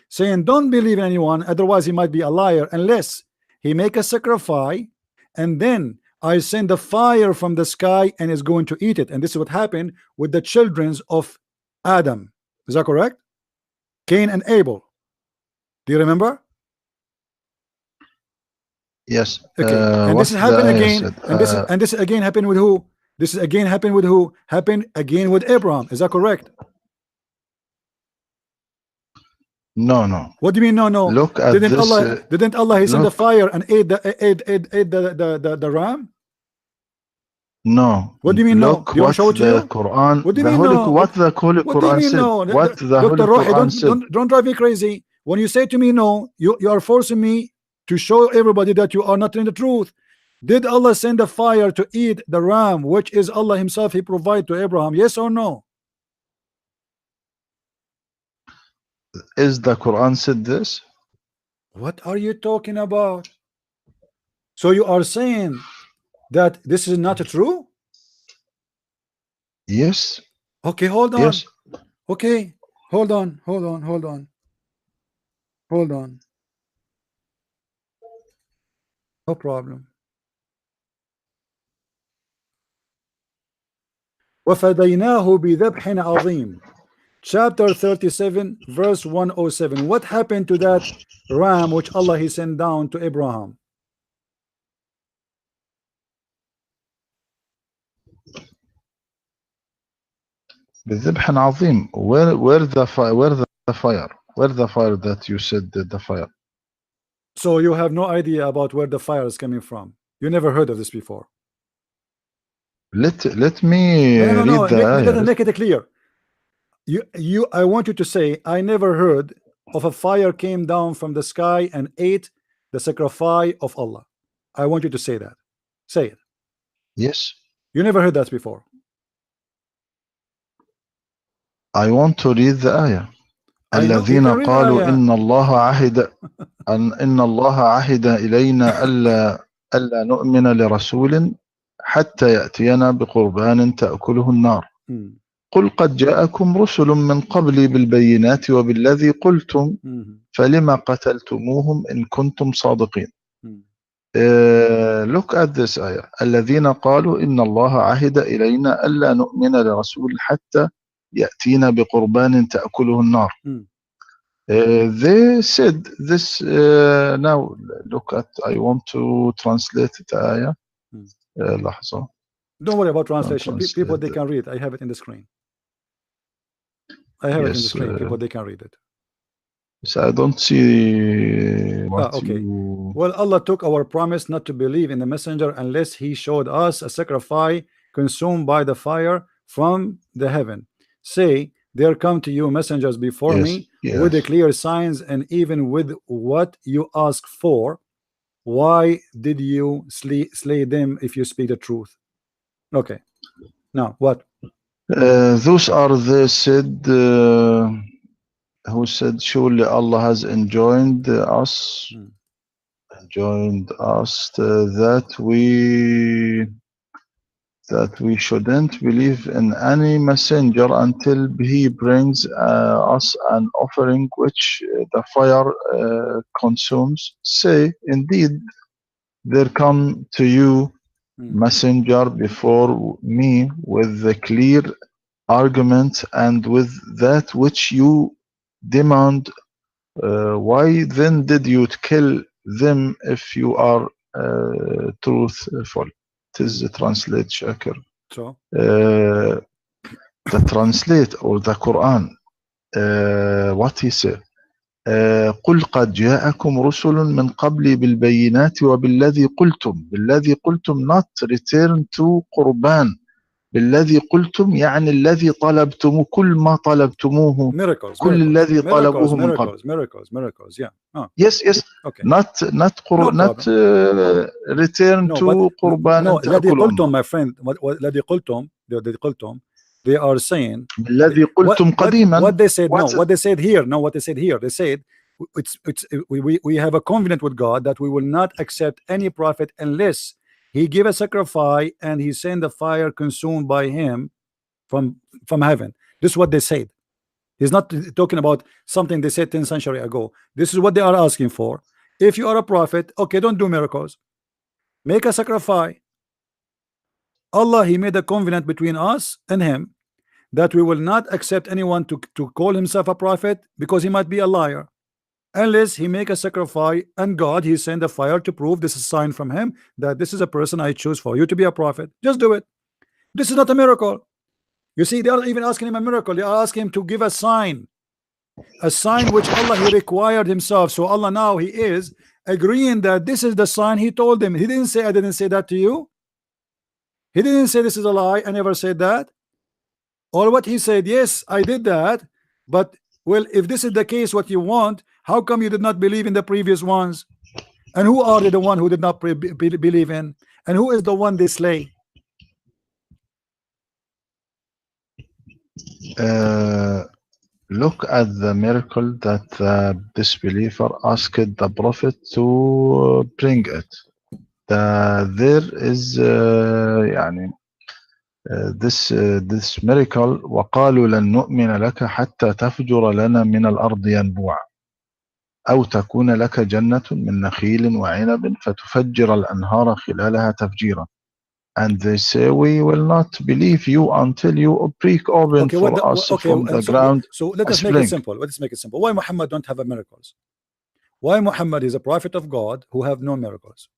[SPEAKER 1] saying don't believe in anyone, otherwise he might be a liar, unless he make a sacrifice, and then I send the fire from the sky and is going to eat it. And this is what happened with the children of Adam. Is that correct? Cain and Abel. Do you remember?
[SPEAKER 4] Yes.
[SPEAKER 1] Okay. And this
[SPEAKER 4] What's
[SPEAKER 1] is
[SPEAKER 4] the
[SPEAKER 1] happened
[SPEAKER 4] ayah
[SPEAKER 1] again.
[SPEAKER 4] said?
[SPEAKER 1] And this again happened with who? This is again happened with who? Happened again with Abraham. Is that correct?
[SPEAKER 4] No, no.
[SPEAKER 1] What do you mean no, no?
[SPEAKER 4] Look at
[SPEAKER 1] Didn't
[SPEAKER 4] this.
[SPEAKER 1] Allah he send the
[SPEAKER 4] Look.
[SPEAKER 1] fire and ate the ram?
[SPEAKER 4] No.
[SPEAKER 1] What do you mean no?
[SPEAKER 4] Look
[SPEAKER 1] Do you want
[SPEAKER 4] what
[SPEAKER 1] to show it to
[SPEAKER 4] the
[SPEAKER 1] you?
[SPEAKER 4] Quran,
[SPEAKER 1] What do you
[SPEAKER 4] the
[SPEAKER 1] mean
[SPEAKER 4] Holy,
[SPEAKER 1] no?
[SPEAKER 4] what the Holy
[SPEAKER 1] What do you
[SPEAKER 4] Quran
[SPEAKER 1] mean
[SPEAKER 4] said.
[SPEAKER 1] no?
[SPEAKER 4] What the Holy
[SPEAKER 1] Dr. Rohi,
[SPEAKER 4] Quran said.
[SPEAKER 1] don't drive me crazy. When you say to me no, you are forcing me to show everybody that you are not in the truth. Did Allah send a fire to eat the ram, which is Allah himself he provide to Abraham? Yes or no?
[SPEAKER 4] Is the Quran said this?
[SPEAKER 1] What are you talking about? So you are saying that this is not true?
[SPEAKER 4] Yes.
[SPEAKER 1] Okay, hold on.
[SPEAKER 4] Yes.
[SPEAKER 1] Okay, hold on. No problem. وَفَدَيْنَاهُ بِذَبْحٍ عَظِيمٍ. Chapter 37, verse 107. What happened to that ram which Allah he sent down to Abraham?
[SPEAKER 4] بذبح عظيم. Where the fire? Where the fire that you said the fire?
[SPEAKER 1] So you have no idea about where the fire is coming from. You never heard of this before.
[SPEAKER 4] Let me
[SPEAKER 1] No.
[SPEAKER 4] read the ayah.
[SPEAKER 1] Make it clear. I want you to say, I never heard of a fire came down from the sky and ate the sacrifice of Allah. I want you to say that. Say it.
[SPEAKER 4] Yes.
[SPEAKER 1] You never heard that before.
[SPEAKER 4] I want to read the ayah. الذين قالوا إن الله عهد إلينا ألا نؤمن لرسول حتى يأتينا بقربان تأكله النار. قل قد جاءكم رسل من قبلي بالبينات وبالذي قلتم فلما قتلتموهم إن كنتم صادقين. Look at this ayah. الذين قالوا إن الله عهد إلينا ألا نؤمن لرسول حتى يأتينا بقربان تأكله النار. They said this. Now look at. I want to translate the ayah. لحظة.
[SPEAKER 1] Don't worry about translation. People they can read. I have it in the screen. I have it in the screen. People they can read it.
[SPEAKER 4] So I don't see what
[SPEAKER 1] okay.
[SPEAKER 4] you...
[SPEAKER 1] Well, Allah took our promise not to believe in the messenger unless he showed us a sacrifice consumed by the fire from the heaven. Say, there come to you messengers before me with the clear signs, and even with what you ask for. Why did you slay them if you speak the truth? Okay. Now what?
[SPEAKER 4] Those are they said who said surely Allah has enjoined us that we shouldn't believe in any messenger until he brings us an offering which the fire consumes. Say, indeed, there come to you messenger before me with the clear argument and with that which you demand. Why then did you kill them if you are truthful? It is translate Shakir.
[SPEAKER 1] So
[SPEAKER 4] the translate or the Quran, what he said, قل قد جاءكم رسل من قبلي بالبينات وبالذي قلتم not return to قربان بالذي قلتم يعني الذي طلبتموه كل ما طلبتموه
[SPEAKER 1] miracles,
[SPEAKER 4] كل الذي طلبوه من قبل.
[SPEAKER 1] miracles, yeah.
[SPEAKER 4] Yes,
[SPEAKER 1] Okay.
[SPEAKER 4] not return to قربان
[SPEAKER 1] no, الذي
[SPEAKER 4] تأكل
[SPEAKER 1] قلتم,
[SPEAKER 4] أمه.
[SPEAKER 1] my friend, الذي قلتم, they are saying
[SPEAKER 4] الذي قلتم قديما.
[SPEAKER 1] what they said, no, what they said here, no, what they said here, they said we have a covenant with God that we will not accept any prophet unless he give a sacrifice and he send the fire consumed by him from heaven. This is what they said. He's not talking about something they said 10 centuries ago. This is what they are asking for. If you are a prophet, okay, don't do miracles, make a sacrifice. Allah, he made a covenant between us and him that we will not accept anyone to call himself a prophet because he might be a liar unless he make a sacrifice, and God, he send a fire to prove this is a sign from him that this is a person I choose for you to be a prophet. Just do it. This is not a miracle. You see, they are even asking him a miracle. They are asking him to give a sign which Allah he required himself. So Allah now he is agreeing that this is the sign he told them. He didn't say I didn't say that to you. He didn't say this is a lie. I never said that. Or what he said, yes, I did that, but well, if this is the case what you want, how come you did not believe in the previous ones? And who are they, the one who did not believe in? And who is the one they slay?
[SPEAKER 4] Look at the miracle that the disbeliever asked the prophet to bring it. There is يعني this miracle وقالوا لن نؤمن لك حتى تفجر لنا من الأرض ينبوعا أو تكون لك جنة من نخيل وعنب فتفجر الأنهار خلالها تفجيرا. And they say we will not believe you until you break open for us from the ground.
[SPEAKER 1] So let us make it simple. Let's make it simple. Why Muhammad don't have a miracles? Why Muhammad is a prophet of God who have no miracles?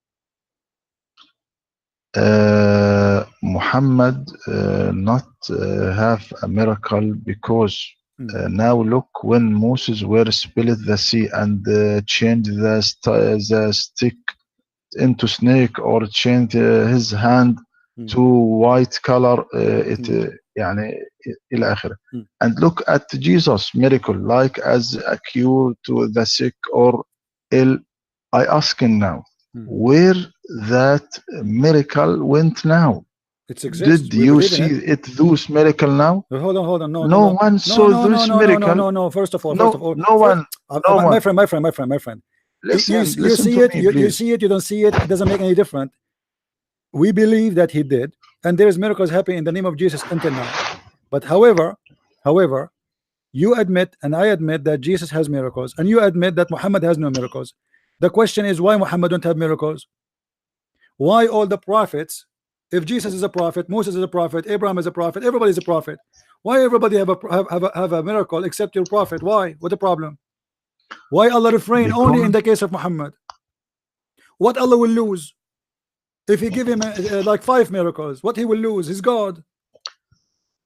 [SPEAKER 4] Muhammad not have a miracle because now look, when Moses were split the sea and changed the stick into snake or change his hand to white color يعني إلى آخره. And look at Jesus miracle like as a cure to the sick or ill. I ask him now where that miracle went now.
[SPEAKER 1] It exists.
[SPEAKER 4] Did you see it those miracle now?
[SPEAKER 1] Hold on.
[SPEAKER 4] No one saw those miracle.
[SPEAKER 1] No. First of all,
[SPEAKER 4] no one.
[SPEAKER 1] My friend.
[SPEAKER 4] Listen,
[SPEAKER 1] you see it, you see it, you don't see it, it doesn't make any difference. We believe that he did, and there is miracles happening in the name of Jesus until now. But however, you admit and I admit that Jesus has miracles, and you admit that Muhammad has no miracles. The question is why Muhammad don't have miracles? Why all the prophets, if Jesus is a prophet, Moses is a prophet, Abraham is a prophet, everybody is a prophet, why everybody have a miracle except your prophet? Why? What the problem? Why Allah refrain only in the case of Muhammad? What Allah will lose if he give him like 5 miracles? What he will lose? His God.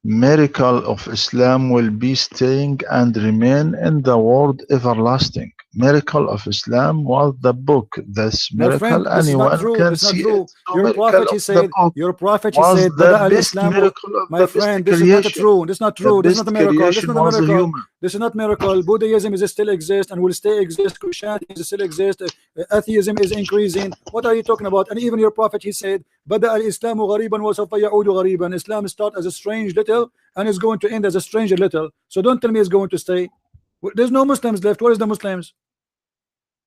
[SPEAKER 4] Miracle of Islam will be staying and remain in the world everlasting. Miracle of Islam was the book. This miracle, friend, this anyone can see it.
[SPEAKER 1] Your prophet, he said,
[SPEAKER 4] the best miracle of
[SPEAKER 1] my friend, this is not true. This is not true. This is not a miracle. This is not a miracle. This is not miracle. Buddhism is still exist and will stay exist. Christianity is still exist. Atheism is increasing. What are you talking about? And even your prophet, he said, بدأ الإسلام غريبا وسوف يعود غريبا. Islam start as a strange little and is going to end as a stranger little. So don't tell me it's going to stay. There's no Muslims left. Where is the Muslims?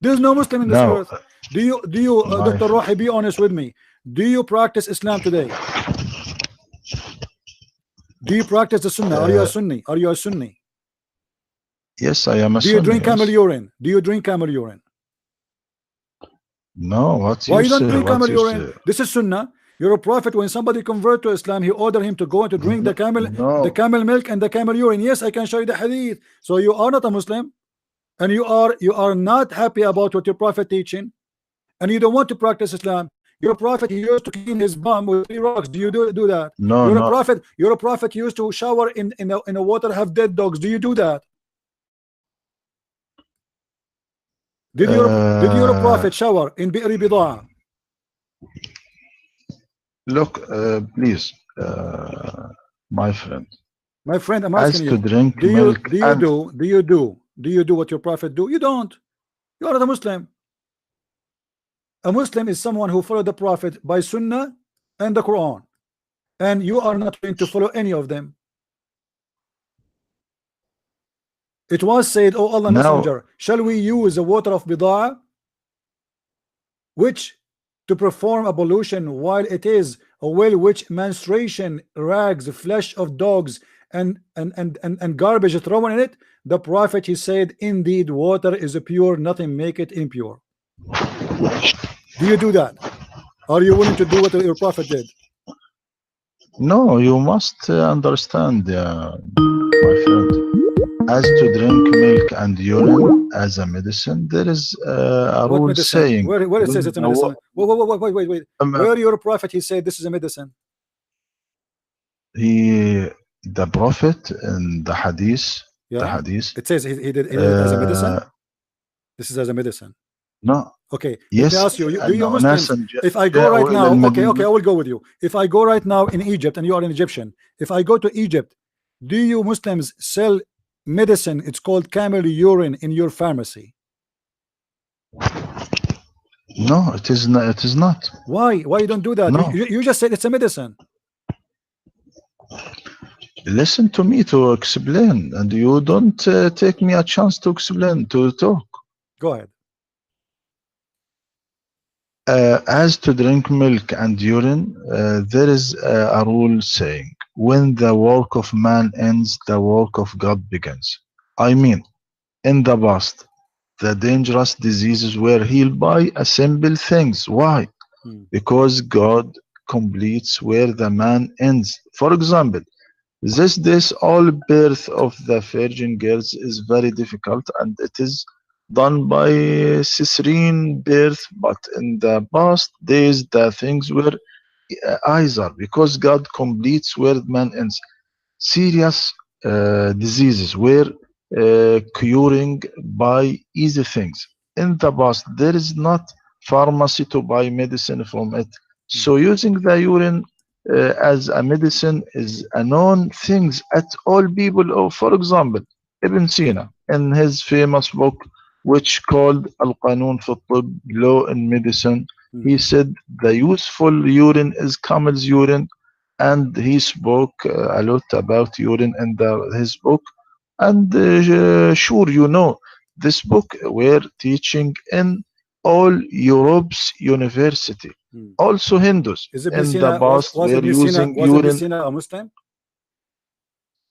[SPEAKER 1] There's no Muslim in this earth. Do you Dr. Rohi, be honest with me. Do you practice Islam today? Do you practice the Sunnah? Are you a Sunni? Are you a Sunni?
[SPEAKER 4] Yes, I am a Sunni.
[SPEAKER 1] Do you drink camel urine? Do you drink camel urine?
[SPEAKER 4] No,
[SPEAKER 1] why you don't drink camel urine? This is Sunnah. You're a prophet. When somebody convert to Islam, he ordered him to go and to drink the camel milk and the camel urine. Yes, I can show you the hadith. So you are not a Muslim, and you are not happy about what your prophet teaching, and you don't want to practice Islam. Your prophet, he used to clean his bum with 3 rocks. Do you do that?
[SPEAKER 4] No,
[SPEAKER 1] Your
[SPEAKER 4] no.
[SPEAKER 1] prophet, your prophet used to shower in a water have dead dogs. Do you do that? Did your
[SPEAKER 4] Uh,
[SPEAKER 1] prophet shower in bi'ri bidaa?
[SPEAKER 4] Look, please, my friend,
[SPEAKER 1] My friend, I'm
[SPEAKER 4] as
[SPEAKER 1] asking
[SPEAKER 4] to
[SPEAKER 1] you,
[SPEAKER 4] drink
[SPEAKER 1] do you
[SPEAKER 4] milk
[SPEAKER 1] do you
[SPEAKER 4] and
[SPEAKER 1] do do you do do you do what your prophet do? You don't. You are not a Muslim. A Muslim is someone who followed the prophet by Sunnah and the Quran, and you are not going to follow any of them. It was said, "Oh Allah
[SPEAKER 4] now,
[SPEAKER 1] Messenger, shall we use the water of bid'ah, which to perform ablution, while it is a well which menstruation, rags, flesh of dogs, and garbage thrown in it?" The prophet, he said, "Indeed, water is pure; nothing make it impure." Do you do that? Are you willing to do what your prophet did?
[SPEAKER 4] no, you must understand, my friend. As to drink milk and urine as a medicine, there is a
[SPEAKER 1] What
[SPEAKER 4] rule
[SPEAKER 1] medicine?
[SPEAKER 4] saying
[SPEAKER 1] Where it says
[SPEAKER 4] when
[SPEAKER 1] it's a medicine? Wait.
[SPEAKER 4] um,
[SPEAKER 1] Where your prophet, he said this is a medicine?
[SPEAKER 4] he, the prophet in the
[SPEAKER 1] Yeah.
[SPEAKER 4] hadith,
[SPEAKER 1] It says he did it as a
[SPEAKER 4] uh,
[SPEAKER 1] medicine. This is as a medicine.
[SPEAKER 4] no,
[SPEAKER 1] Okay, let me
[SPEAKER 4] yes,
[SPEAKER 1] ask you, do you
[SPEAKER 4] أنه أناسا
[SPEAKER 1] Muslims, if I go right
[SPEAKER 4] جاءوا إلى
[SPEAKER 1] now, okay,
[SPEAKER 4] المدينة.
[SPEAKER 1] I will go with you. If I go right now in Egypt and you are an Egyptian, if I go to Egypt, do you Muslims sell medicine? It's called camel urine in your pharmacy.
[SPEAKER 4] No, it is not. It is not.
[SPEAKER 1] Why? Why you don't do that?
[SPEAKER 4] No.
[SPEAKER 1] You just said it's a medicine.
[SPEAKER 4] Listen to me to explain, and you don't take me a chance to explain, to talk.
[SPEAKER 1] Go ahead.
[SPEAKER 4] As to drink milk and urine, there is a rule saying, when the work of man ends, the work of God begins. I mean, in the past, the dangerous diseases were healed by a simple things. Why? Because God completes where the man ends. For example, these days, all birth of the virgin girls is very difficult, and it is done by cesarean birth. But in the past days, the things were either because God completes where man ends. Serious diseases were curing by easy things. In the past, there is not pharmacy to buy medicine from it. So using the urine as a medicine is a known things at all people. Or for example, Ibn Sina in his famous book, which called Al-Qanun fi Tibb, Law in Medicine, he said the useful urine is camel's urine, and he spoke a lot about urine in his book. And sure, you know, this book were teaching in all Europe's university. Also Hindus
[SPEAKER 1] Is Ibn
[SPEAKER 4] in the
[SPEAKER 1] Sina,
[SPEAKER 4] past were using
[SPEAKER 1] was Ibn
[SPEAKER 4] urine.
[SPEAKER 1] Sina a Muslim?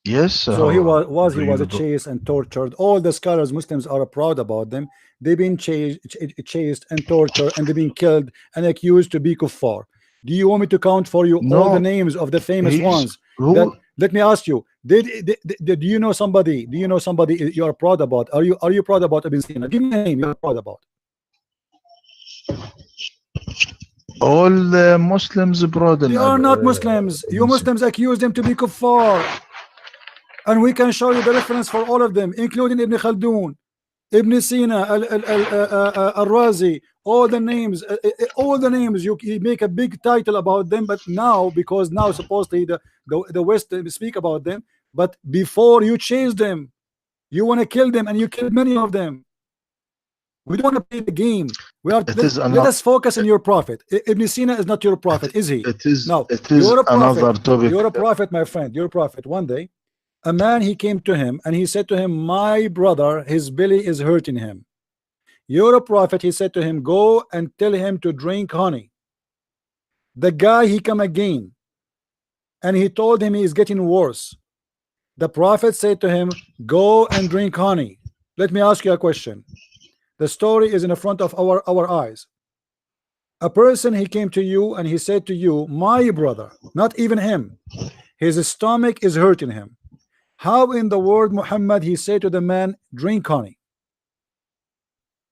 [SPEAKER 4] Yes,
[SPEAKER 1] So he was
[SPEAKER 4] do
[SPEAKER 1] he was
[SPEAKER 4] you
[SPEAKER 1] a
[SPEAKER 4] do?
[SPEAKER 1] chased and tortured. All the scholars, Muslims, are proud about them. They've been chased and tortured, and they've been killed and accused to be kuffar. Do you want me to count for you all the
[SPEAKER 4] No,
[SPEAKER 1] names of the famous
[SPEAKER 4] he's
[SPEAKER 1] ones? That,
[SPEAKER 4] who
[SPEAKER 1] let me ask you, do you know somebody? Do you know somebody you are proud about? Are you proud about Ibn Sina? Give me a name you are proud about.
[SPEAKER 4] all Muslims abroad
[SPEAKER 1] They
[SPEAKER 4] in
[SPEAKER 1] are not Muslims. You
[SPEAKER 4] Ibn Sina.
[SPEAKER 1] Muslims accuse them to be kuffar, and we can show you the reference for all of them, including Ibn Khaldun, Ibn Sina, Al-Razi, all the names. You make a big title about them, but now, because now supposedly the West speak about them, but before you chase them, you want to kill them, and you killed many of them. We don't want to play the game.
[SPEAKER 4] It is
[SPEAKER 1] Let
[SPEAKER 4] another.
[SPEAKER 1] us focus on your prophet. Ibn Sina is not your prophet, is he? No,
[SPEAKER 4] It is
[SPEAKER 1] you're a
[SPEAKER 4] another
[SPEAKER 1] prophet.
[SPEAKER 4] topic.
[SPEAKER 1] You're a prophet, my friend. You're a prophet. One day, a man, he came to him and he said to him, my brother, his belly is hurting him. You're a prophet. He said to him, go and tell him to drink honey. The guy, he come again and he told him he is getting worse. The prophet said to him, go and drink honey. Let me ask you a question. The story is in the front of our eyes. A person, he came to you and he said to you, my brother, not even him, his stomach is hurting him. How in the world, Muhammad, he said to the man, drink honey?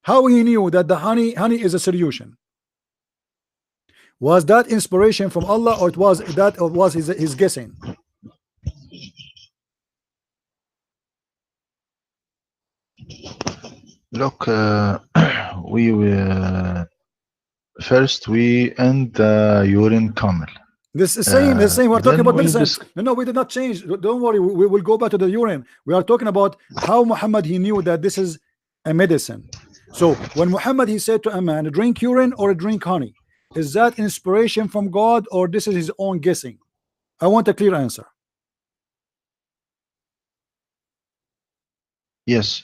[SPEAKER 1] How he knew that the honey is a solution? Was that inspiration from Allah, or it was that, or was his guessing?
[SPEAKER 4] Look, we first we end the urine camel.
[SPEAKER 1] This is the same. We're talking
[SPEAKER 4] Then
[SPEAKER 1] about
[SPEAKER 4] we
[SPEAKER 1] medicine. No, we did not change. Don't worry. We will go back to the urine. We are talking about how Muhammad, he knew that this is a medicine. So when Muhammad, he said to a man, drink urine or drink honey, is that inspiration from God, or this is his own guessing? I want a clear answer.
[SPEAKER 4] Yes,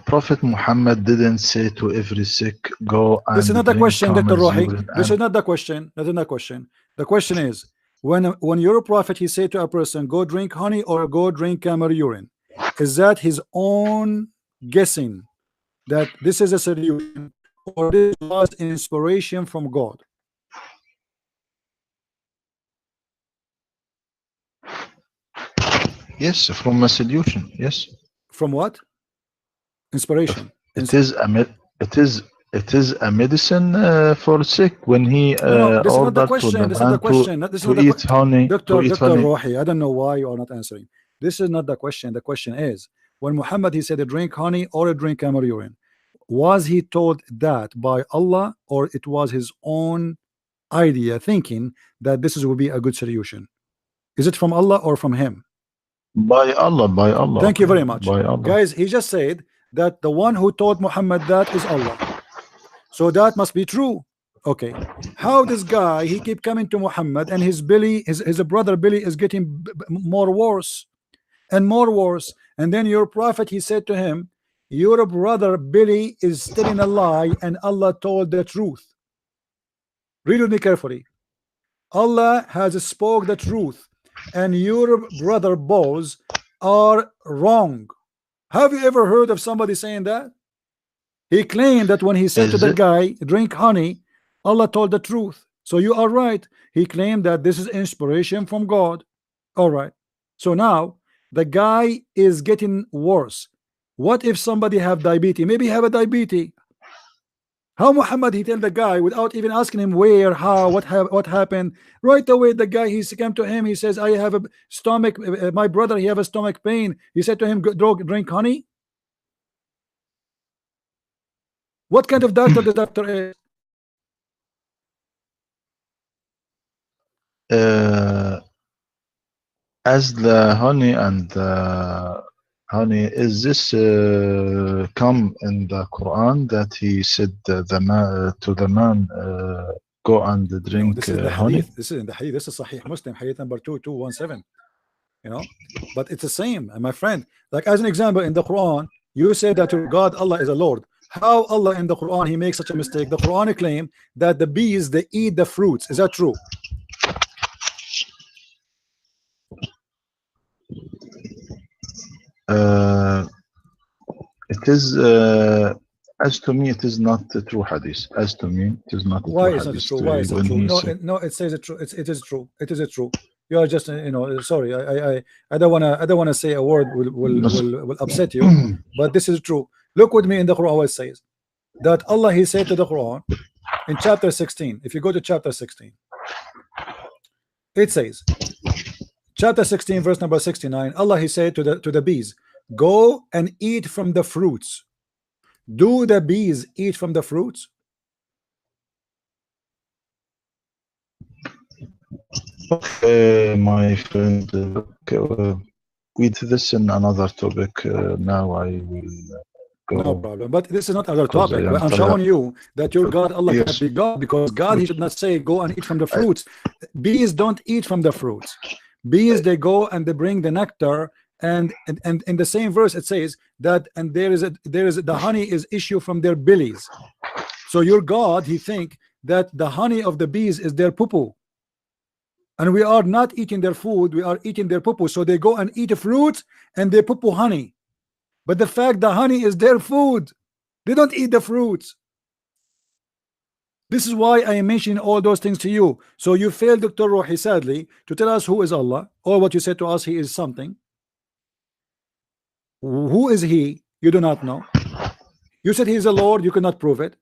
[SPEAKER 4] Prophet Muhammad didn't say to every sick, go and
[SPEAKER 1] This is not the
[SPEAKER 4] drink
[SPEAKER 1] question, Dr.
[SPEAKER 4] camel's
[SPEAKER 1] Rohi.
[SPEAKER 4] urine.
[SPEAKER 1] This is not the question. That is not the question. The question is, when your prophet, he said to a person, go drink honey or go drink camel urine, is that his own guessing that this is a solution, or this was inspiration from God?
[SPEAKER 4] Yes, from a solution. Yes.
[SPEAKER 1] From what? Inspiration.
[SPEAKER 4] It is a medicine for sick when he
[SPEAKER 1] No, this is not the
[SPEAKER 4] ordered to
[SPEAKER 1] question.
[SPEAKER 4] the
[SPEAKER 1] This is not the
[SPEAKER 4] man
[SPEAKER 1] question. This is not
[SPEAKER 4] to
[SPEAKER 1] the
[SPEAKER 4] eat honey.
[SPEAKER 1] Dr. Rohi, I don't know why you are not answering. This is not the question. The question is, when Muhammad, he said drink honey or drink camel urine, was he told that by Allah, or it was his own idea, thinking that this will be a good solution? Is it from Allah or from him?
[SPEAKER 4] By Allah, by Allah.
[SPEAKER 1] Thank you very much.
[SPEAKER 4] By Allah.
[SPEAKER 1] Guys, he just said that the one who told Muhammad that is Allah. So that must be true. Okay. How this guy, he keep coming to Muhammad, and his Billy, his brother Billy is getting more worse and more worse. And then your prophet, he said to him, your brother Billy is telling a lie, and Allah told the truth. Read with me carefully. Allah has spoke the truth, and your brother Boz are wrong. Have you ever heard of somebody saying that? He claimed that when he said to the guy, drink honey, Allah told the truth. So you are right. He claimed that this is inspiration from God. All right. So now the guy is getting worse. What if somebody have diabetes? Maybe he have a diabetes. How Muhammad, he tell the guy without even asking him where, how, what happened? Right away, the guy, he came to him. He says, I have a stomach. My brother, he have a stomach pain. He said to him, drink honey. What kind of doctor the doctor is?
[SPEAKER 4] As the honey and honey, is this come in the Quran that he said the man to the man go and drink
[SPEAKER 1] this is the
[SPEAKER 4] honey?
[SPEAKER 1] hadith. This is in the hadith. This is Sahih Muslim, hadith number 2217. You know, but it's the same, my friend. Like as an example, in the Quran, you say that your God Allah is a Lord. How Allah in the Quran, he makes such a mistake? The Quran claim that the bees, they eat the fruits. Is that true?
[SPEAKER 4] It is as to me, it is not a true hadith. As to me, it is not a
[SPEAKER 1] Why
[SPEAKER 4] true
[SPEAKER 1] is it
[SPEAKER 4] hadith.
[SPEAKER 1] true? Why is it
[SPEAKER 4] When
[SPEAKER 1] true?
[SPEAKER 4] he
[SPEAKER 1] No,
[SPEAKER 4] said,
[SPEAKER 1] no, it says it true. It is true. It is true. You are just, you know, sorry. I don't wanna say a word will upset you, but this is true. Look with me in the Quran what it says. That Allah, he said to the Quran in chapter 16. If you go to chapter 16, it says, chapter 16, verse number 69. Allah, he said to the bees, go and eat from the fruits. Do the bees eat from the fruits?
[SPEAKER 4] my friend, with this in another topic. Now I will go.
[SPEAKER 1] No problem. But this is not another
[SPEAKER 4] Because
[SPEAKER 1] topic.
[SPEAKER 4] I am
[SPEAKER 1] I'm
[SPEAKER 4] tired.
[SPEAKER 1] showing you that your God Allah
[SPEAKER 4] Yes.
[SPEAKER 1] cannot be God, because God, he should not say go and eat from the fruits. Bees don't eat from the fruits. Bees, they go and they bring the nectar, and in the same verse it says that, and there is the honey is issue from their bellies. So your God, he think that the honey of the bees is their poo-poo, and we are not eating their food, we are eating their poo-poo. So they go and eat fruit and they poo-poo honey. But the fact the honey is their food, they don't eat the fruits. This is why I am mentioning all those things to you. So you failed, Dr. Rohi, sadly, to tell us who is Allah, or what you said to us, he is something. Who is he? You do not know. You said he is a Lord, you cannot prove it.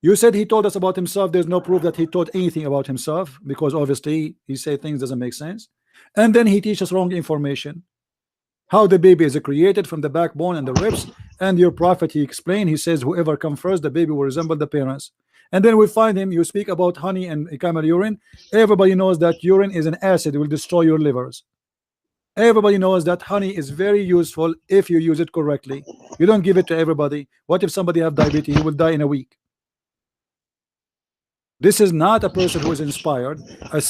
[SPEAKER 1] You said he told us about himself. There's no proof that he taught anything about himself, because obviously he said things doesn't make sense. And then he teaches wrong information. How the baby is created from the backbone and the ribs. And your prophet, he explained, he says whoever comes first, the baby will resemble the parents. And then we find him, you speak about honey and camel urine. Everybody knows that urine is an acid, it will destroy your livers. Everybody knows that honey is very useful if you use it correctly. You don't give it to everybody. What if somebody have diabetes? He will die in a week. This is not a person who is inspired.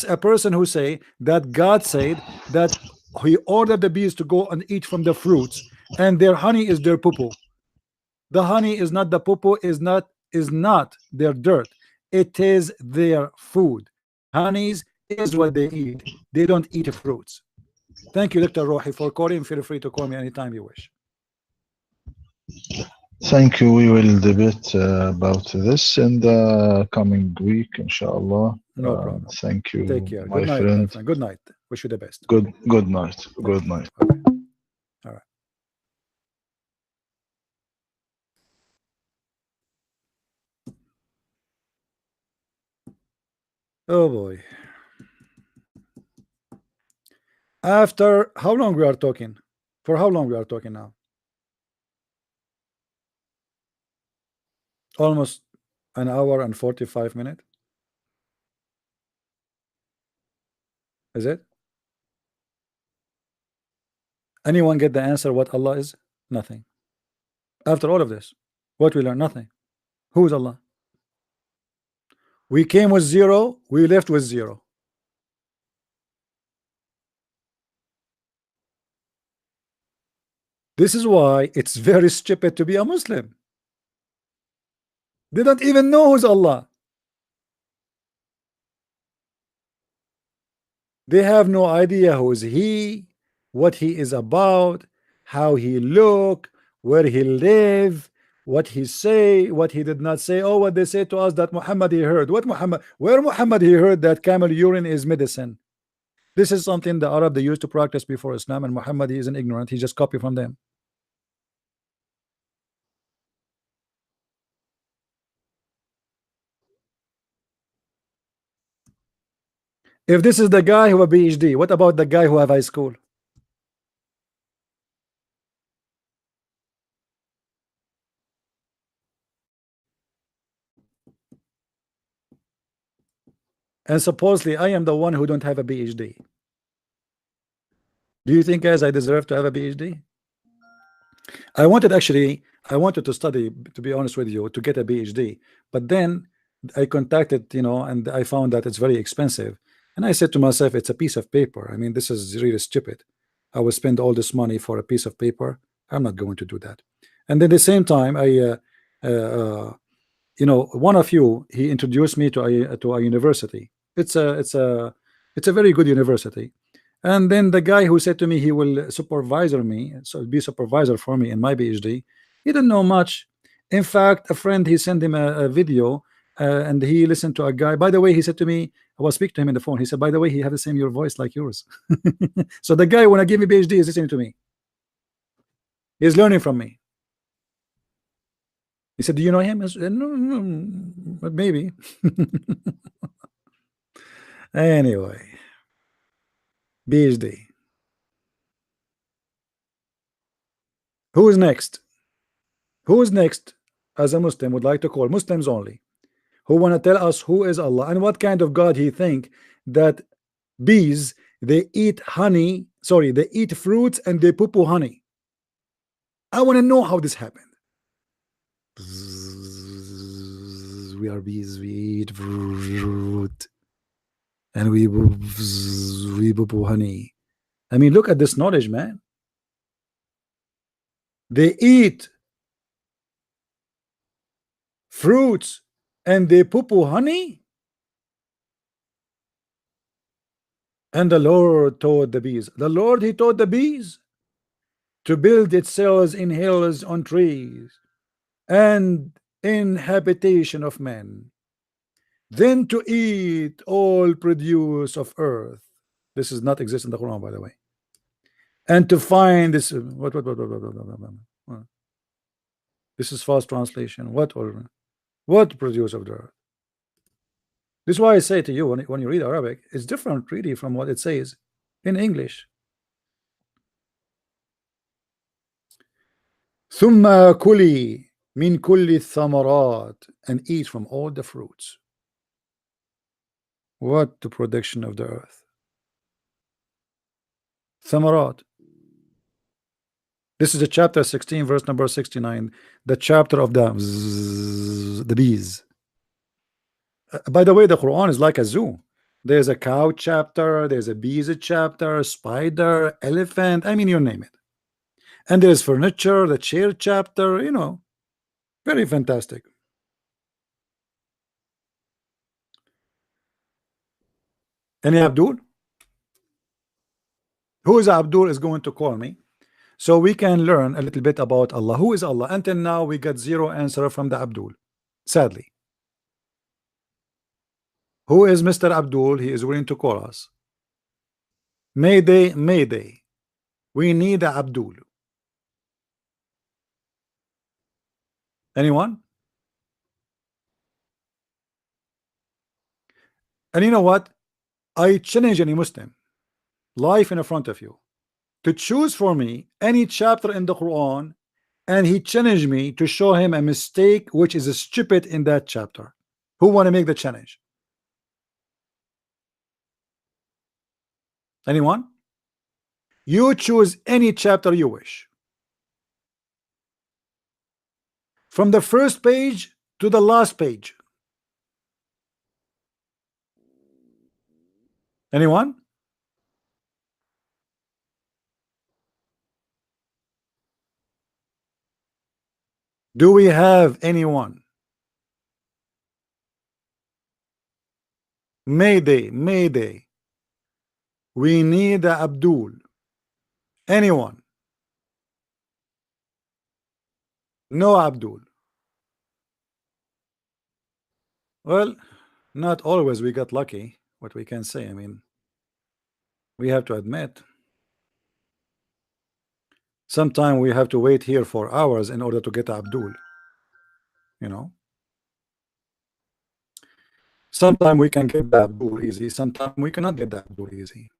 [SPEAKER 1] A person who say that God said that he ordered the bees to go and eat from the fruits, and their honey is their poo-poo. The honey is not the poo-poo, is not their dirt. It is their food. Honeys is what they eat. They don't eat fruits. Thank you, Dr. Rohi, for calling. Feel free to call me anytime you wish.
[SPEAKER 4] Thank you. We will debate about this in the coming week, inshallah.
[SPEAKER 1] No problem.
[SPEAKER 4] Thank you.
[SPEAKER 1] Take care.
[SPEAKER 4] My
[SPEAKER 1] Good night,
[SPEAKER 4] friend.
[SPEAKER 1] my friend. Good night. Wish you the best.
[SPEAKER 4] Good night. Good night.
[SPEAKER 1] Okay. All right. Oh boy. After how long we are talking? For how long we are talking now? Almost an hour and 45 minutes. Is it? Anyone get the answer what Allah is? Nothing. After all of this, what we learn? Nothing. Who is Allah? We came with zero, we left with zero. This is why it's very stupid to be a Muslim. They don't even know who's Allah. They have no idea who is he, what he is about, how he look, where he live, what he say, what he did not say. Oh, what they say to us that Muhammad he heard. What Muhammad? Where Muhammad he heard that camel urine is medicine? This is something the Arab they used to practice before Islam, and Muhammad he isn't ignorant. He just copied from them. If this is the guy who have a PhD, what about the guy who have high school? And supposedly I am the one who don't have a PhD. Do you think, guys, I deserve to have a PhD? I wanted to study, to be honest with you, to get a PhD, but then I contacted, and I found that it's very expensive. And I said to myself, it's a piece of paper. I mean, this is really stupid. I will spend all this money for a piece of paper. I'm not going to do that. And then at the same time, one of you, he introduced me to a university. It's a very good university. And then the guy who said to me he will supervisor me, so be supervisor for me in my PhD, he didn't know much. In fact, a friend, he sent him a video, and he listened to a guy. By the way, he said to me, I was speaking to him in the phone. He said, by the way, he have the same your voice like yours. So the guy, when I give me PhD, is listening to me. He's learning from me. He said, do you know him? I said, no, but maybe. Anyway, PhD. Who is next? Who is next as a Muslim would like to call? Muslims only, who want to tell us who is Allah and what kind of God he think that bees, they eat honey, sorry, they eat fruits and they poo-poo honey. I want to know how this happened. We are bees, we eat fruit and we poo-poo honey. I mean, look at this knowledge, man. They eat fruits and they poo-poo honey. And the Lord told the bees, the Lord, he told the bees to build its cells in hills on trees and in habitation of men, then to eat all produce of earth. This does not exist in the Quran, by the way. And to find this, what? This is false translation. What? Or What produce of the earth? This is why I say to you, when you read Arabic, it's different really from what it says in English. ثم كلي من كل الثمرات, and eat from all the fruits. What the production of the earth? ثمرات. This is the chapter 16 verse number 69, the chapter of the bees. By the way, the Quran is like a zoo. There's a cow chapter, there's a bees chapter, spider, elephant, I mean, you name it. And there's furniture, the chair chapter, you know, very fantastic. Any Abdul? Who is Abdul is going to call me so we can learn a little bit about Allah. Who is Allah? Until now we got zero answer from the Abdul, sadly. Who is Mr. Abdul? He is willing to call us. Mayday, Mayday. We need a Abdul. Anyone? And you know what? I challenge any Muslim, life in front of you, to choose for me any chapter in the Quran, and he challenged me to show him a mistake which is stupid in that chapter. Who want to make the challenge? Anyone? You choose any chapter you wish, from the first page to the last page. Anyone? Do we have anyone? Mayday, Mayday. We need a Abdul. Anyone? No Abdul. Well, not always we got lucky. What we can say, I mean, we have to admit, sometimes we have to wait here for hours in order to get Abdul. You know, sometimes we can get the Abdul easy, sometimes we cannot get the Abdul easy.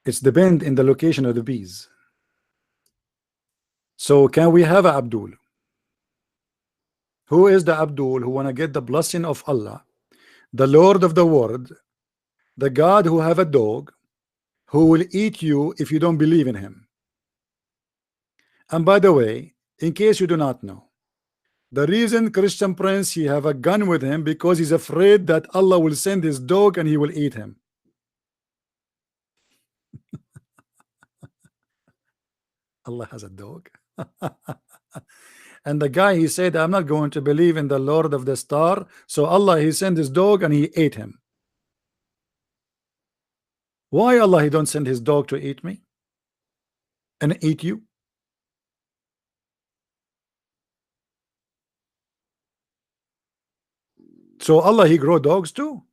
[SPEAKER 1] It's depend in the location of the bees. So can we have a Abdul? Who is the Abdul who want to get the blessing of Allah, the Lord of the world, the God who have a dog, who will eat you if you don't believe in him? And by the way, in case you do not know, the reason Christian Prince he have a gun with him because he's afraid that Allah will send his dog and he will eat him. Allah has a dog. And the guy he said, I'm not going to believe in the Lord of the Star, so Allah he sent his dog and he ate him. Why Allah he don't send his dog to eat me and eat you? So Allah he grow dogs too?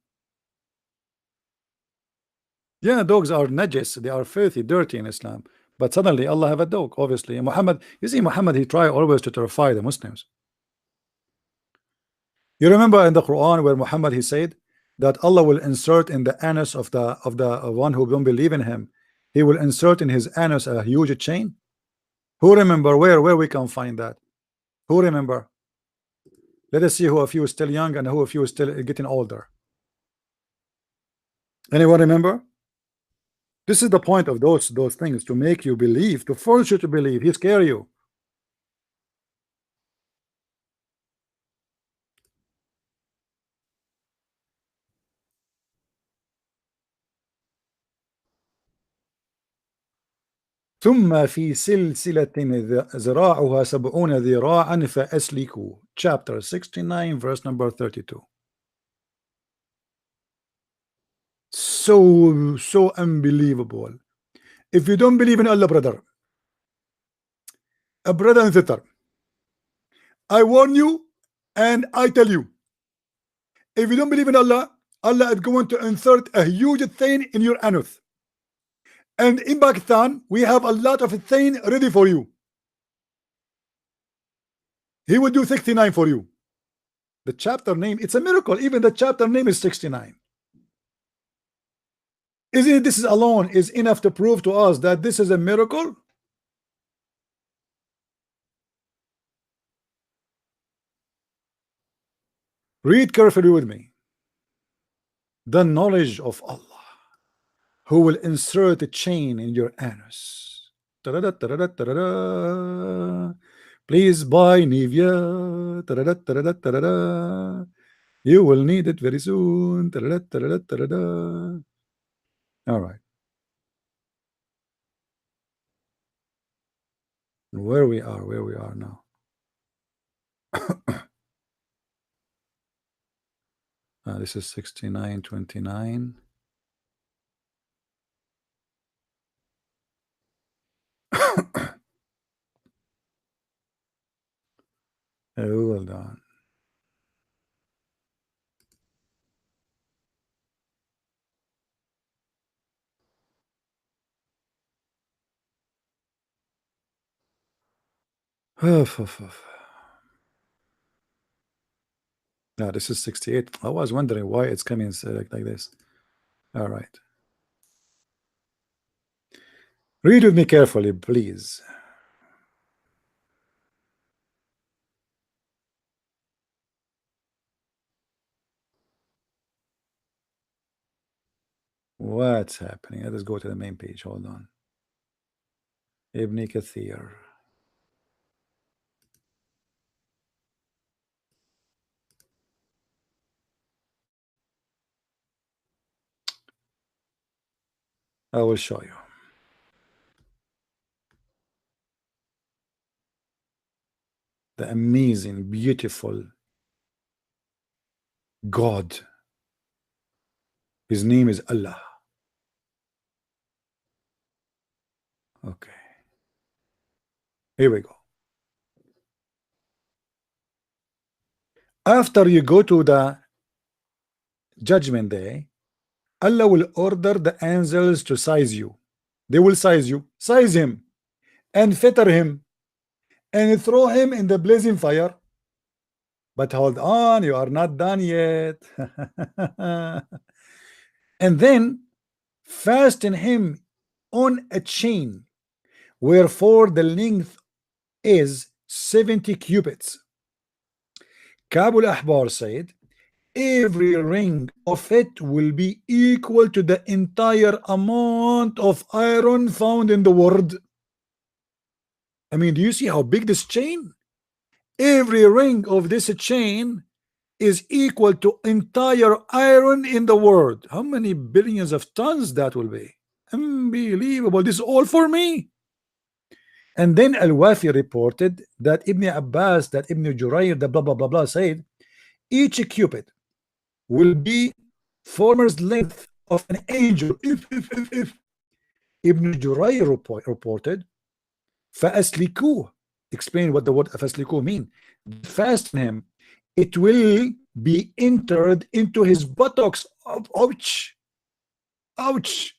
[SPEAKER 1] Yeah, dogs are najis, they are filthy, dirty in Islam. But suddenly Allah have a dog, obviously. And Muhammad, you see, Muhammad he try always to terrify the Muslims. You remember in the Quran where Muhammad he said that Allah will insert in the anus of the one who don't believe in him, he will insert in his anus a huge chain. Who remember where we can find that? Who remember? Let us see who of you is still young and who of you is still getting older. Anyone remember? This is the point of those things, to make you believe, to force you to believe. He scare you. ثم في سلسلة ذراعها 70 ذراعا فأسلكوا. Chapter 69 verse number 32. So unbelievable. If you don't believe in Allah, brother, a brother and sister, I warn you and I tell you, if you don't believe in Allah, Allah is going to insert a huge thing in your anus. And in Pakistan, we have a lot of thing ready for you. He will do 69 for you. The chapter name, it's a miracle. Even the chapter name is 69. Isn't it? This is alone is enough to prove to us that this is a miracle. Read carefully with me. The knowledge of Allah, who will insert a chain in your anus. Ta-da-da, ta-da-da, ta-da-da. Please buy Nivea. Ta-da-da, ta-da-da, ta-da-da. You will need it very soon. Ta-da-da, ta-da-da, ta-da-da. All right. Where we are now. This is 69:29. Hold on. No, this is 68. I was wondering why it's coming like this. All right. Read with me carefully, please. What's happening? Let us go to the main page. Hold on. Ibn Kathir. I will show you. The amazing, beautiful God. His name is Allah. Okay. Here we go. After you go to the judgment day, Allah will order the angels to size you. They will size you, size him, and fetter him, and throw him in the blazing fire. But hold on, you are not done yet. And then fasten him on a chain, wherefore the length is 70 cubits. Kabul Ahbar said, every ring of it will be equal to the entire amount of iron found in the world. I mean, do you see how big this chain? Every ring of this chain is equal to entire iron in the world. How many billions of tons that will be? Unbelievable. This is all for me. And then Al-Wafi reported that Ibn Abbas, that Ibn Jurayr, the blah blah blah blah said, each cubit will be former's length of an angel. If Ibn Jurayr reported, فَأَسْلِكُوهُ, explain what the word فَأَسْلِكُوهُ mean. Fasten him, it will be entered into his buttocks. Ouch, ouch.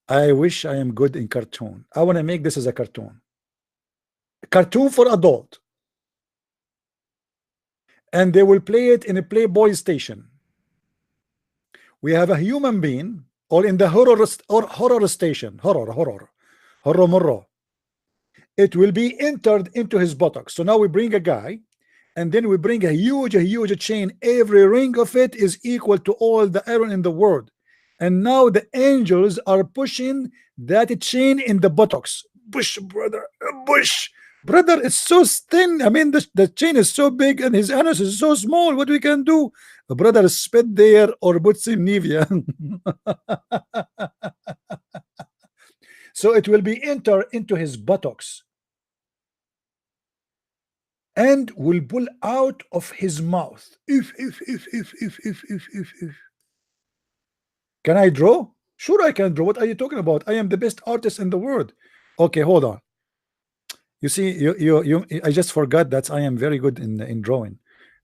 [SPEAKER 1] I wish I am good in cartoon. I want to make this as a cartoon for adult, and they will play it in a Playboy station. We have a human being, or in the horror station, horror. It will be entered into his buttocks. So now we bring a guy, and then we bring a huge chain. Every ring of it is equal to all the iron in the world. And now the angels are pushing that chain in the buttocks. Push, brother, push. Brother, it's so thin. I mean, the chain is so big and his anus is so small. What we can do? Brother, spit there or put some Nivea. So it will be entered into his buttocks and will pull out of his mouth. If. Can I draw? Sure, I can draw. What are you talking about? I am the best artist in the world. Okay, hold on. You see, you I just forgot that I am very good in drawing.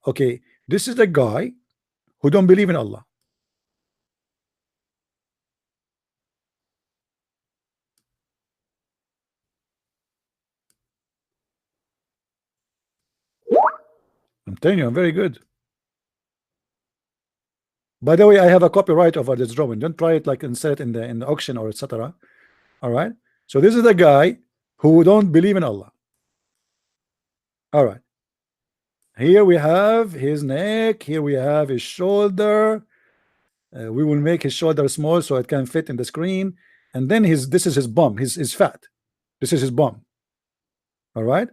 [SPEAKER 1] Okay, this is the guy who don't believe in Allah. I'm telling you, I'm very good. By the way, I have a copyright over this drawing. Don't try it like and sell it in the auction or etc. All right. So this is the guy who don't believe in Allah. All right. Here we have his neck. Here we have his shoulder. We will make his shoulder small so it can fit in the screen. And then this is his bum. His fat. This is his bum. All right.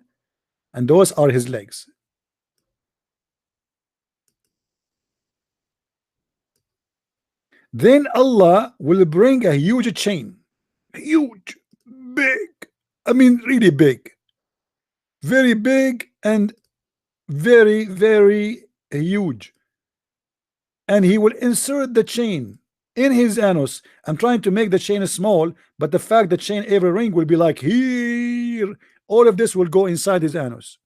[SPEAKER 1] And those are his legs. Then Allah will bring a huge chain. Huge. Big. I mean, really big. Very big and very, very huge. And he will insert the chain in his anus. I'm trying to make the chain small, but the fact the chain every ring will be like here. All of this will go inside his anus.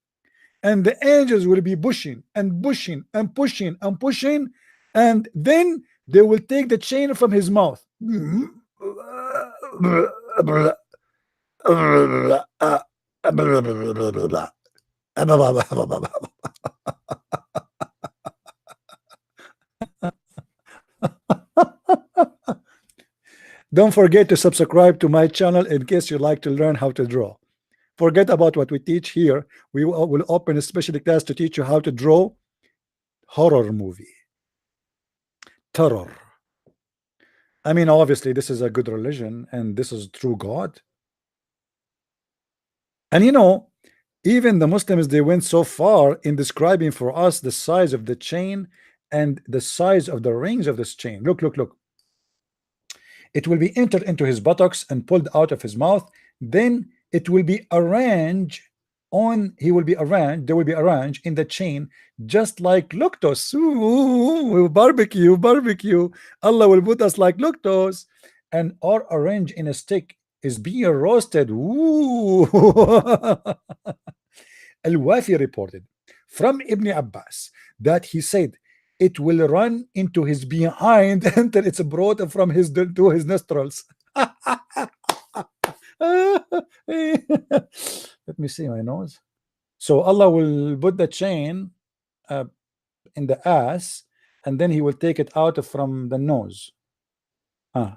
[SPEAKER 1] And the angels will be pushing and pushing and pushing and pushing. And then they will take the chain from his mouth. Don't forget to subscribe to my channel in case you like to learn how to draw. Forget about what we teach here. We will open a special class to teach you how to draw horror movie. Terror. I mean, obviously, this is a good religion and this is true God. And you know, even the Muslims, they went so far in describing for us the size of the chain and the size of the rings of this chain. Look, look, look. It will be entered into his buttocks and pulled out of his mouth. Then it will be arranged on, they will be arranged in the chain, just like luctos. Ooh, barbecue, barbecue. Allah will put us like luctos, and are arranged in a stick, is being roasted. Ooh. Al-Wafi reported from Ibn Abbas that he said it will run into his behind until it's brought from his to his nostrils. Let me see my nose. So Allah will put the chain in the ass, and then he will take it out from the nose. I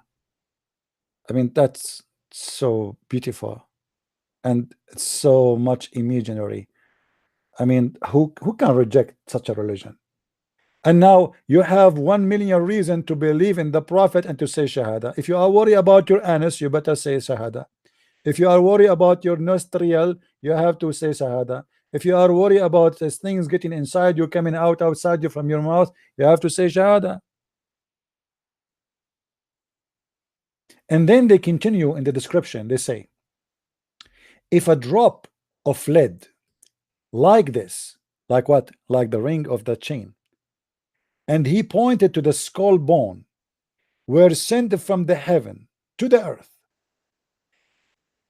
[SPEAKER 1] mean, that's so beautiful and so much imaginary. I mean, who can reject such a religion? And now you have 1 million reasons to believe in the Prophet and to say Shahada. If you are worried about your anus, you better say Shahada. If you are worried about your nostril, you have to say Shahada. If you are worried about these things getting inside you, coming outside you from your mouth, you have to say Shahada. And then they continue in the description. They say, if a drop of lead like this, like what? Like the ring of the chain, and he pointed to the skull bone, were sent from the heaven to the earth,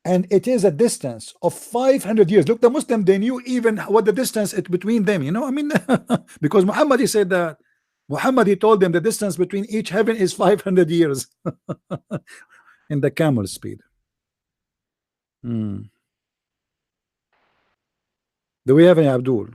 [SPEAKER 1] and it is a distance of 500 years. Look, the Muslim, they knew even what the distance is between them, you know. I mean, because Muhammad, he said that. Muhammad, he told them the distance between each heaven is 500 years in the camel speed. Do we have any Abdul?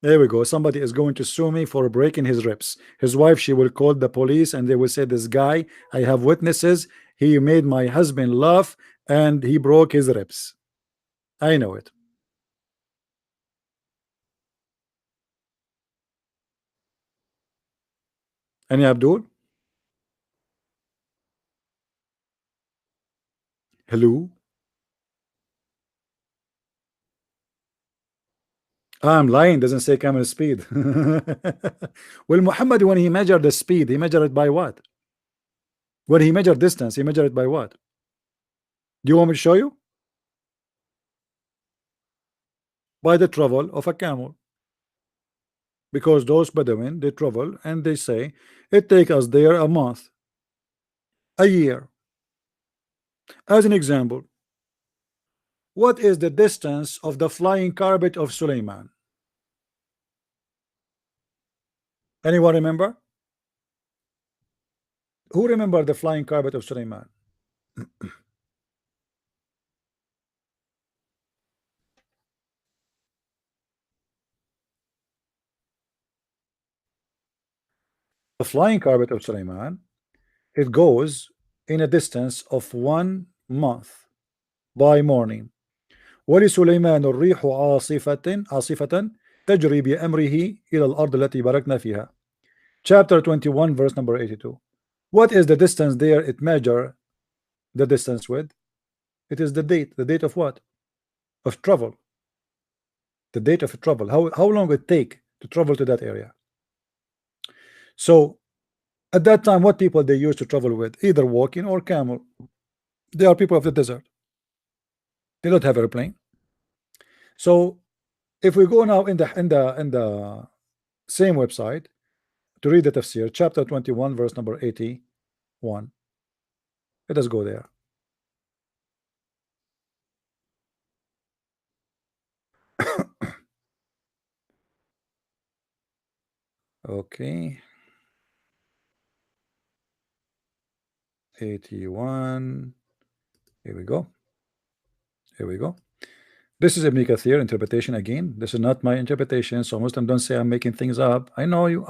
[SPEAKER 1] There we go. Somebody is going to sue me for breaking his ribs. His wife, she will call the police and they will say, this guy, I have witnesses, he made my husband laugh and he broke his ribs. I know it. Any Abdul? Hello? I'm lying, doesn't say camel speed. Well, Muhammad, when he measured the speed, he measured it by what? When he measured distance, he measured it by what? Do you want me to show you? By the travel of a camel. Because those Bedouin, they travel and they say it takes us there a month, a year. As an example, what is the distance of the flying carpet of Suleiman? Anyone remember? Who remember the flying carpet of Suleiman? the flying carpet of Sulaiman, it goes in a distance of 1 month by morning. ولسليمان الريح عاصفة تجري بأمره إلى الأرض التي باركنا فيها. Chapter 21 verse number 82. What is the distance there it measure the distance with? It is the date of what? Of travel. The date of travel. How long it take to travel to that area? So at that time, what people they used to travel with? Either walking or camel. They are people of the desert. They don't have airplane. So if we go now in the same website to read the tafsir, chapter 21 verse number 81, let us go there. Okay, 81, here we go. This is Ibn Kathir interpretation again. This is not my interpretation, so Muslim don't say I'm making things up. I know you.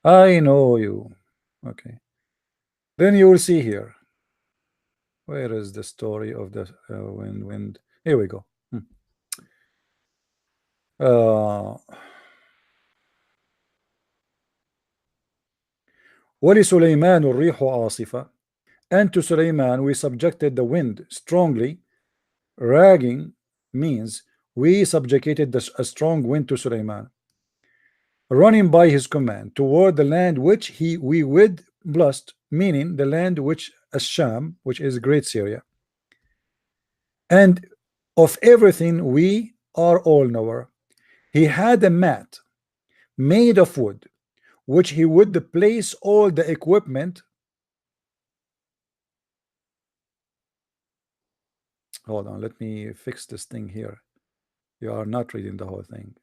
[SPEAKER 1] Okay, then you will see here. Where is the story of the wind? Here we go. وَلِسُلَيْمَانُ الرِّيحُ عَاصِفَةً, and to Sulaiman we subjected the wind strongly. Ragging means we subjugated a strong wind to Sulaiman, running by his command toward the land which we would blessed, meaning the land which Asham, which is great Syria. And of everything we are all knower. He had a mat made of wood, which he would place all the equipment. Hold on, let me fix this thing here. You are not reading the whole thing.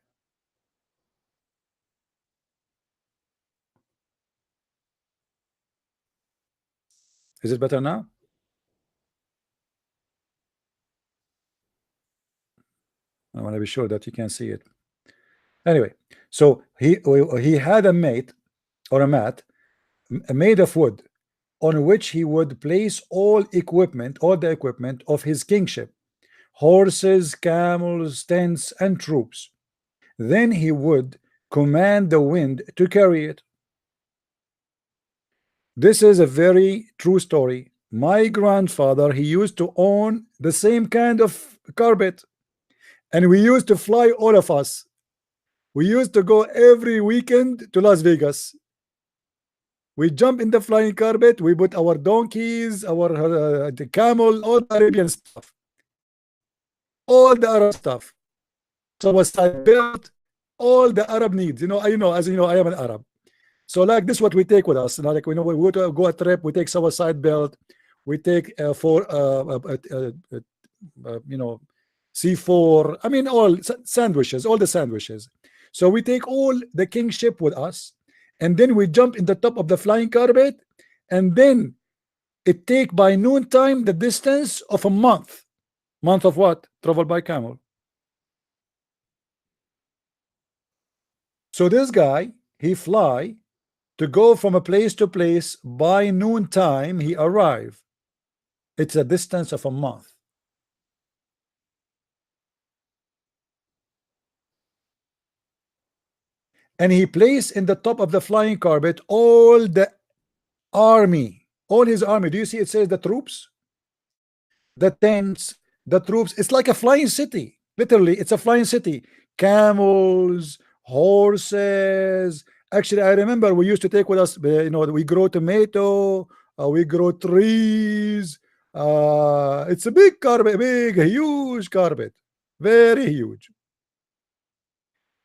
[SPEAKER 1] Is it better now? I want to be sure that you can see it. Anyway, so he had a mat made of wood, on which he would place all the equipment of his kingship, horses, camels, tents, and troops. Then he would command the wind to carry it. This is a very true story. My grandfather, he used to own the same kind of carpet, and we used to fly, all of us. We used to go every weekend to Las Vegas. We jump in the flying carpet, we put our donkeys, our the camel, all the Arabian stuff, all the Arab stuff. So was side belt, all the Arab needs. As you know, I am an Arab. So like this, what we take with us. Like we would go a trip, we take our side belt, we take C4. I mean, all sandwiches, all the sandwiches. So we take all the kingship with us, and then we jump in the top of the flying carpet, and then it take by noon time the distance of a month. Month of what? Travel by camel. So this guy, he fly to go from a place to place. By noon time he arrive. It's a distance of a month. And he placed in the top of the flying carpet all the army, all his army. Do you see it says the troops, the tents, the troops? It's like a flying city. Literally, it's a flying city. Camels, horses. Actually, I remember we used to take with us, we grow tomato, we grow trees. It's a big carpet, huge carpet, very huge.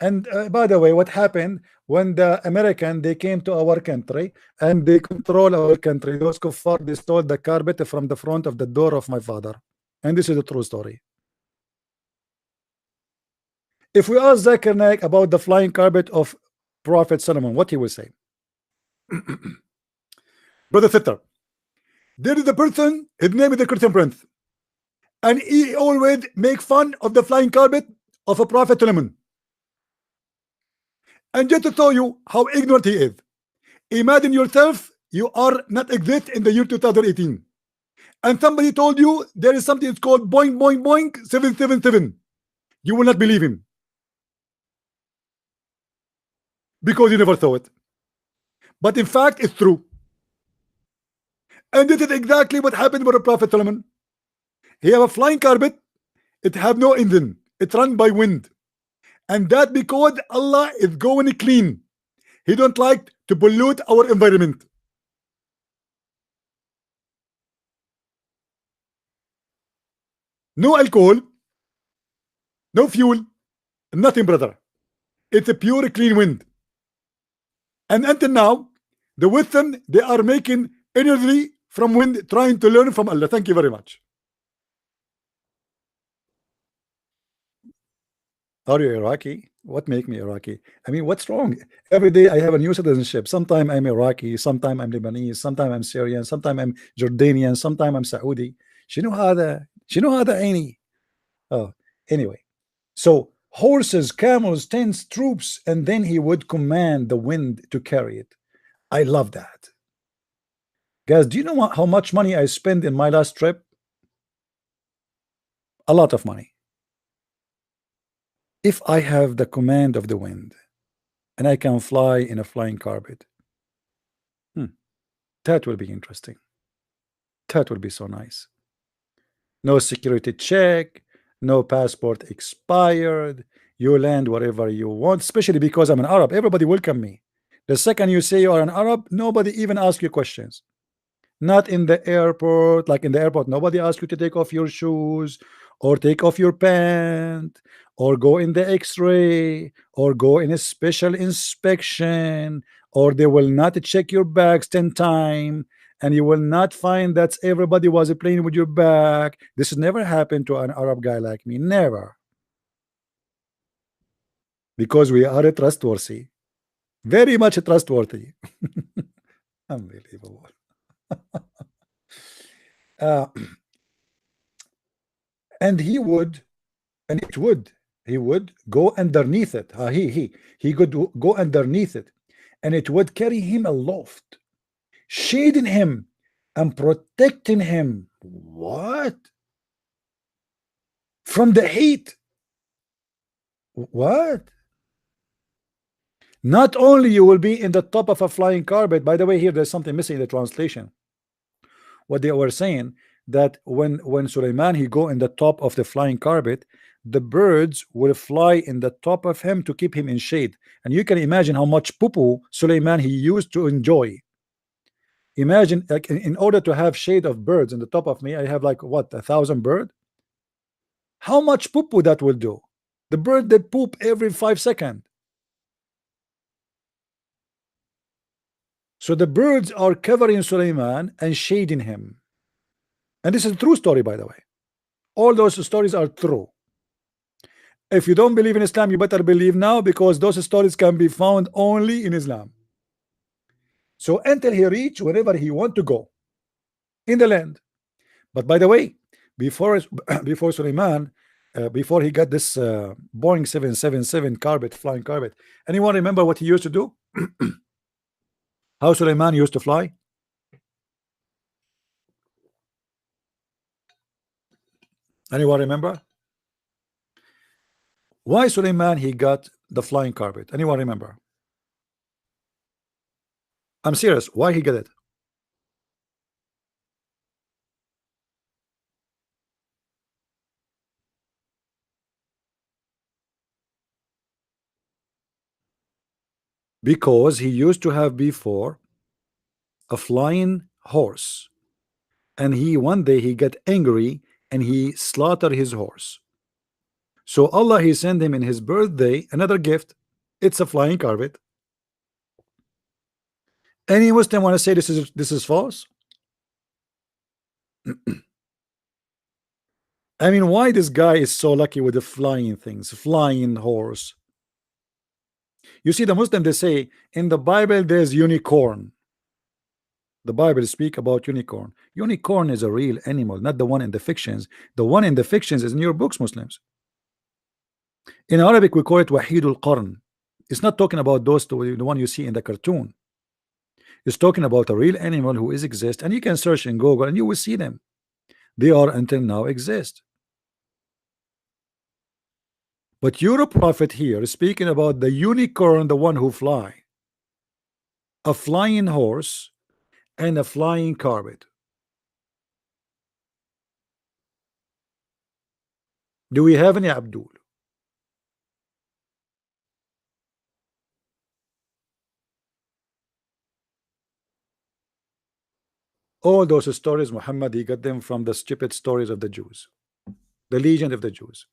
[SPEAKER 1] And by the way, what happened when the American, they came to our country and they control our country? Those kuffar, they stole the carpet from the front of the door of my father. And this is a true story. If we ask Zakir Naik about the flying carpet of Prophet Solomon, what he will say? Brother Sitter, there is a person, his name is the Christian Prince, and he always make fun of the flying carpet of a Prophet Solomon. And just to show you how ignorant he is, imagine yourself, you are not exist in the year 2018, and somebody told you there is something it's called boing boing boing 777. You will not believe him because you never saw it. But in fact, it's true. And this is exactly what happened with the Prophet Solomon. He have a flying carpet. It have no engine. It run by wind. And that because Allah is going clean. He don't like to pollute our environment. No alcohol, no fuel, nothing, brother. It's a pure clean wind. And until now, the Western, they are making energy from wind, trying to learn from Allah. Thank you very much. Are you Iraqi? What make me Iraqi? I mean, what's wrong? Every day I have a new citizenship. Sometimes I'm Iraqi, sometimes I'm Lebanese, sometimes I'm Syrian, sometimes I'm Jordanian, sometimes I'm Saudi. شنو هذا عيني. Oh, anyway. So horses, camels, tents, troops, and then he would command the wind to carry it. I love that. Guys, do you know how much money I spent in my last trip? A lot of money. If I have the command of the wind and I can fly in a flying carpet, that will be interesting. That will be so nice. No security check, no passport expired. You land wherever you want, especially because I'm an Arab. Everybody welcome me. The second you say you are an Arab, nobody even asks you questions. Not in the airport. Like in the airport, nobody asks you to take off your shoes or take off your pant or go in the x-ray or go in a special inspection, or they will not check your bags 10 times and you will not find that everybody was playing with your bag. This has never happened to an Arab guy like me. Never. Because we are trustworthy. Very much trustworthy. Unbelievable. And he would go underneath it. He could go underneath it, and it would carry him aloft, shading him and protecting him. What? From the heat. What? Not only you will be in the top of a flying carpet. By the way, here there's something missing in the translation. What they were saying, that when Suleiman he go in the top of the flying carpet, the birds will fly in the top of him to keep him in shade. And you can imagine how much poo Suleiman he used to enjoy. Imagine, like, in order to have shade of birds in the top of me, I have like what, 1,000 bird. How much poo that will do? The bird that poop every 5 seconds. So the birds are covering Suleiman and shading him. And this is a true story, by the way. All those stories are true. If you don't believe in Islam, you better believe now, because those stories can be found only in Islam. So until he reach wherever he want to go in the land. But by the way, before Suleiman, before he got this Boeing 777 carpet, flying carpet, anyone remember what he used to do? How Suleiman used to fly? Anyone remember? Why Suleiman he got the flying carpet? Anyone remember? I'm serious. Why he got it? Because he used to have before a flying horse, and he one day he got angry and he slaughtered his horse. So Allah he sent him in his birthday another gift. It's a flying carpet. Any Muslim want to say this is false? I mean, why this guy is so lucky with the flying things, flying horse? You see, the Muslim, they say in the Bible there's unicorn. The Bible speak about unicorn. Unicorn is a real animal, not the one in the fictions. The one in the fictions is in your books, Muslims. In Arabic we call it Wahidul Qarn. It's not talking about those two, the one you see in the cartoon. It's talking about a real animal who is exist, and you can search in Google and you will see them. They are until now exist. But your prophet here is speaking about the unicorn, the one who fly, a flying horse and a flying carpet. Do we have any Abdul? All those stories, Muhammad, he got them from the stupid stories of the Jews, the legend of the Jews.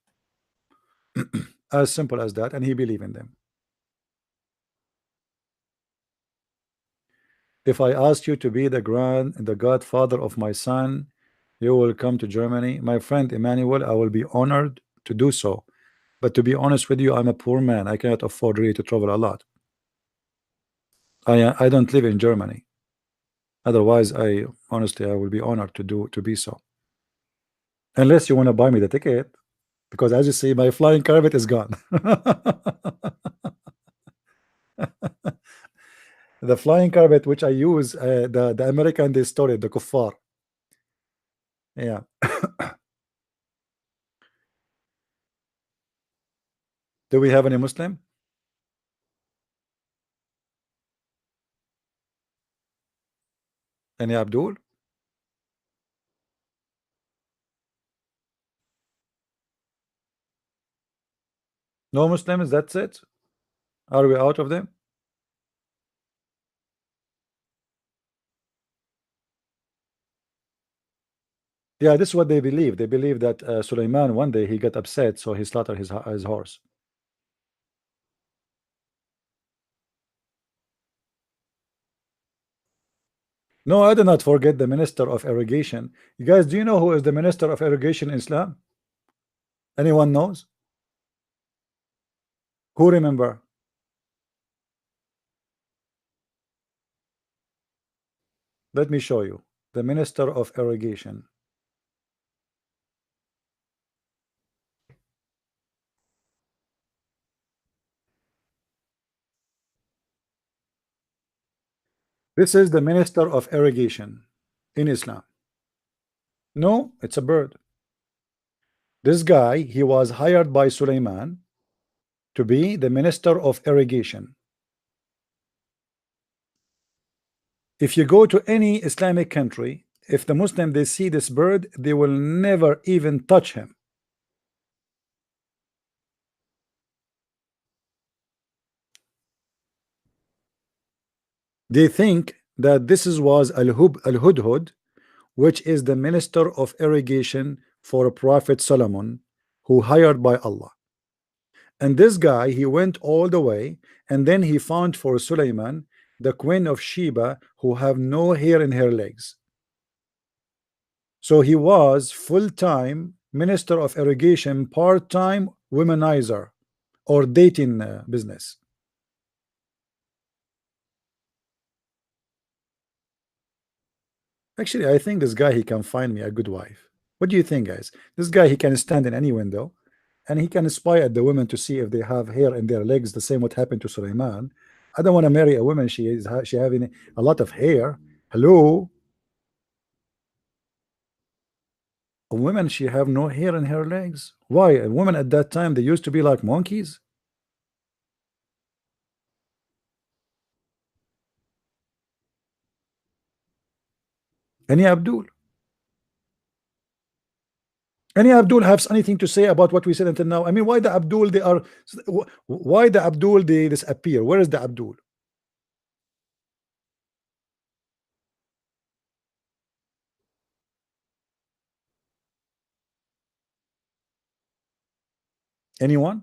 [SPEAKER 1] As simple as that, and he believed in them. If I ask you to be the godfather of my son, you will come to Germany. My friend Emmanuel, I will be honored to do so. But to be honest with you, I'm a poor man. I cannot afford really to travel a lot. I don't live in Germany. Otherwise, I honestly I will be honored to be so. Unless you want to buy me the ticket, because as you see, my flying carpet is gone. The flying carpet which I use, the American they stole it, the kuffar. Yeah. Do we have any Muslim? Any Abdul? No Muslims, that's it. Are we out of them? Yeah, this is what they believe. They believe that Sulaiman one day he got upset, so he slaughtered his horse. No, I do not forget the minister of irrigation. You guys, do you know who is the minister of irrigation in Islam? Anyone knows? Who remember? Let me show you. The minister of irrigation. This is the minister of irrigation in Islam. No, it's a bird. This guy, he was hired by Sulaiman to be the minister of irrigation. If you go to any Islamic country, if the Muslim they see this bird, they will never even touch him. They think that this was al-Hudhud, which is the minister of irrigation for Prophet Solomon, who hired by Allah. And this guy, he went all the way, and then he found for Sulaiman the queen of Sheba, who have no hair in her legs. So he was full-time minister of irrigation, part-time womanizer, or dating business. Actually, I think this guy, he can find me a good wife. What do you think, guys? This guy, he can stand in any window, and he can spy at the women to see if they have hair in their legs, the same what happened to Sulaiman. I don't want to marry a woman, she having a lot of hair. Hello? A woman, she have no hair in her legs. Why? A woman at that time, they used to be like monkeys. Any Abdul? Any Abdul has anything to say about what we said until now? I mean, why the Abdul they are? Why the Abdul they disappear? Where is the Abdul? Anyone?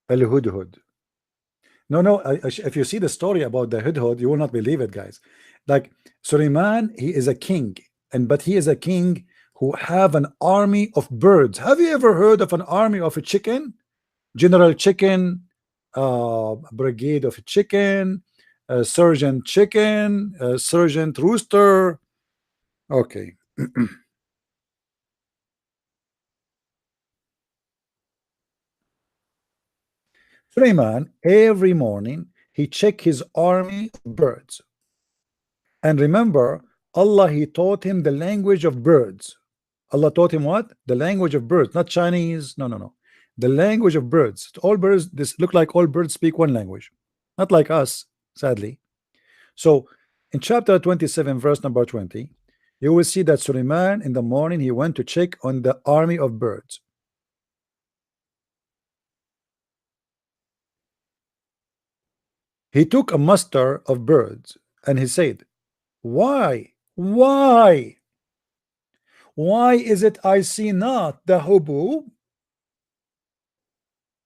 [SPEAKER 1] Al-Hudhud. No, no. If you see the story about the Hudhud, you will not believe it, guys. Like Suleiman, he is a king, but he is a king who have an army of birds. Have you ever heard of an army of a chicken? General Chicken, Brigade of Chicken, Sergeant Chicken, Sergeant Rooster. Okay. Suleiman, every morning, he check his army of birds. And remember, Allah, he taught him the language of birds. Allah taught him what? The language of birds, not Chinese. No, no, no. The language of birds. All birds, this look like all birds speak one language, not like us, sadly. So in chapter 27, verse number 20, you will see that Suleiman in the morning he went to check on the army of birds. He took a muster of birds and he said, Why? Why is it I see not the hobo?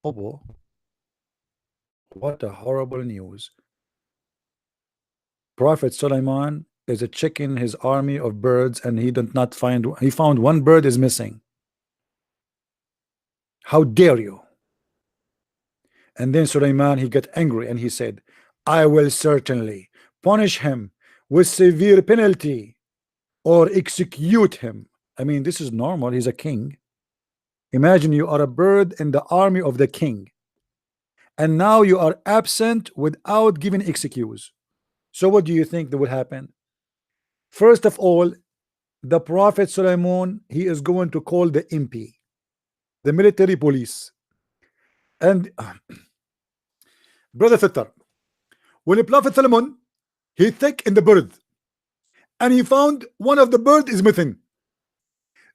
[SPEAKER 1] Hobo? What a horrible news. Prophet Suleiman is a checking his army of birds and he did not find, he found one bird is missing. How dare you? And then Suleiman he got angry and he said, I will certainly punish him with severe penalty or execute him. I mean, this is normal. He's a king. Imagine you are a bird in the army of the king, and now you are absent without giving excuse. So what do you think that will happen? First of all, the Prophet Suleiman, he is going to call the MP, the military police. And brother Fitter, when the Prophet Solomon he thick in the bird and he found one of the bird is missing.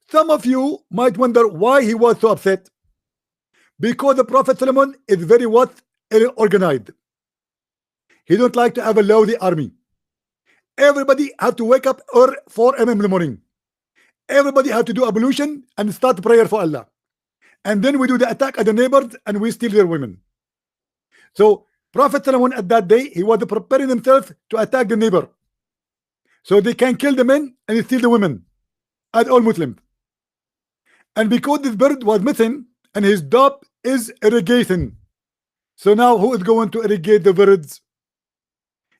[SPEAKER 1] Some of you might wonder why he was so upset. Because the Prophet Solomon is very what? Organized. He don't like to have a lousy army. Everybody have to wake up or 4 a.m. in the morning. Everybody have to do ablution and start prayer for Allah. And then we do the attack at the neighbors and we steal their women. So Prophet Solomon at that day, he was preparing himself to attack the neighbor. So they can kill the men and steal the women as all Muslims. And because this bird was missing and his job is irrigation. So now who is going to irrigate the birds?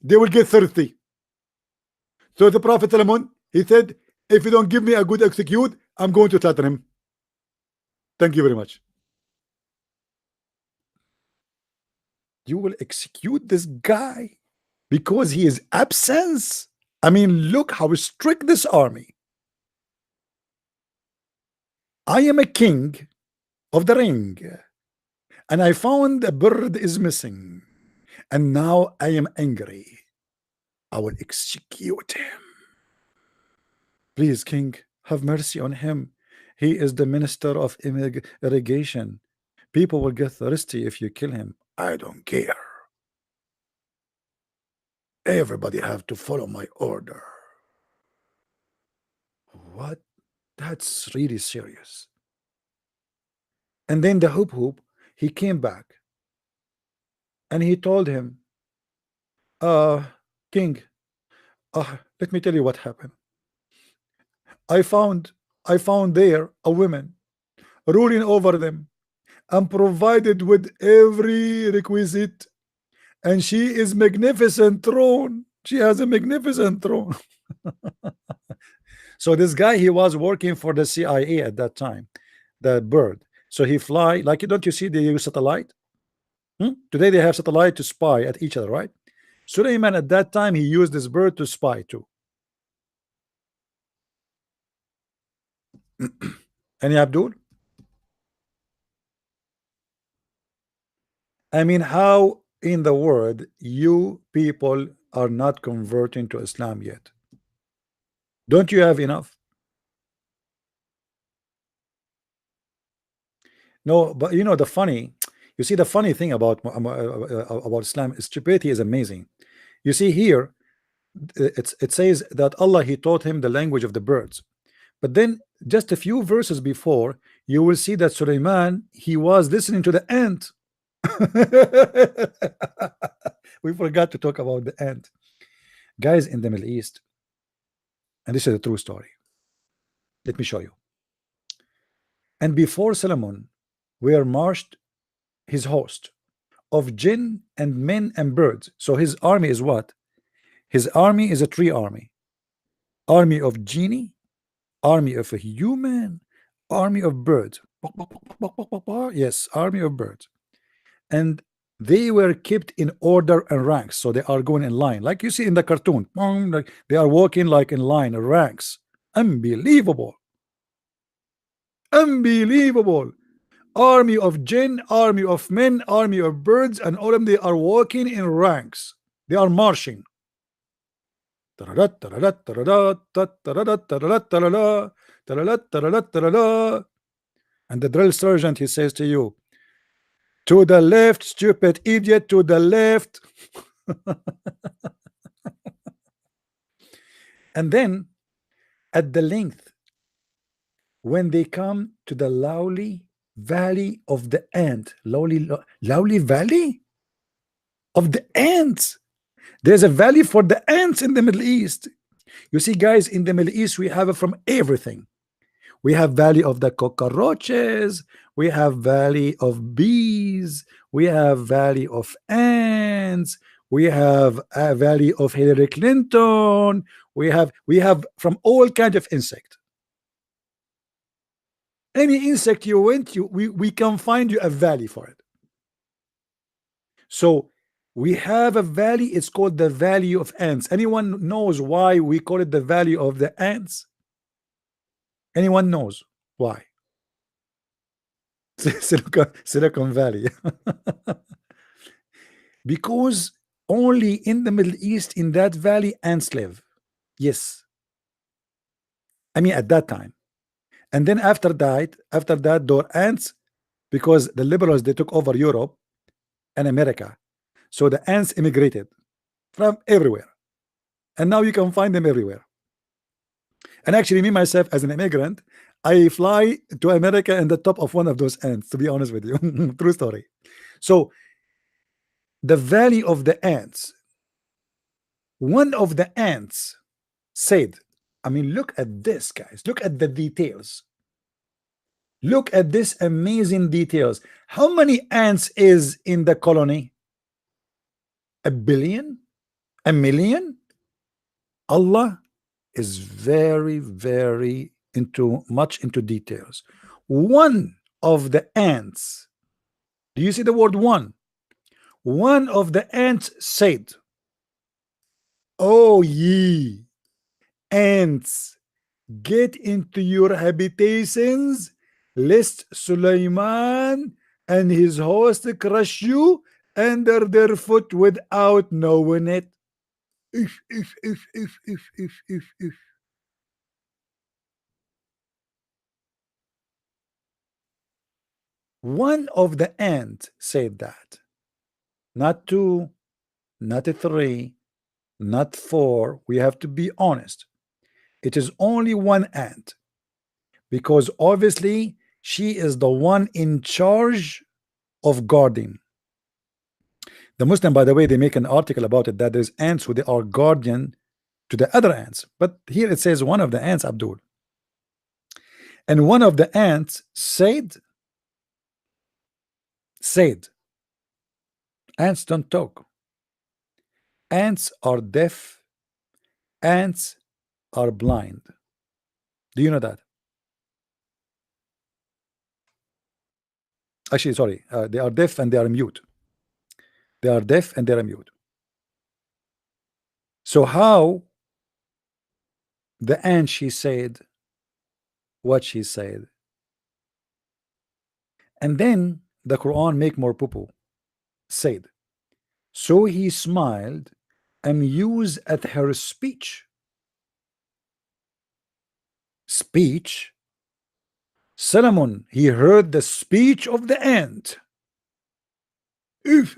[SPEAKER 1] They will get thirsty. So the Prophet Solomon, he said, if you don't give me a good execute, I'm going to slaughter him. Thank you very much. You will execute this guy because he is absent? I mean, look how strict this army. I am a king of the ring, and I found a bird is missing, and now I am angry. I will execute him. Please, king, have mercy on him. He is the minister of irrigation. People will get thirsty if you kill him. I don't care. Everybody have to follow my order. What? That's really serious. And then the hoop, he came back and he told him, king, let me tell you what happened. I found there a woman ruling over them and provided with every requisite, and she is magnificent throne. She has a magnificent throne. So this guy, he was working for the CIA at that time, the bird. So he fly like, don't you see they use satellite? Today they have satellite to spy at each other, right? Suleiman at that time he used this bird to spy too. Any Abdul? I mean, how in the world you people are not converting to Islam yet? Don't you have enough? No, but you know the funny, you see the funny thing about Islam, stupidity is amazing. You see here, it says that Allah he taught him the language of the birds, but then just a few verses before you will see that Suleiman he was listening to the ant. We forgot to talk about the ant, guys, in the Middle East, and this is a true story. Let me show you. And before Solomon were marched his host of jinn and men and birds. So his army is what? His army is a tree army. Army of genie, army of a human, army of birds. Yes, army of birds. And they were kept in order and ranks, so they are going in line like you see in the cartoon. Like they are walking like in line, ranks. Unbelievable, unbelievable. Army of jinn, army of men, army of birds, and all of them, they are walking in ranks. They are marching. And the drill sergeant, he says to you, to the left, stupid idiot, to the left. And then at the length, when they come to the lowly valley of the ant, lowly valley of the ants. There's a valley for the ants in the Middle East. You see, guys, in the Middle East, we have it from everything. We have valley of the cockroaches, we have valley of bees, we have valley of ants, we have a valley of Hillary Clinton, we have from all kinds of insect. Any insect you went, we can find you a valley for it. So we have a valley, it's called the valley of ants. Anyone knows why we call it the valley of the ants? Anyone knows why? Silicon Valley. Because only in the Middle East, in that valley, ants live. Yes. I mean, at that time. And then after that, there were ants, because the liberals, they took over Europe and America. So the ants immigrated from everywhere. And now you can find them everywhere. And actually, me myself, as an immigrant, I fly to America in the top of one of those ants, to be honest with you. True story. So the valley of the ants, one of the ants said, I mean, look at this, guys. Look at the details. Look at this amazing details. How many ants is in the colony? A billion? A million? Allah is very, very much into details. One of the ants, do you see the word one? One of the ants said, "Oh ye ants, get into your habitations, lest Suleiman and his host crush you under their foot without knowing it." If. One of the ants said that. Not two, not a three, not four. We have to be honest. It is only one ant, because obviously she is the one in charge of guarding. The Muslim, by the way, they make an article about it, that there's ants who they are guardian to the other ants. But here it says one of the ants, Abdul. And one of the ants said, ants don't talk. Ants are deaf. Ants are blind. Do you know that? Actually, sorry, they are deaf and they are mute. They are deaf and they are mute. So how the ant, she said what she said, and then the Quran make more poo-poo. Said, so he smiled, amused at her speech. Speech? Solomon, he heard the speech of the ant. If.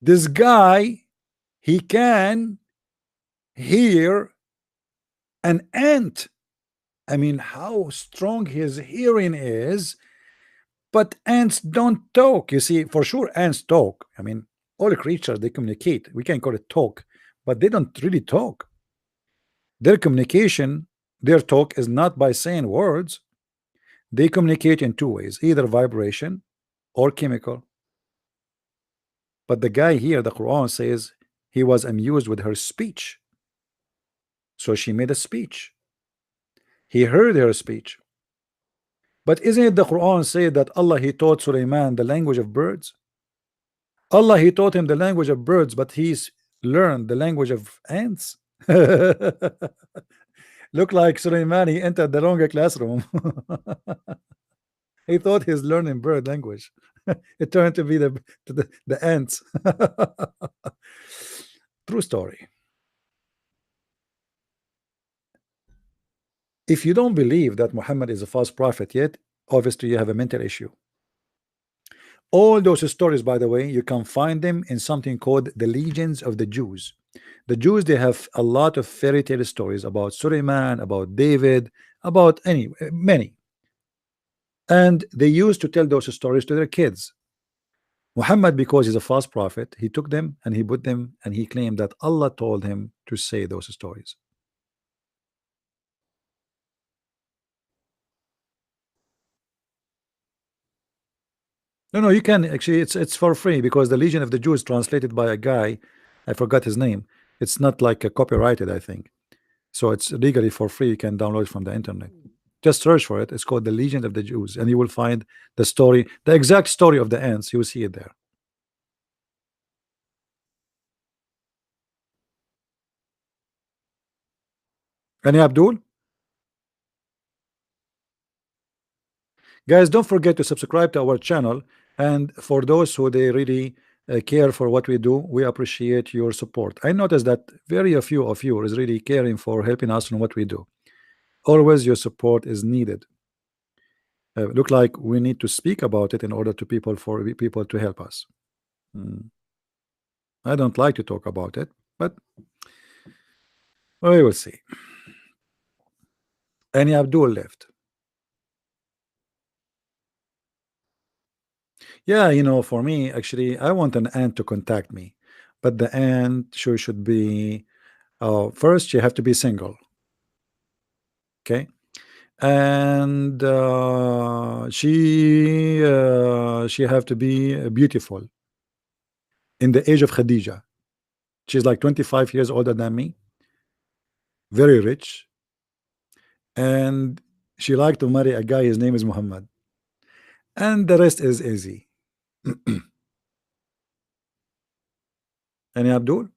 [SPEAKER 1] This guy, he can hear an ant. I mean, how strong his hearing is. But ants don't talk. You see, for sure, ants talk. I mean, all creatures, they communicate. We can call it talk, but they don't really talk. Their communication, their talk is not by saying words. They communicate in two ways, either vibration or chemical. But the guy here, the Quran says, he was amused with her speech. So she made a speech. He heard her speech. But isn't it the Quran say that Allah he taught Sulaiman the language of birds? Allah he taught him the language of birds, but he's learned the language of ants. Look like Sulaiman he entered the wrong classroom. He thought he's learning bird language. It turned to be the ants. True story. If you don't believe that Muhammad is a false prophet yet, obviously you have a mental issue. All those stories, by the way, you can find them in something called the Legions of the Jews. The Jews, they have a lot of fairy tale stories about Suleiman, about David, about many. And they used to tell those stories to their kids. Muhammad, because he's a false prophet, he took them and he put them and he claimed that Allah told him to say those stories. No, you can actually. It's for free because the Legion of the Jews translated by a guy, I forgot his name. It's not like a copyrighted, I think. So it's legally for free. You can download it from the internet. Just search for it. It's called the Legion of the Jews, and you will find the story, the exact story of the ants. You will see it there. Any Abdul? Guys, don't forget to subscribe to our channel. And for those who they really care for what we do, we appreciate your support. I noticed that very few of you is really caring for helping us on what we do. Always your support is needed. Look like we need to speak about it in order to people to help us. I don't like to talk about it, but we will see. Any Abdul left? Yeah, for me, actually, I want an ant to contact me, but the ant should be first you have to be single, okay, and she have to be beautiful in the age of Khadija. She's like 25 years older than me, very rich, and she liked to marry a guy, his name is Muhammad, and the rest is easy. Any Abdul?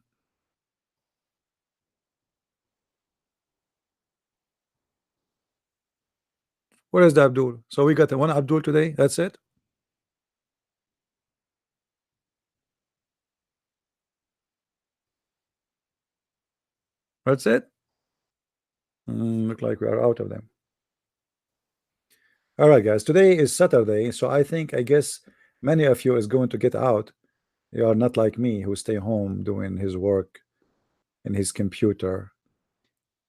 [SPEAKER 1] Where is the Abdul? So we got one Abdul today. That's it. That's it. Look like we are out of them. All right, guys. Today is Saturday, so I guess many of you is going to get out. You are not like me who stay home doing his work in his computer.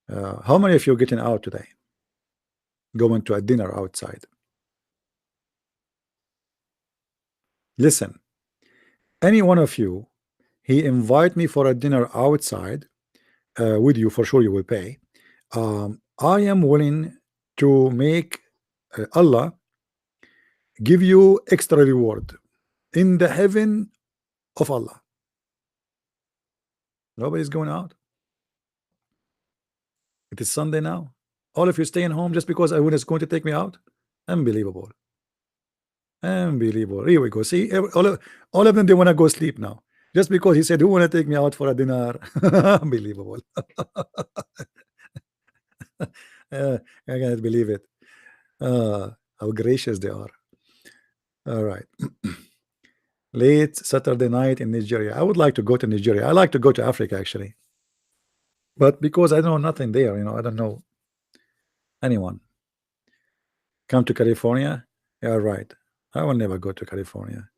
[SPEAKER 1] How many of you are getting out today? Going to a dinner outside? Listen, any one of you, he invite me for a dinner outside with you, for sure you will pay. I am willing to make Allah give you extra reward in the heaven of Allah. Nobody's going out. It is Sunday now. All of you staying home just because I is going to take me out. Unbelievable. Unbelievable. Here we go. See, all of them, they want to go sleep now. Just because he said, who want to take me out for a dinner? Unbelievable. I cannot believe it. How gracious they are. All right. Late Saturday night in Nigeria. I would like to go to Nigeria. I like to go to Africa, actually. But because I know nothing there, I don't know anyone. Come to California? Yeah, right. I will never go to California.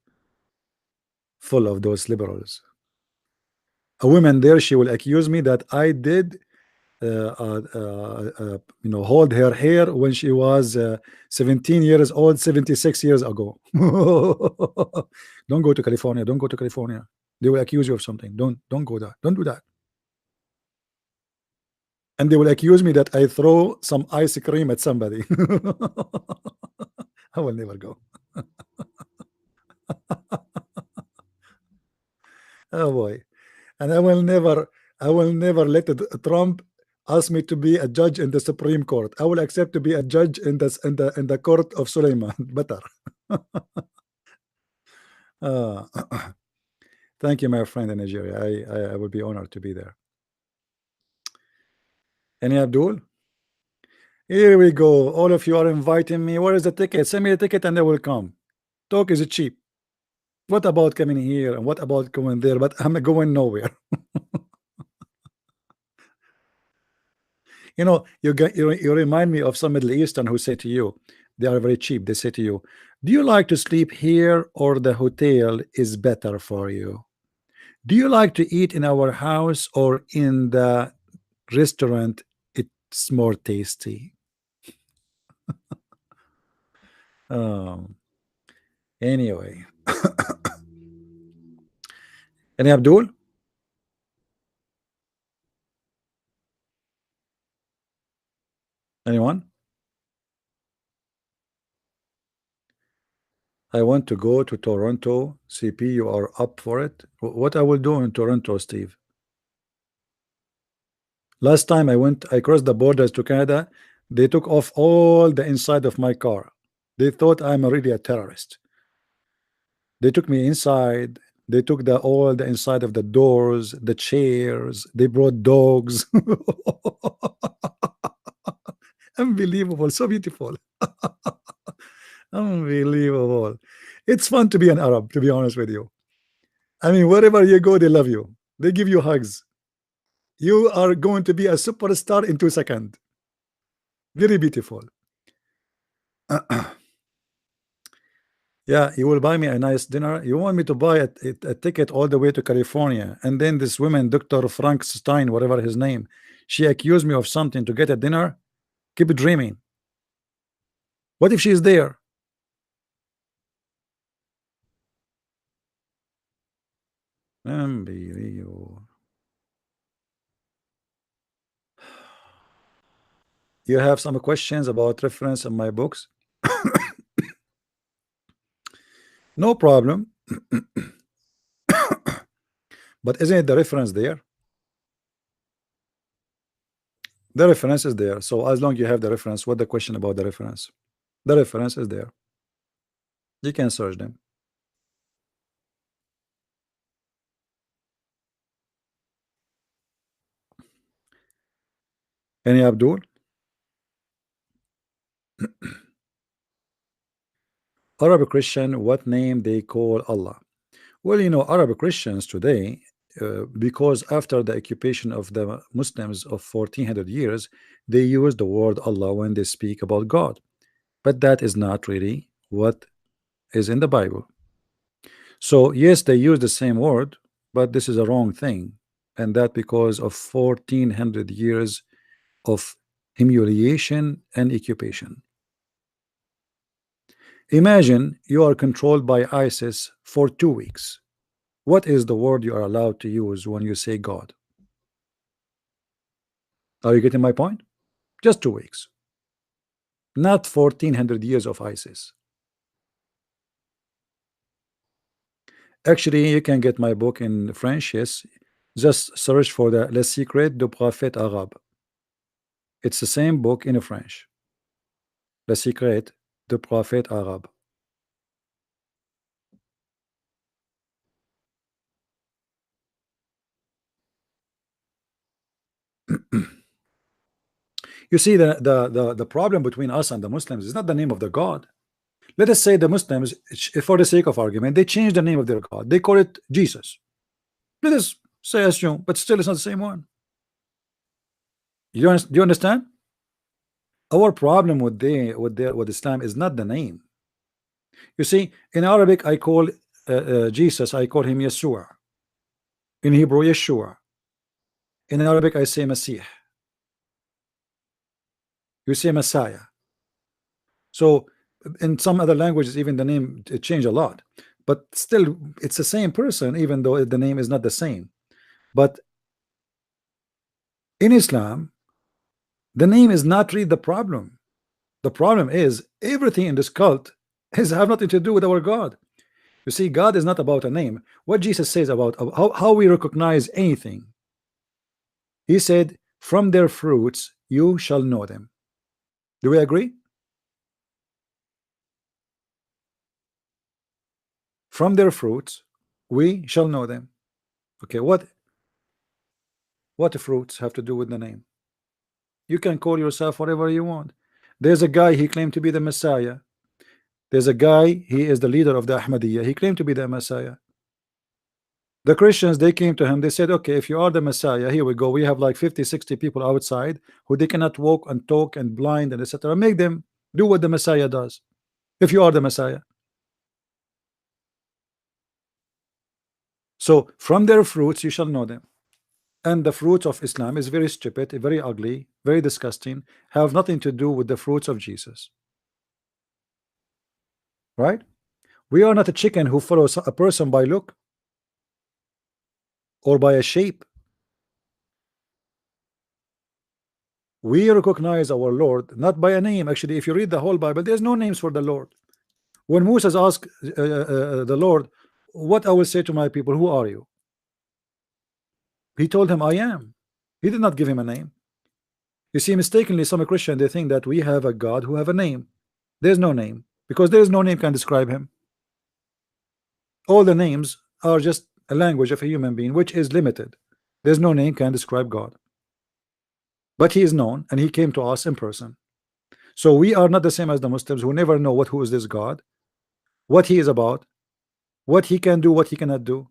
[SPEAKER 1] Full of those liberals. A woman there, she will accuse me that I did hold her hair when she was 17 years old 76 years ago. Don't go to California. Don't go to California. They will accuse you of something. Don't go there. Don't do that. And they will accuse me that I throw some ice cream at somebody. I will never go. Oh boy. And I will never let Trump ask me to be a judge in the Supreme Court. I will accept to be a judge in the court of Suleiman. Better. uh, thank you, my friend in Nigeria. I will be honored to be there. Any Abdul? Here we go. All of you are inviting me. Where is the ticket? Send me a ticket and I will come. Talk is cheap. What about coming here and what about going there? But I'm going nowhere. You know, you remind me of some Middle Eastern who say to you, they are very cheap. They say to you, do you like to sleep here or the hotel is better for you? Do you like to eat in our house or in the restaurant? It's more tasty. Anyway. Any Abdul? Anyone? I want to go to Toronto. CP, you are up for it? What I will do in Toronto, Steve? Last time I crossed the borders to Canada. They took off all the inside of my car. They thought I'm already a terrorist. They took me inside. They took all the inside of the doors, the chairs. They brought dogs. Unbelievable, so beautiful. Unbelievable. It's fun to be an Arab, to be honest with you. I mean, wherever you go, they love you. They give you hugs. You are going to be a superstar in 2 seconds. Very beautiful. Yeah, you will buy me a nice dinner. You want me to buy a ticket all the way to California, and then this woman, Dr. Frankenstein, whatever his name, she accused me of something to get a dinner. Keep dreaming. What if she's there? Unbelievable. You have some questions about reference in my books? No problem. But isn't it the reference there? The reference is there. So as long as you have the reference, what the question about the reference? The reference is there. You can search them. Any Abdul? Arab Christian, what name they call Allah? Well, you know, Arab Christians today, because after the occupation of the Muslims of 1400 years, they use the word Allah when they speak about God. But that is not really what is in the Bible. So yes, they use the same word, but this is a wrong thing, and that because of 1400 years of humiliation and occupation. Imagine you are controlled by ISIS for 2 weeks. What is the word you are allowed to use when you say God? Are you getting my point? Just 2 weeks, not 1400 years of ISIS. Actually, you can get my book in French. Yes, just search for the Le Secret du Prophète Arabe. It's the same book in French. Le Secret du Prophète Arabe. You see, the problem between us and the Muslims is not the name of the God. Let us say the Muslims, for the sake of argument, they change the name of their God. They call it Jesus. Let us say assume, but still it's not the same one. Do you understand? Our problem with Islam is not the name. You see, in Arabic, I call Jesus, I call him Yeshua. In Hebrew, Yeshua. In Arabic, I say Masih. You say Messiah. So in some other languages, even the name change a lot, but still it's the same person, even though the name is not the same. But in Islam, the name is not really the problem. The problem is everything in this cult have nothing to do with our God. You see, God is not about a name. What Jesus says about how we recognize anything, he said From their fruits you shall know them. Do we agree? From their fruits we shall know them. Okay, what fruits have to do with the name? You can call yourself whatever you want. There's a guy, he claimed to be the Messiah. There's a guy, he is the leader of the Ahmadiyya. He claimed to be the Messiah. The Christians, they came to him, they said, okay, if you are the Messiah, here we go, we have like 50-60 people outside who they cannot walk and talk and blind and etc. Make them do what the Messiah does, if you are the Messiah. So from their fruits you shall know them. And the fruits of Islam is very stupid, very ugly, very disgusting, have nothing to do with the fruits of Jesus. Right? We are not a chicken who follows a person by look or by a shape. We recognize our Lord not by a name. Actually, if you read the whole Bible, there's no names for the Lord. When Moses asked the Lord, what I will say to my people, who are you? He told him, I am. He did not give him a name. You see, mistakenly, some Christian, they think that we have a God who have a name. There's no name, because there is no name can describe him. All the names are just a language of a human being, which is limited. There's no name can describe God. But he is known, and he came to us in person. So we are not the same as the Muslims who never know who is this God, what he is about, what he can do, what he cannot do.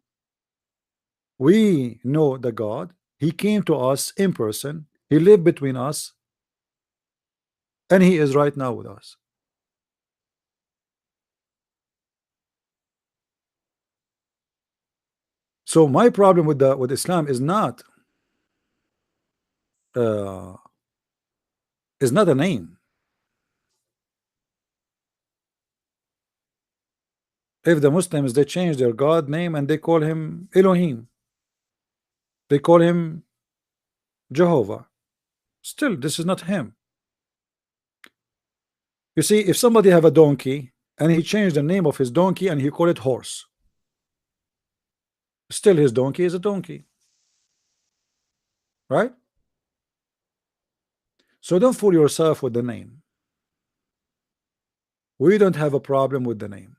[SPEAKER 1] We know the God. He came to us in person. He lived between us, and he is right now with us. So my problem with Islam is not a name. If the Muslims, they change their God name and they call him Elohim, they call him Jehovah, still this is not him. You see, if somebody have a donkey and he changed the name of his donkey and he call it horse, still his donkey is a donkey, right? So don't fool yourself with the name. We don't have a problem with the name.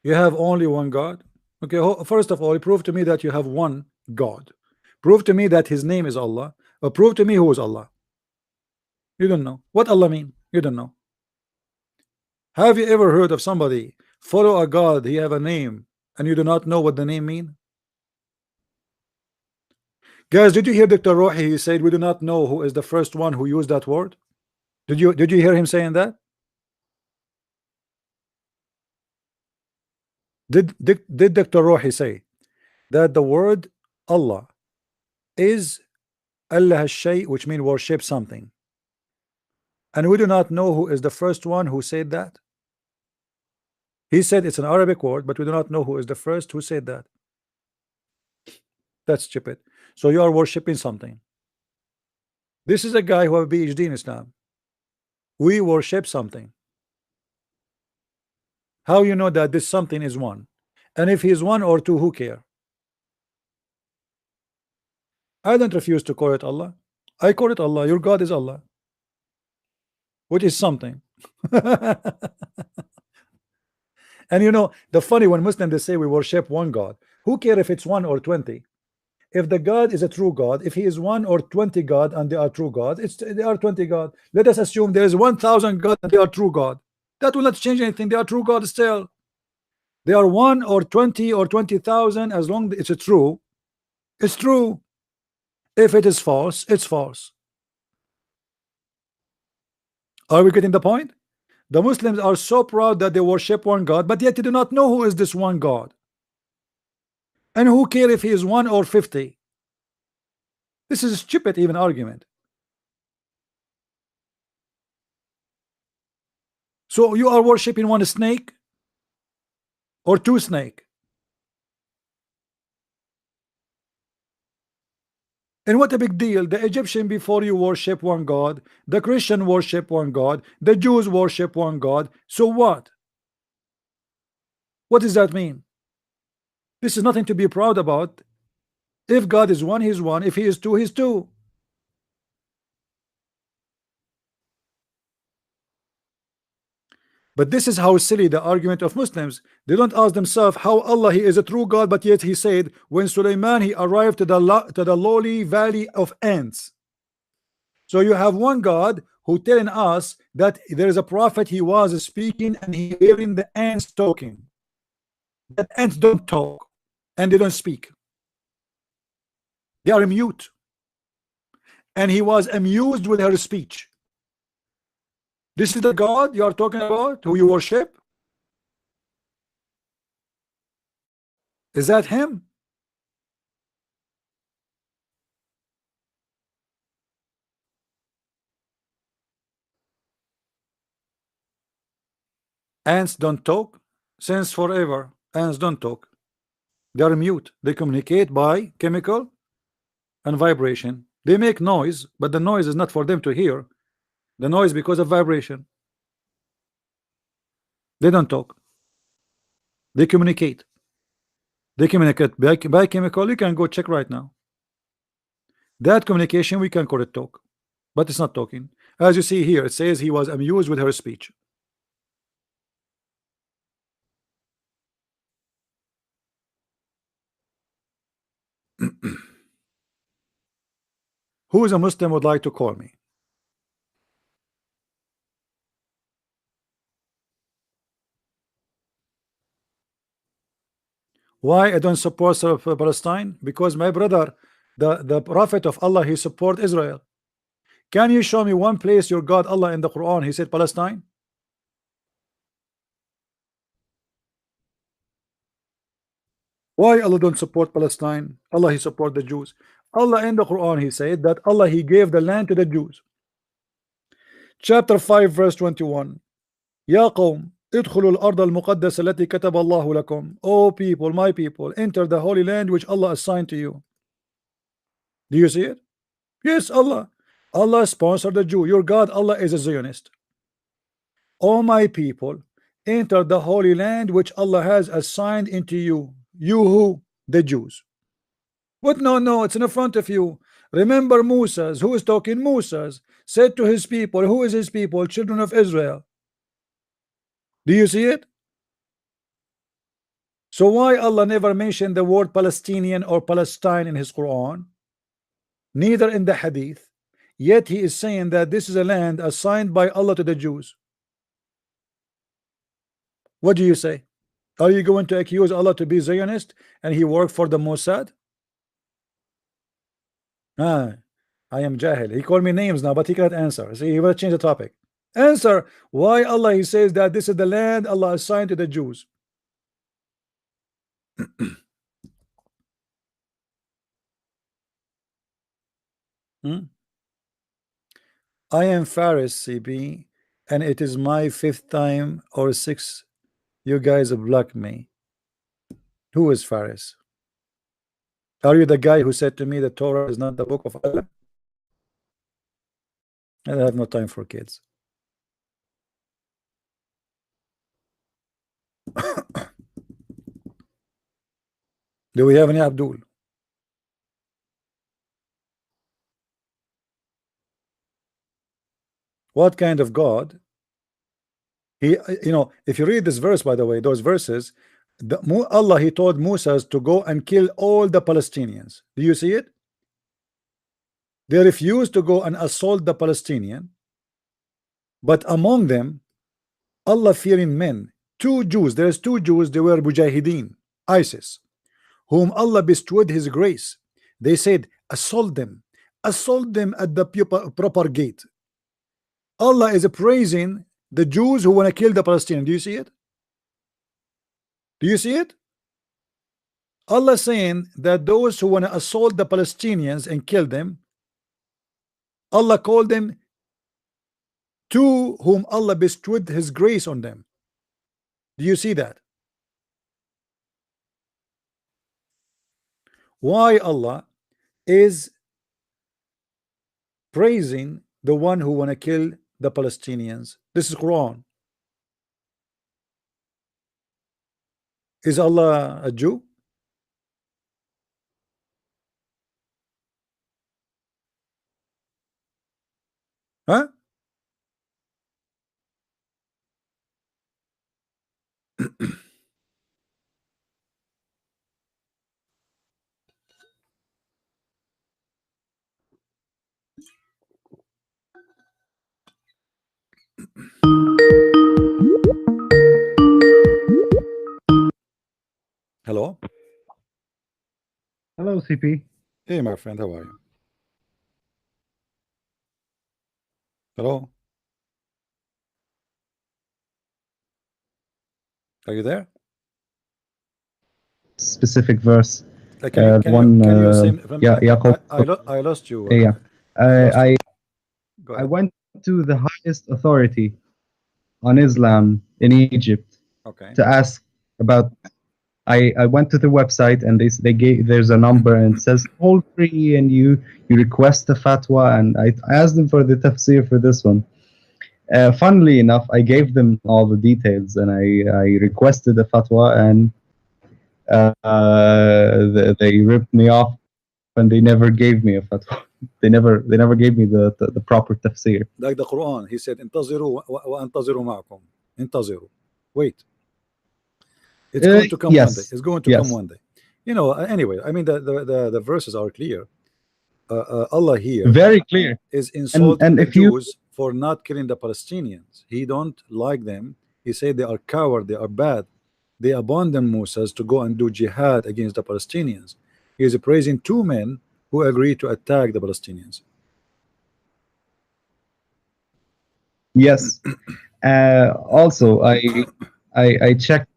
[SPEAKER 1] You have only one God. Okay, first of all, prove to me that you have one God. Prove to me that his name is Allah, or prove to me who is Allah. You don't know what Allah mean. You don't know. Have you ever heard of somebody follow a God, he have a name, and you do not know what the name mean? Guys, did you hear Dr. Rohi? He said we do not know who is the first one who used that word. Did you hear him saying that? Did Dr. Rohi say that the word Allah is Allah Shay, which means worship something, and we do not know who is the first one who said that? He said it's an Arabic word, but we do not know who is the first who said that. That's stupid. So you are worshiping something. This is a guy who have a PhD in Islam. We worship something. How you know that this something is one? And if he is one or two, who care? I don't refuse to call it Allah. I call it Allah. Your God is Allah, which is something. And you know, the funny, when Muslims they say we worship one God, who care if it's 1 or 20? If the God is a true God, if he is 1 or 20 God and they are true God, they are 20 God. Let us assume there is 1,000 God and they are true God. That will not change anything. They are true God still. They are 1 or 20 or 20,000. As long as it's true, it's true. If it is false, it's false. Are we getting the point? The Muslims are so proud that they worship one God, but yet they do not know who is this one God. And who care if he is 1 or 50? This is a stupid even argument. So you are worshiping one snake or 2 snake? And what a big deal. The Egyptian before you worship one God, the Christian worship one God, the Jews worship one God. So what? What does that mean? This is nothing to be proud about. If God is one, he's one. If he is two, he's two. But this is how silly the argument of Muslims. They don't ask themselves how Allah he is a true God, but yet he said when Sulaiman he arrived to the lowly valley of ants. So you have one God who telling us that there is a prophet, he was speaking and he hearing the ants talking. That ants don't talk and they don't speak. They are mute. And he was amused with her speech. This is the God you are talking about, who you worship? Is that him? Ants don't talk. Since forever, ants don't talk. They are mute. They communicate by chemical and vibration. They make noise, but the noise is not for them to hear. The noise because of vibration. They don't talk. They communicate. They communicate by chemical. You can go check right now. That communication we can call it talk, but it's not talking. As you see here, it says he was amused with her speech. Who is a Muslim would like to call me? Why I don't support Palestine? Because my brother, the prophet of Allah, he support Israel. Can you show me one place your God Allah in the Quran he said Palestine? Why Allah don't support Palestine? Allah he support the Jews. Allah in the Quran he said that Allah he gave the land to the Jews. Chapter 5 verse 21. Ya qawm ادخلوا الأرض المقدسة التي كتب الله لكم. O people, my people, enter the holy land which Allah assigned to you. Do you see it? Yes, Allah. Allah sponsored the Jew. Your God Allah is a Zionist. O my people, enter the holy land which Allah has assigned into you. You who? The Jews. What? No, no, it's in front of you. Remember Moses. Who is talking? Moses said to his people. Who is his people? Children of Israel. Do you see it? So why Allah never mentioned the word Palestinian or Palestine in his Quran? Neither in the Hadith. Yet he is saying that this is a land assigned by Allah to the Jews. What do you say? Are you going to accuse Allah to be Zionist and he worked for the Mossad? Ah, I am Jahil. He called me names now, but he cannot answer. See, he will change the topic. Answer why Allah he says that this is the land Allah assigned to the Jews. I am Faris CB, and it is my 5th time or 6th you guys block me. Who is Faris? Are you the guy who said to me the Torah is not the book of Allah? I have no time for kids. Do we have any Abdul? What kind of God? He, you know, if you read this verse, by the way, those verses, Allah he told Moses to go and kill all the Palestinians. Do you see it? They refused to go and assault the Palestinian, but among them, Allah-fearing men, two Jews, there's two Jews, they were Mujahideen, ISIS, whom Allah bestowed his grace. They said, assault them at the proper gate. Allah is praising the Jews who want to kill the Palestinians. Do you see it? Do you see it? Allah saying that those who want to assault the Palestinians and kill them, Allah called them two whom Allah bestowed his grace on them. Do you see that? Why Allah is praising the one who want to kill the Palestinians? This is Quran. Is Allah a Jew? Huh? Hello.
[SPEAKER 5] Hello, CP.
[SPEAKER 1] Hey, my friend, how are you? Hello. Are you there?
[SPEAKER 5] Specific verse.
[SPEAKER 1] Can you can you say
[SPEAKER 5] Yeah, Yaqub.
[SPEAKER 1] I lost you.
[SPEAKER 5] Yeah.
[SPEAKER 1] I lost you.
[SPEAKER 5] I
[SPEAKER 1] Go
[SPEAKER 5] I
[SPEAKER 1] ahead.
[SPEAKER 5] went to the highest authority on Islam in Egypt
[SPEAKER 1] Okay.
[SPEAKER 5] to ask about. I went to the website and they gave there's a number and it says toll free and you request a fatwa, and I asked them for the tafsir for this one. Funnily enough, I gave them all the details and I requested a fatwa, and they ripped me off and they never gave me a fatwa. They never gave me the proper tafsir.
[SPEAKER 1] Like the Quran, he said, "Intaziru wa antaziru ma'akum." Intaziru. Wait. It's going to come one day.
[SPEAKER 5] Yes,
[SPEAKER 1] It's going to come
[SPEAKER 5] yes,
[SPEAKER 1] one day. You know. Anyway, I mean the verses are clear. Allah here
[SPEAKER 5] very clear.
[SPEAKER 1] is insulting
[SPEAKER 5] And
[SPEAKER 1] the
[SPEAKER 5] if you
[SPEAKER 1] Jews for not killing the Palestinians. He don't like them. He said they are coward. They are bad. They abandon Moses to go and do jihad against the Palestinians. He is praising two men who agreed to attack the Palestinians.
[SPEAKER 5] yes, also I checked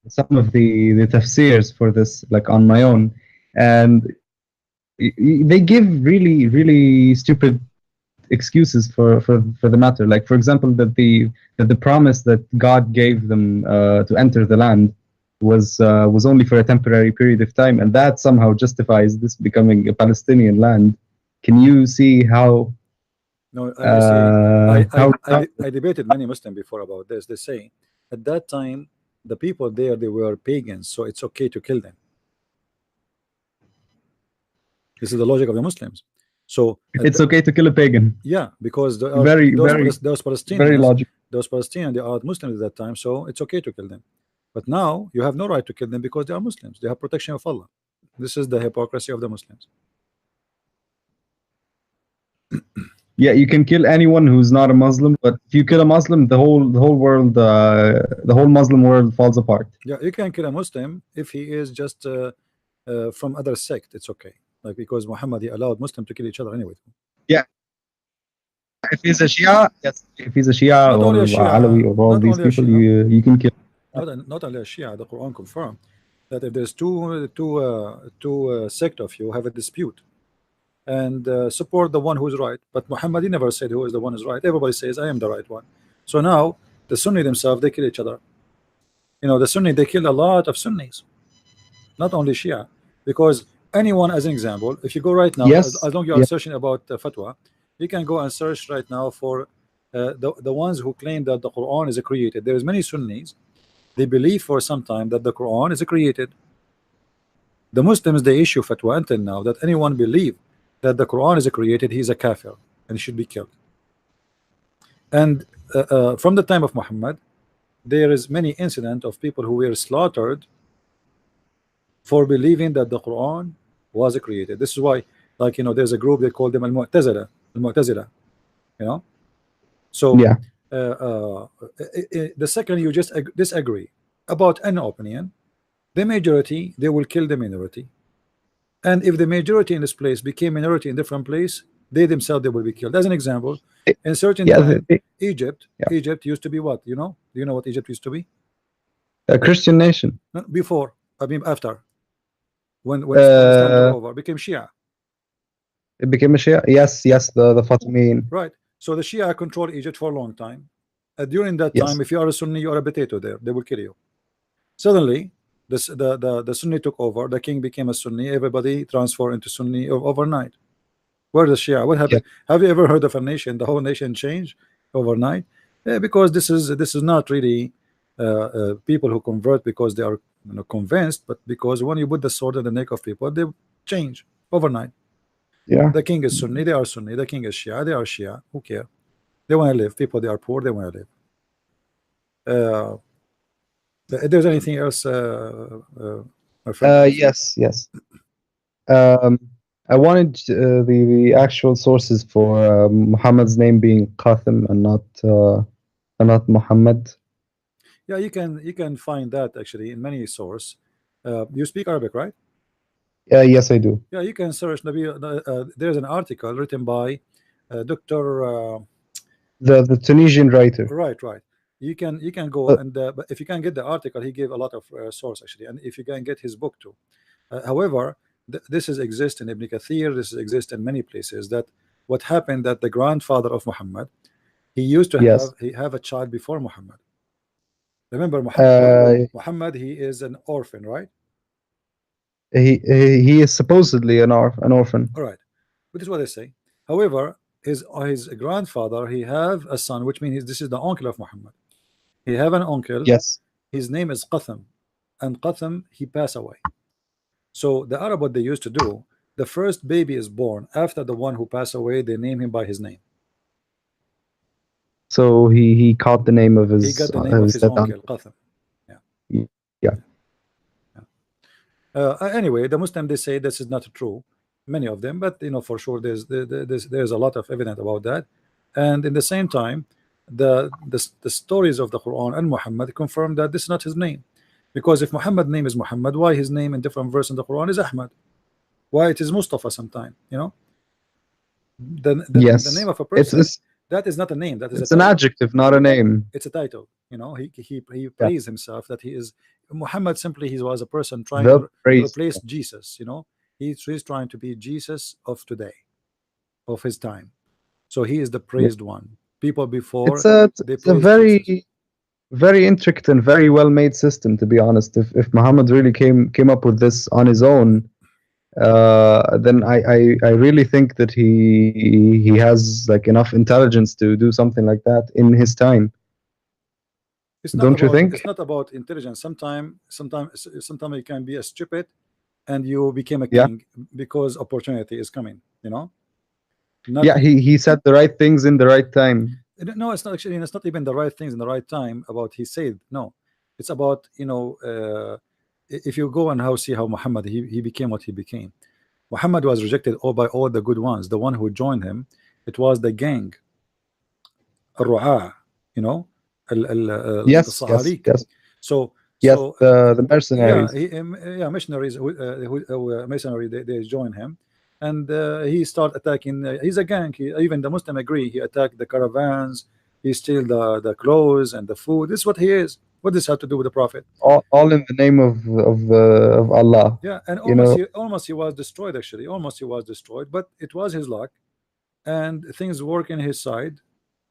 [SPEAKER 5] some of the tafsirs for this like on my own, and they give really stupid excuses for the matter. Like for example, that the promise that God gave them to enter the land was only for a temporary period of time, and that somehow justifies this becoming a Palestinian land. Can you see how?
[SPEAKER 1] No, you see,
[SPEAKER 5] How?
[SPEAKER 1] I debated many Muslims before about this. They say at that time the people there they were pagans, so it's okay to kill them. This is the logic of the Muslims. So
[SPEAKER 5] It's okay to kill a pagan.
[SPEAKER 1] yeah, because there are
[SPEAKER 5] Very
[SPEAKER 1] those
[SPEAKER 5] very
[SPEAKER 1] Palestinians,
[SPEAKER 5] logical.
[SPEAKER 1] those Palestinians, they are Muslims at that time, so it's okay to kill them. But now you have no right to kill them because they are Muslims. They have protection of Allah. This is the hypocrisy of the Muslims.
[SPEAKER 5] Yeah, you can kill anyone who's not a Muslim, but if you kill a Muslim, the whole world, the whole Muslim world falls apart.
[SPEAKER 1] Yeah, you can kill a Muslim if he is just from other sect. It's okay, like because Muhammad he allowed Muslims to kill each other anyway.
[SPEAKER 5] Yeah, if he's a Shia, yes. If he's a Shia
[SPEAKER 1] Not
[SPEAKER 5] or
[SPEAKER 1] only a
[SPEAKER 5] Alawi
[SPEAKER 1] Shia,
[SPEAKER 5] or all
[SPEAKER 1] not
[SPEAKER 5] these
[SPEAKER 1] only a
[SPEAKER 5] people,
[SPEAKER 1] Shia,
[SPEAKER 5] you can kill.
[SPEAKER 1] not only a Shia. The Quran confirmed that if there's two sect of you have a dispute and support the one who's right, but Muhammad he never said who is the one who's right. Everybody says I am the right one. So now the Sunni themselves they kill each other. You know, the Sunni they kill a lot of Sunnis, not only Shia, because anyone, as an example, if you go right now,
[SPEAKER 5] Yes,
[SPEAKER 1] as long you are
[SPEAKER 5] yeah,
[SPEAKER 1] searching about fatwa, you can go and search right now for the ones who claim that the Quran is created. There's many Sunnis, they believe for some time that the Quran is created. The Muslims they issue fatwa until now that anyone believe that the Quran is created, he is a kafir and should be killed. And from the time of Muhammad, there is many incident of people who were slaughtered for believing that the Quran was created. This is why, like you know, there's a group they call them al-Mu'tazila, you know. So
[SPEAKER 5] yeah.
[SPEAKER 1] the second you just disagree about an opinion, the majority they will kill the minority, and if the majority in this place became minority in different place, they themselves they will be killed. As an example, in certain
[SPEAKER 5] Yeah,
[SPEAKER 1] time,
[SPEAKER 5] yeah.
[SPEAKER 1] Egypt used to be what, you know? Do you know what Egypt used to be?
[SPEAKER 5] A Christian nation.
[SPEAKER 1] No, before, I mean after, when Islam took over, became Shia.
[SPEAKER 5] It became a Shia. Yes, yes, the Fatimiyyin.
[SPEAKER 1] Right. So the Shia controlled Egypt for a long time. During that
[SPEAKER 5] Yes.
[SPEAKER 1] time, if you are a Sunni, you are a potato there. They will kill you. Suddenly, the Sunni took over. The king became a Sunni. Everybody transferred into Sunni overnight. Where the Shia? What happened?
[SPEAKER 5] Yeah.
[SPEAKER 1] Have you ever heard of a nation? The whole nation changed overnight? Because this is not really people who convert because they are convinced, but because when you put the sword in the neck of people, they change overnight.
[SPEAKER 5] Yeah.
[SPEAKER 1] The king is Sunni, they are Sunni. The king is Shia, they are Shia. Who care? They want to live. People, they are poor, they want to live. If there's anything else, my friend?
[SPEAKER 5] Yes. Um, I wanted the actual sources for Muhammad's name being Qasim and not Muhammad.
[SPEAKER 1] Yeah, you can find that actually in many sources. You speak Arabic, right?
[SPEAKER 5] Yes, I do.
[SPEAKER 1] Yeah, you can search Nabi. There's an article written by Dr.
[SPEAKER 5] The Tunisian writer.
[SPEAKER 1] Right. You can go and but if you can get the article, he gave a lot of source actually, and if you can get his book too. However, this is exist in Ibn Kathir. This exists in many places. That what happened that the grandfather of Muhammad, he used to
[SPEAKER 5] Yes.
[SPEAKER 1] have a child before Muhammad. Remember Muhammad, he is an orphan, right?
[SPEAKER 5] He is supposedly an orphan.
[SPEAKER 1] All right, which is what they say. However, his grandfather, he have a son, which means this is the uncle of Muhammad. He have an uncle.
[SPEAKER 5] Yes.
[SPEAKER 1] His name is Qatham, and Qatham, he passed away. So the Arab, what they used to do, the first baby is born after the one who passed away. They name him by his name.
[SPEAKER 5] So he caught the name of his.
[SPEAKER 1] He got the name of his
[SPEAKER 5] dead
[SPEAKER 1] uncle, Qatham.
[SPEAKER 5] Yeah.
[SPEAKER 1] Anyway, the Muslim, they say this is not true, many of them, but for sure there's a lot of evidence about that. And in the same time, the stories of the Quran and Muhammad confirm that this is not his name, because if Muhammad's name is Muhammad, why his name in different verse in the Quran is Ahmad? Why it is Mustafa sometime? The
[SPEAKER 5] Yes.
[SPEAKER 1] name of a person,
[SPEAKER 5] It's
[SPEAKER 1] that is not a name, that is
[SPEAKER 5] it's
[SPEAKER 1] a
[SPEAKER 5] an
[SPEAKER 1] title.
[SPEAKER 5] adjective, not a name.
[SPEAKER 1] It's a title. He praised himself that he is Muhammad. Simply, he was a person trying
[SPEAKER 5] The
[SPEAKER 1] to
[SPEAKER 5] praise.
[SPEAKER 1] replace Jesus. He's trying to be Jesus of today, of his time. So he is the praised one. People before,
[SPEAKER 5] It's a
[SPEAKER 1] they
[SPEAKER 5] it's a
[SPEAKER 1] praised Jesus.
[SPEAKER 5] very intricate and very well made system, to be honest. If Muhammad really came up with this on his own, then I really think that he has like enough intelligence to do something like that in his time. Don't you think?
[SPEAKER 1] It's not about intelligence. Sometimes you can be a stupid, and you became a
[SPEAKER 5] Yeah.
[SPEAKER 1] king because opportunity is coming.
[SPEAKER 5] Yeah, he said the right things in the right time.
[SPEAKER 1] No, it's not actually. It's not even the right things in the right time. About he said no. It's about if you go and see how Muhammad he became what he became. Muhammad was rejected by all the good ones. The one who joined him, it was the gang, الرعاة,
[SPEAKER 5] Yes.
[SPEAKER 1] الصعاريك. So
[SPEAKER 5] the mercenaries.
[SPEAKER 1] missionaries mercenary, they join him, and he start attacking. He's a gang. Even the Muslim agree. He attacked the caravans. He steal the clothes and the food. This is what he is. What does this have to do with the Prophet?
[SPEAKER 5] All in the name of Allah.
[SPEAKER 1] Yeah, and almost he was destroyed. Actually, almost he was destroyed. But it was his luck, and things work in his side.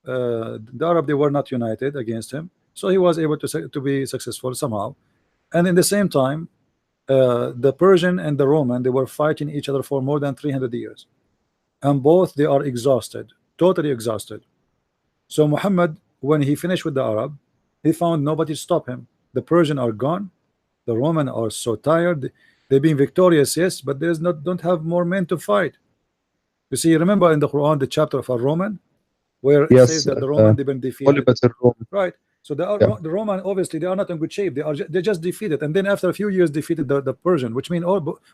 [SPEAKER 1] The Arab, they were not united against him, so he was able to be successful somehow. And in the same time, the Persian and the Roman, they were fighting each other for more than 300 years, and both they are exhausted, totally exhausted. So Muhammad, when he finished with the Arab, he found nobody to stop him. The Persian are gone, the Roman are so tired. They've been victorious, yes, but don't have more men to fight. You see, remember in the Quran the chapter of a Roman, where it says that the Roman they've been defeated. Right. So the Roman, obviously they are not in good shape. They just defeated, and then after a few years defeated the Persian, which means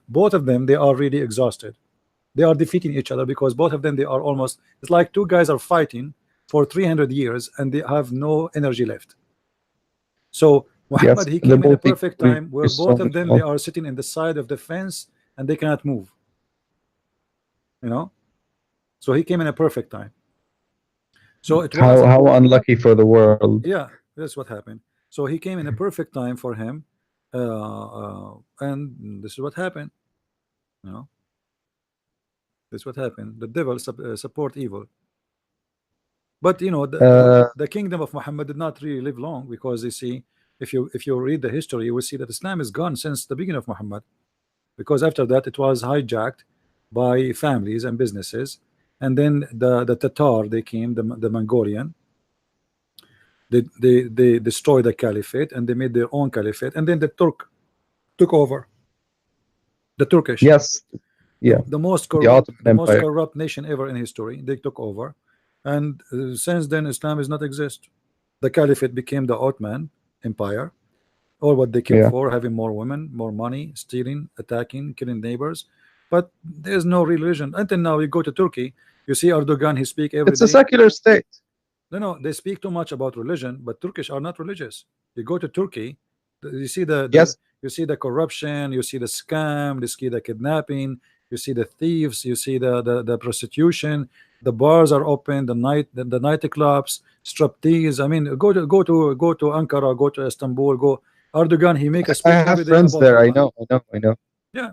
[SPEAKER 1] both of them, they are really exhausted. They are defeating each other because both of them, they are almost, it's like two guys are fighting for 300 years and they have no energy left. So Muhammad, he came in a perfect time where both of them, they are sitting in the side of the fence and they cannot move. So he came in a perfect time. So it was
[SPEAKER 5] how unlucky for the world.
[SPEAKER 1] Yeah, that's what happened. So he came in a perfect time for him, and this is what happened. This is what happened. The devil support evil. But the kingdom of Muhammad did not really live long, because you see, if you read the history, you will see that Islam is gone since the beginning of Muhammad, because after that it was hijacked by families and businesses. And then the Tatar, they came, the Mongolian, they destroyed the caliphate and they made their own caliphate, and then the Turk took over, the Turkish.
[SPEAKER 5] Yes, Yeah,
[SPEAKER 1] the most
[SPEAKER 5] the Ottoman Empire.
[SPEAKER 1] corrupt nation ever in history. They took over, and since then Islam does not exist. The caliphate became the Ottoman Empire. All what they came
[SPEAKER 5] Yeah,
[SPEAKER 1] for, having more women, more money, stealing, attacking, killing neighbors. But there's no religion until now. You go to Turkey, you see Erdogan, he speak every
[SPEAKER 5] it's a
[SPEAKER 1] day.
[SPEAKER 5] secular state.
[SPEAKER 1] No, they speak too much about religion, but Turkish are not religious. You go to Turkey, you see
[SPEAKER 5] Yes,
[SPEAKER 1] you see the corruption, you see the scam, you see the kidnapping, you see the thieves, you see the prostitution. The bars are open, the nightclubs, striptease. I mean, go to Ankara, go to Istanbul, go. Erdogan, he make a
[SPEAKER 5] I
[SPEAKER 1] speech
[SPEAKER 5] have
[SPEAKER 1] every day
[SPEAKER 5] friends
[SPEAKER 1] about
[SPEAKER 5] there. I
[SPEAKER 1] Allah.
[SPEAKER 5] know, I know, I know.
[SPEAKER 1] Yeah,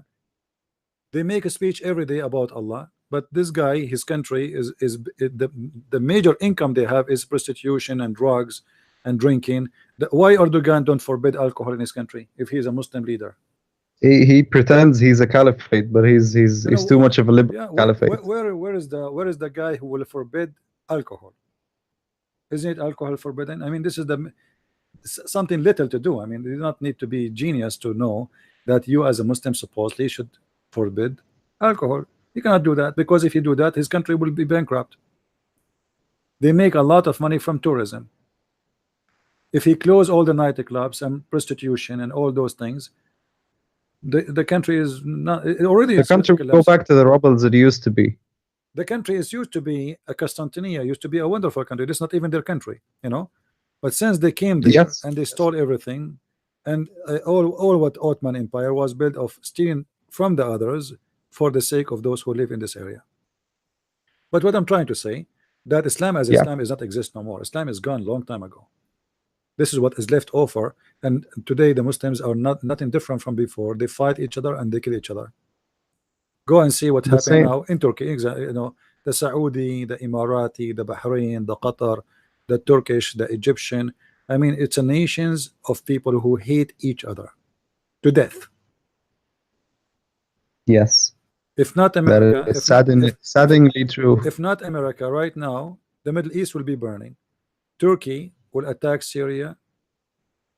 [SPEAKER 1] they make a speech every day about Allah, but this guy, his country is the major income they have is prostitution and drugs and drinking. Why Erdogan don't forbid alcohol in his country if he's a Muslim leader?
[SPEAKER 5] He pretends he's a caliphate, but he's too much of a liberal
[SPEAKER 1] Yeah,
[SPEAKER 5] caliphate.
[SPEAKER 1] where is the guy who will forbid alcohol? Isn't it alcohol forbidden? I mean, this is something little to do. I mean, you do not need to be genius to know that you as a Muslim supposedly should forbid alcohol. You cannot do that, because if you do that, his country will be bankrupt. They make a lot of money from tourism. If he close all the nightclubs and prostitution and all those things, the country is not already.
[SPEAKER 5] The
[SPEAKER 1] It's
[SPEAKER 5] country will go
[SPEAKER 1] ridiculous.
[SPEAKER 5] back to the rubbles it used to be.
[SPEAKER 1] The country is used to be a Constantinia, used to be a wonderful country. This is not even their country, you know. But since they came there
[SPEAKER 5] Yes,
[SPEAKER 1] and they stole everything, and all what Ottoman Empire was built of stealing from the others for the sake of those who live in this area. But what I'm trying to say, that Islam as
[SPEAKER 5] yeah.
[SPEAKER 1] Islam is not exist no more. Islam is gone long time ago. This is what is left over, and today the Muslims are nothing different from before. They fight each other and they kill each other. Go and see what
[SPEAKER 5] The
[SPEAKER 1] happened
[SPEAKER 5] same.
[SPEAKER 1] now in Turkey. Exactly, you know, the Saudi, the Emirati, the Bahrain, the Qatar, the Turkish, the Egyptian. I mean, it's a nations of people who hate each other to death.
[SPEAKER 5] Yes,
[SPEAKER 1] If not
[SPEAKER 5] that
[SPEAKER 1] America,
[SPEAKER 5] is saddeningly true.
[SPEAKER 1] if not America, right now the Middle East will be burning. Turkey will attack Syria,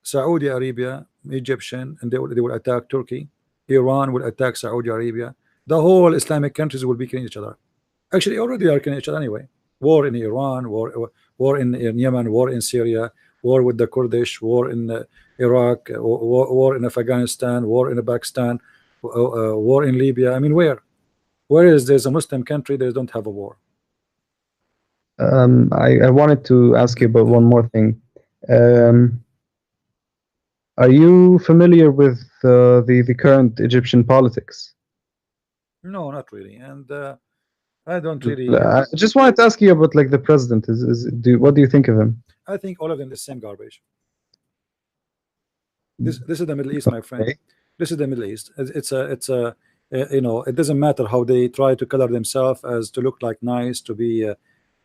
[SPEAKER 1] Saudi Arabia, Egyptian, and they will attack Turkey. Iran will attack Saudi Arabia. The whole Islamic countries will be killing each other. Actually, already are killing each other anyway. War in Iran, war in Yemen, war in Syria, war with the Kurdish, war in Iraq, war in Afghanistan, war in Pakistan, war in Libya. I mean, where is there's a Muslim country they don't have a war?
[SPEAKER 5] I wanted to ask you about one more thing. Are you familiar with the current Egyptian politics?
[SPEAKER 1] No, not really. And I don't really.
[SPEAKER 5] I just wanted to ask you about like the president. What do you think of him?
[SPEAKER 1] I think all of them the same garbage. This is the Middle East, my friend.
[SPEAKER 5] Okay.
[SPEAKER 1] This is the Middle East. It's a you know, it doesn't matter how they try to color themselves as to look like nice, to be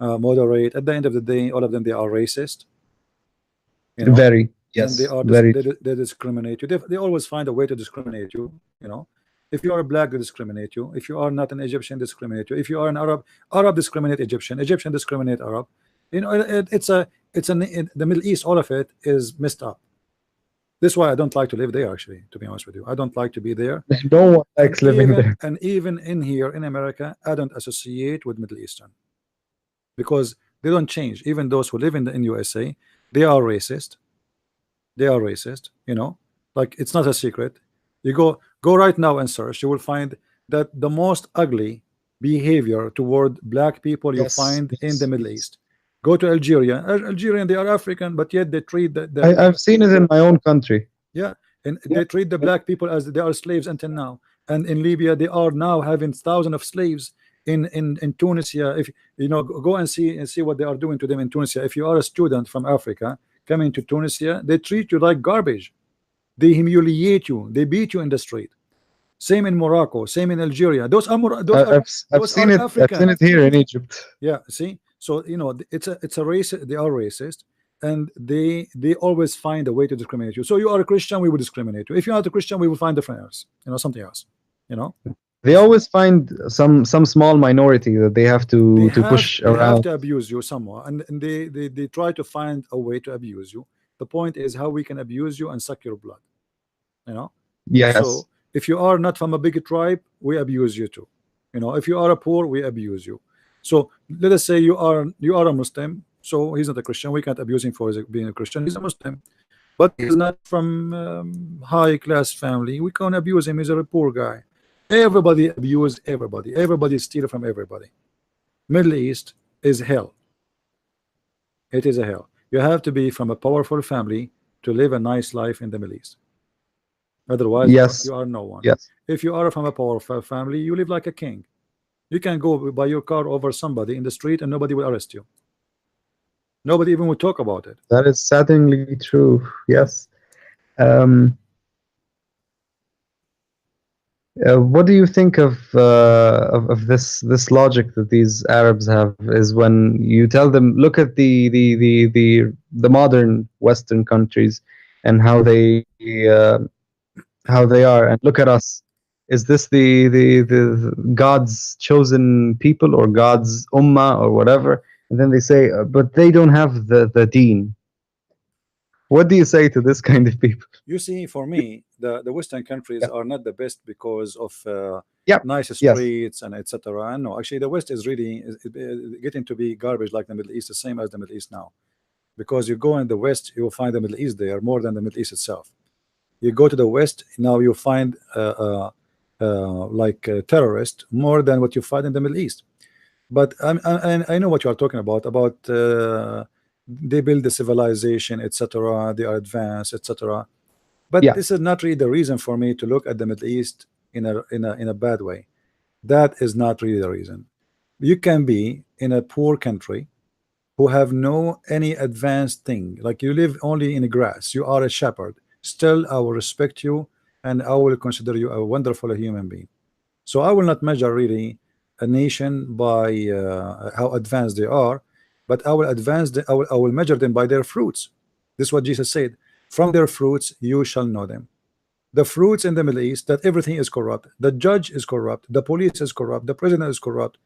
[SPEAKER 1] moderate. At the end of the day, all of them, they are racist. You know,
[SPEAKER 5] Very,
[SPEAKER 1] and they
[SPEAKER 5] yes,
[SPEAKER 1] are
[SPEAKER 5] very.
[SPEAKER 1] they discriminate you. They always find a way to discriminate you. You know, if you are black, they discriminate you. If you are not an Egyptian, they discriminate you. If you are an Arab discriminate Egyptian. Egyptian discriminate Arab. You know, the Middle East. All of it is messed up. This is why I don't like to live there. Actually, to be honest with you, I don't like to be there.
[SPEAKER 5] No one likes living there.
[SPEAKER 1] And even in here in America, I don't associate with Middle Eastern because they don't change. Even those who live in USA, they are racist. They are racist. You know, like it's not a secret. You go right now and search. You will find that the most ugly behavior toward black people you
[SPEAKER 5] Yes,
[SPEAKER 1] find in
[SPEAKER 5] yes,
[SPEAKER 1] the Middle
[SPEAKER 5] yes.
[SPEAKER 1] East. Go to Algeria. Algerian, they are African, but yet they treat
[SPEAKER 5] I've seen it in my own country.
[SPEAKER 1] yeah, and they treat the black people as they are slaves until now. And in Libya, they are now having thousands of slaves in Tunisia. If you know, go and see what they are doing to them in Tunisia. If you are a student from Africa coming to Tunisia, they treat you like garbage. They humiliate you. They beat you in the street. Same in Morocco. Same in Algeria. Those are
[SPEAKER 5] I've seen it.
[SPEAKER 1] African.
[SPEAKER 5] I've seen it here in Egypt.
[SPEAKER 1] Yeah, see, so you know, it's a race. They are racist, and they always find a way to discriminate you. So you are a Christian, we will discriminate you. If you're not a Christian, we will find different else. You know, something else. You know,
[SPEAKER 5] They always find some small minority that they have to push
[SPEAKER 1] they have
[SPEAKER 5] around.
[SPEAKER 1] to abuse you somewhere, and they try to find a way to abuse you. The point is how we can abuse you and suck your blood. You know.
[SPEAKER 5] Yes.
[SPEAKER 1] So if you are not from a big tribe, we abuse you too. You know, if you are a poor, we abuse you. So let us say you are a Muslim. So he's not a Christian. We can't abuse him for being a Christian. He's a Muslim, but he's not from high class family. We can't abuse him. He's a poor guy. Everybody abuse everybody. Everybody steal from everybody. Middle East is hell. It is a hell. You have to be from a powerful family to live a nice life in the Middle East. Otherwise,
[SPEAKER 5] Yes.
[SPEAKER 1] you are no one.
[SPEAKER 5] Yes.
[SPEAKER 1] If you are from a powerful family, you live like a king. You can go buy your car over somebody in the street and nobody will arrest you. Nobody even will talk about it.
[SPEAKER 5] That is saddeningly true. Yes. What do you think of this logic that these Arabs have? Is when you tell them, look at the modern Western countries and how they are, and look at us. Is this the God's chosen people or God's ummah or whatever? And then they say, but they don't have the deen. What do you say to this kind of people?
[SPEAKER 1] You see, for me, the Western countries
[SPEAKER 5] Yeah.
[SPEAKER 1] are not the best because of
[SPEAKER 5] Yep.
[SPEAKER 1] nice
[SPEAKER 5] Yes.
[SPEAKER 1] streets and etc. No, actually, the West is really getting to be garbage like the Middle East, the same as the Middle East now. Because you go in the West, you will find the Middle East there more than the Middle East itself. You go to the West, now you find like terrorists more than what you find in the Middle East. But I know what you are talking about they build the civilization, etc. They are advanced, etc. But
[SPEAKER 5] Yeah.
[SPEAKER 1] this is not really the reason for me to look at the Middle East in a bad way. That is not really the reason. You can be in a poor country who have no any advanced thing, like you live only in grass, you are a shepherd, still I will respect you and I will consider you a wonderful human being. So I will not measure really a nation by how advanced they are, but I will I will measure them by their fruits. This is what Jesus said, from their fruits you shall know them. The fruits in the Middle East, that everything is corrupt, the judge is corrupt, the police is corrupt, the president is corrupt,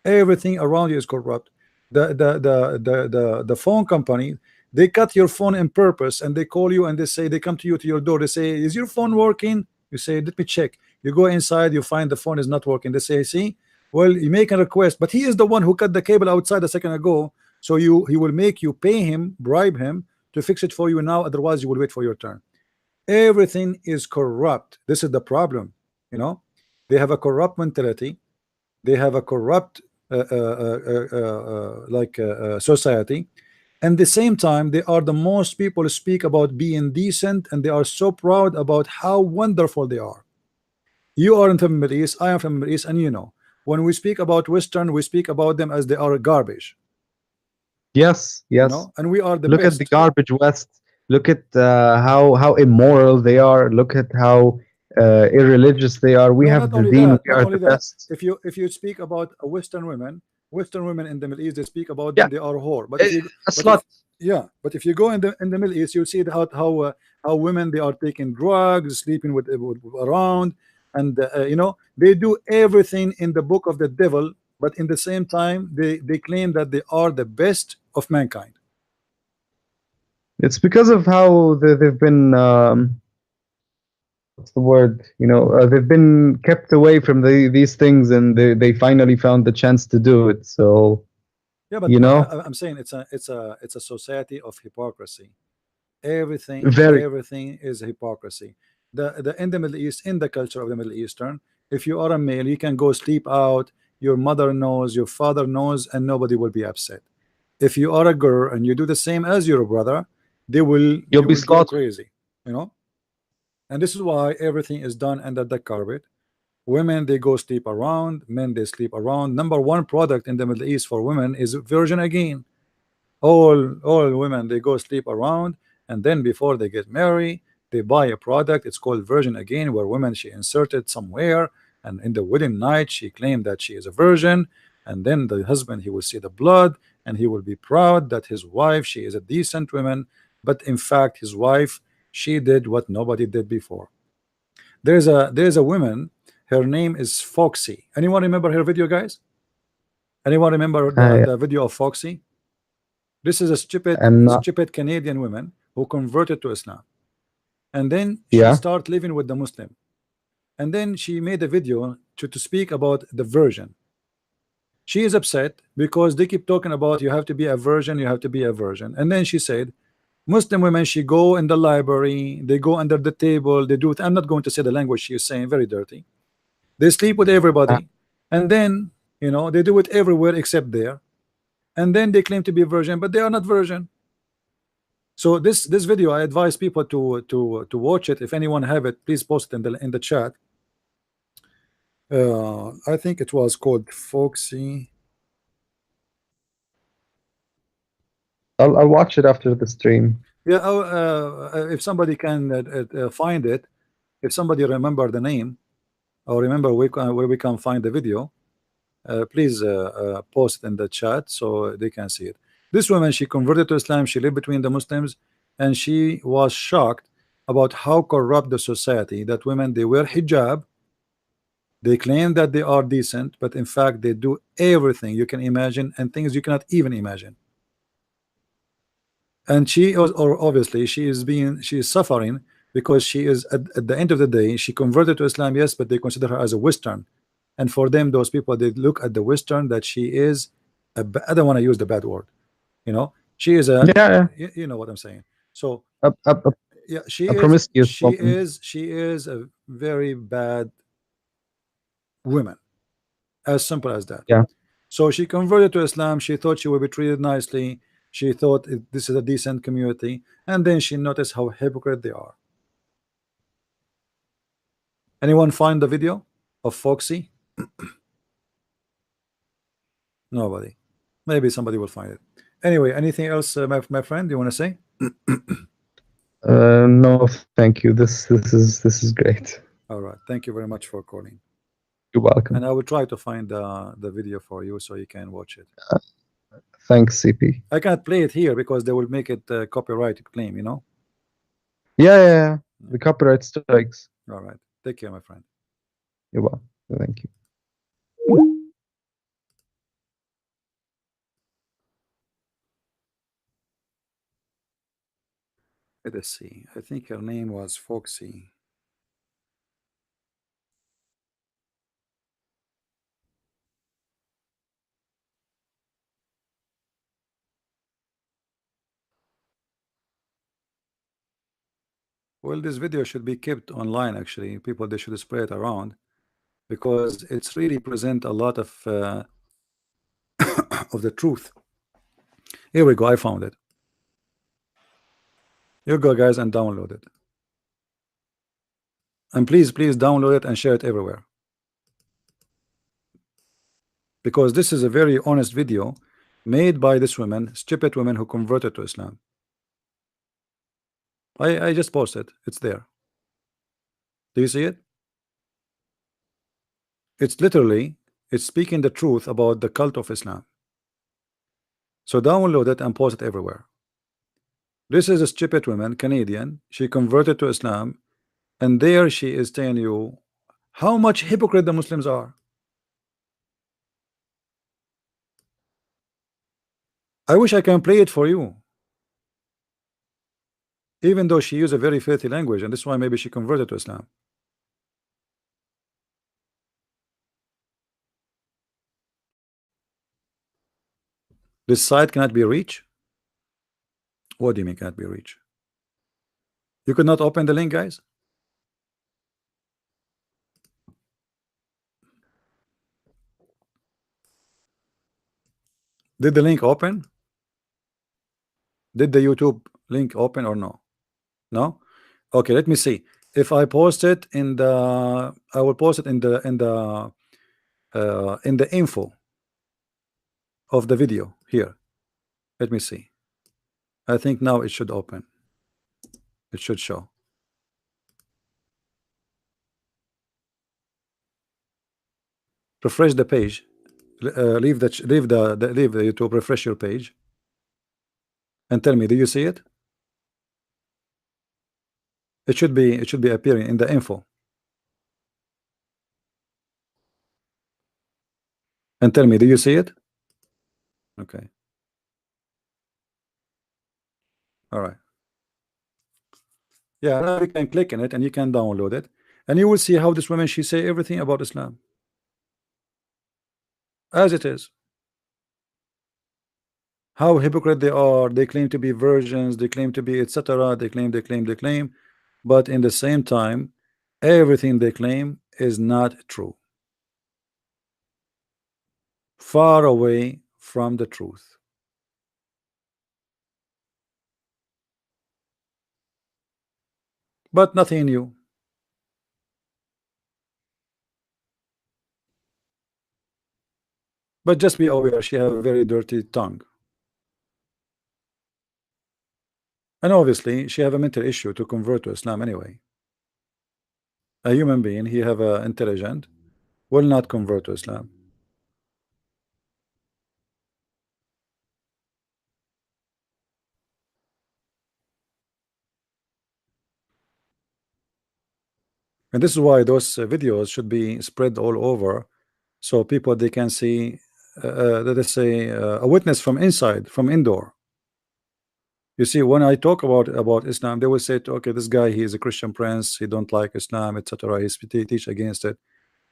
[SPEAKER 1] everything around you is corrupt. The phone company, they cut your phone in purpose and they call you and they say, they come to you to your door, they say, is your phone working? You say, let me check. You go inside, you find the phone is not working. They say, see, well, you make a request, but he is the one who cut the cable outside a second ago, so he will make you pay him, bribe him to fix it for you now, otherwise you will wait for your turn. Everything is corrupt. This is the problem. You know, they have a corrupt mentality, they have a corrupt society, and the same time they are the most people speak about being decent, and they are so proud about how wonderful they are. You are in the Middle East, I am from the Middle East, and you know, when we speak about Western, we speak about them as they are garbage.
[SPEAKER 5] Yes.
[SPEAKER 1] You
[SPEAKER 5] Yes.
[SPEAKER 1] know, and we are the
[SPEAKER 5] Look
[SPEAKER 1] best.
[SPEAKER 5] at the garbage West. Look at how immoral they are. Look at how irreligious they are. We
[SPEAKER 1] No,
[SPEAKER 5] have
[SPEAKER 1] not
[SPEAKER 5] the
[SPEAKER 1] only
[SPEAKER 5] deen.
[SPEAKER 1] that,
[SPEAKER 5] We
[SPEAKER 1] not
[SPEAKER 5] are
[SPEAKER 1] only
[SPEAKER 5] the
[SPEAKER 1] that.
[SPEAKER 5] best.
[SPEAKER 1] If you speak about Western women in the Middle East, they speak about
[SPEAKER 5] Yeah.
[SPEAKER 1] them, they are whore. But if you
[SPEAKER 5] A slut.
[SPEAKER 1] but if you go in the Middle East, you'll see how women, they are taking drugs, sleeping with around, and you know, they do everything in the book of the devil. But in the same time, they claim that they are the best of mankind.
[SPEAKER 5] It's because of how they've been. What's the word? They've been kept away from these things, and they finally found the chance to do it. So
[SPEAKER 1] Yeah, but
[SPEAKER 5] you know,
[SPEAKER 1] I'm saying it's a society of hypocrisy.
[SPEAKER 5] very.
[SPEAKER 1] Everything is hypocrisy. The in the Middle East, in the culture of the Middle Eastern, if you are a male, you can go sleep out, your mother knows, your father knows, and nobody will be upset. If you are a girl and you do the same as your brother,
[SPEAKER 5] You'll
[SPEAKER 1] they
[SPEAKER 5] be
[SPEAKER 1] will go
[SPEAKER 5] slaughtered.
[SPEAKER 1] crazy, you know. And this is why everything is done under the carpet. Women, they go sleep around, men, they sleep around. Number one product in the Middle East for women is virgin again. All women, they go sleep around, and then before they get married, they buy a product, it's called virgin again, where women, she inserted somewhere, and in the wedding night she claimed that she is a virgin, and then the husband, he will see the blood, and he will be proud that his wife, she is a decent woman, but in fact his wife, she did what nobody did before. There's a woman, her name is Foxy. Anyone remember her video, guys? Anyone remember
[SPEAKER 5] I
[SPEAKER 1] the video of Foxy? This is a
[SPEAKER 5] am not.
[SPEAKER 1] stupid Canadian woman who converted to Islam, and then she
[SPEAKER 5] Yeah.
[SPEAKER 1] started living with the Muslim, and then she made a video to speak about the virgin. She is upset because they keep talking about you have to be a virgin, you have to be a virgin. And then she said, Muslim women, she go in the library, they go under the table, they do it. I'm not going to say the language she is saying, very dirty. They sleep with everybody, and then they do it everywhere except there. And then they claim to be virgin, but they are not virgin. So this video, I advise people to watch it. If anyone have it, please post it in the chat. I think it was called Foxy.
[SPEAKER 5] I'll watch it after the stream.
[SPEAKER 1] Yeah, if somebody can find it, if somebody remember the name or remember where we can find the video, please post it in the chat so they can see it. This woman, she converted to Islam, she lived between the Muslims, and she was shocked about how corrupt the society, that women, they wear hijab, they claim that they are decent, but in fact they do everything you can imagine and things you cannot even imagine. And she is, or obviously she is suffering because she is at the end of the day, she converted to Islam, yes, but they consider her as a Western. And for them, those people, they look at the Western that she is I don't want to use the bad word, she is a,
[SPEAKER 5] Yeah,
[SPEAKER 1] you know what I'm saying. So
[SPEAKER 5] a, a, a
[SPEAKER 1] yeah,
[SPEAKER 5] a promiscuous
[SPEAKER 1] she
[SPEAKER 5] woman.
[SPEAKER 1] is a very bad woman, as simple as that.
[SPEAKER 5] Yeah.
[SPEAKER 1] So she converted to Islam, she thought she would be treated nicely, she thought this is a decent community, and then she noticed how hypocrite they are. Anyone find the video of Foxy? Nobody. Maybe somebody will find it. Anyway, anything else, my friend, you want to say?
[SPEAKER 5] No, thank you. This is great.
[SPEAKER 1] All right, thank you very much for calling,
[SPEAKER 5] You're welcome.
[SPEAKER 1] and I will try to find the video for you so you can watch it.
[SPEAKER 5] Thanks, CP.
[SPEAKER 1] I can't play it here because they will make it copyright claim,
[SPEAKER 5] Yeah. The copyright strikes.
[SPEAKER 1] All right, take care, my friend.
[SPEAKER 5] You're welcome. Thank you.
[SPEAKER 1] Let us see. I think her name was Foxy. Well, this video should be kept online. Actually, people, they should spread it around because it's really present a lot of of the truth. Here we go. I found it. You go, guys, and download it. And please download it and share it everywhere, because this is a very honest video made by this woman, stupid woman who converted to Islam. I just posted. It's there. Do you see it? It's literally, it's speaking the truth about the cult of Islam. So download it and post it everywhere. This is a stupid woman, Canadian. She converted to Islam, and there she is telling you how much hypocrite the Muslims are. I wish I can play it for you, even though she used a very filthy language, and this is why maybe she converted to Islam. This site cannot be reached. What do you mean cannot be reached? You could not open the link, guys? Did the link open? Did the YouTube link open or no? No? Okay, let me see. If I post it in the, I will post it in the info of the video here. Let me see. I think now it should open. It should show. Refresh the page. Leave the YouTube. Refresh your page and tell me, do you see it? It should be appearing in the info. And tell me, do you see it? Okay. All right. Yeah, now you can click on it and you can download it, and you will see how this woman, she say everything about Islam. as it is. How hypocrite they are. They claim to be virgins, they claim to be etc. They claim, but in the same time everything they claim is not true, far away from the truth. But nothing new. But just be aware, she have a very dirty tongue, and obviously she have a mental issue to convert to Islam anyway. A human being, he have a intelligent, will not convert to Islam. And this is why those videos should be spread all over, so people they can see that they say a witness from inside, from indoor. You see, when I talk about Islam, they will say, okay, this guy, he is a Christian prince, he don't like Islam, etc. He teach against it.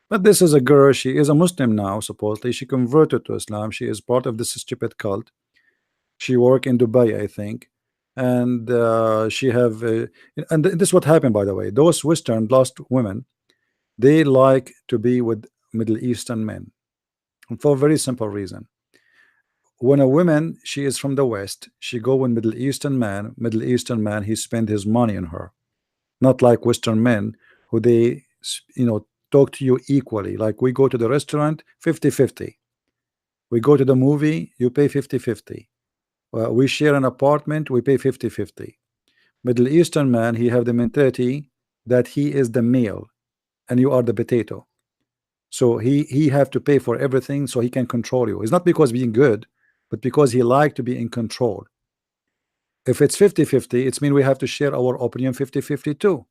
[SPEAKER 1] But this is a girl, she is a Muslim now, supposedly. She converted to Islam. She is part of this stupid cult. She work in Dubai, I think, and she have and this is what happened, by the way. Those Western lost women, they like to be with Middle Eastern men for a very simple reason. When a woman, she is from the West, she go with Middle Eastern man, he spend his money on her, not like Western men who they talk to you equally. Like we go to the restaurant 50-50, we go to the movie, you pay 50-50, we share an apartment, we pay 50-50. Middle Eastern man, he have the mentality that he is the male and you are the potato, so he have to pay for everything so he can control you. It's not because being good, but because he like to be in control. If it's 50-50, it's mean we have to share our opinion 50-50 too.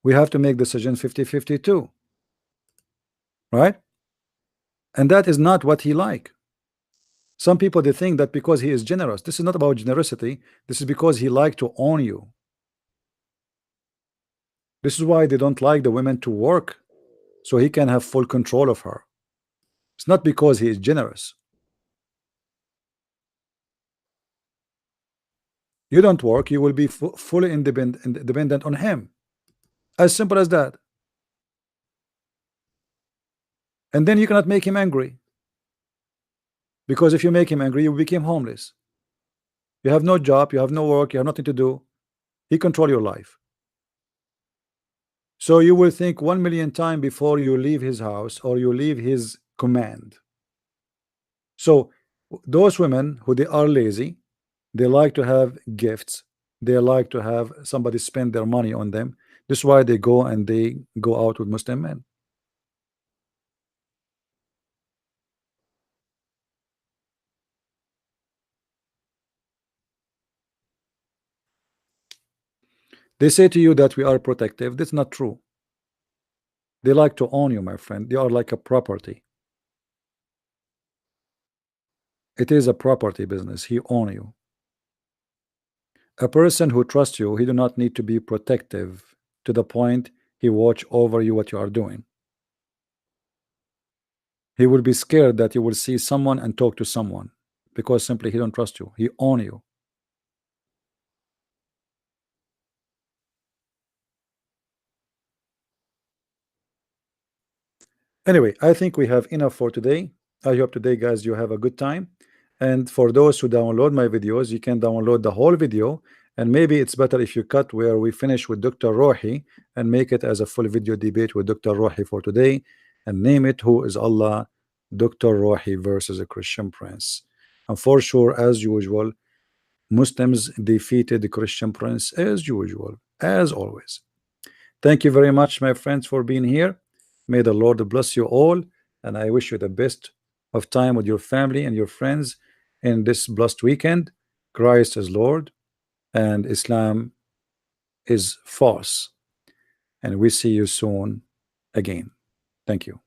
[SPEAKER 1] We have to make decisions 50-50 too, right? And that is not what he like. Some people they think that because he is generous, this is not about generosity, this is because he like to own you. This is why they don't like the women to work, so he can have full control of her. It's not because he is generous. You don't work, you will be fully dependent on him. As simple as that. And then you cannot make him angry, because if you make him angry, you become homeless. You have no job, you have no work, you have nothing to do. He control your life. So you will think 1,000,000 times before you leave his house or you leave his command. So those women who they are lazy, they like to have gifts, they like to have somebody spend their money on them. This is why they go and they go out with Muslim men. They say to you that we are protective. That's not true. They like to own you, my friend. They are like a property. It is a property business. He own you. A person who trusts you, he do not need to be protective to the point he watch over you what you are doing. He will be scared that you will see someone and talk to someone, because simply he don't trust you. He own you. Anyway, I think we have enough for today. I hope today, guys, you have a good time. And for those who download my videos, you can download the whole video. And maybe it's better if you cut where we finish with Dr. Rohi and make it as a full video debate with Dr. Rohi for today, and name it "Who is Allah? Dr. Rohi versus a Christian Prince." And for sure, as usual, Muslims defeated the Christian Prince as usual, as always. Thank you very much, my friends, for being here. May the Lord bless you all, and I wish you the best of time with your family and your friends in this blessed weekend. Christ is Lord, and Islam is false. And we see you soon again. Thank you.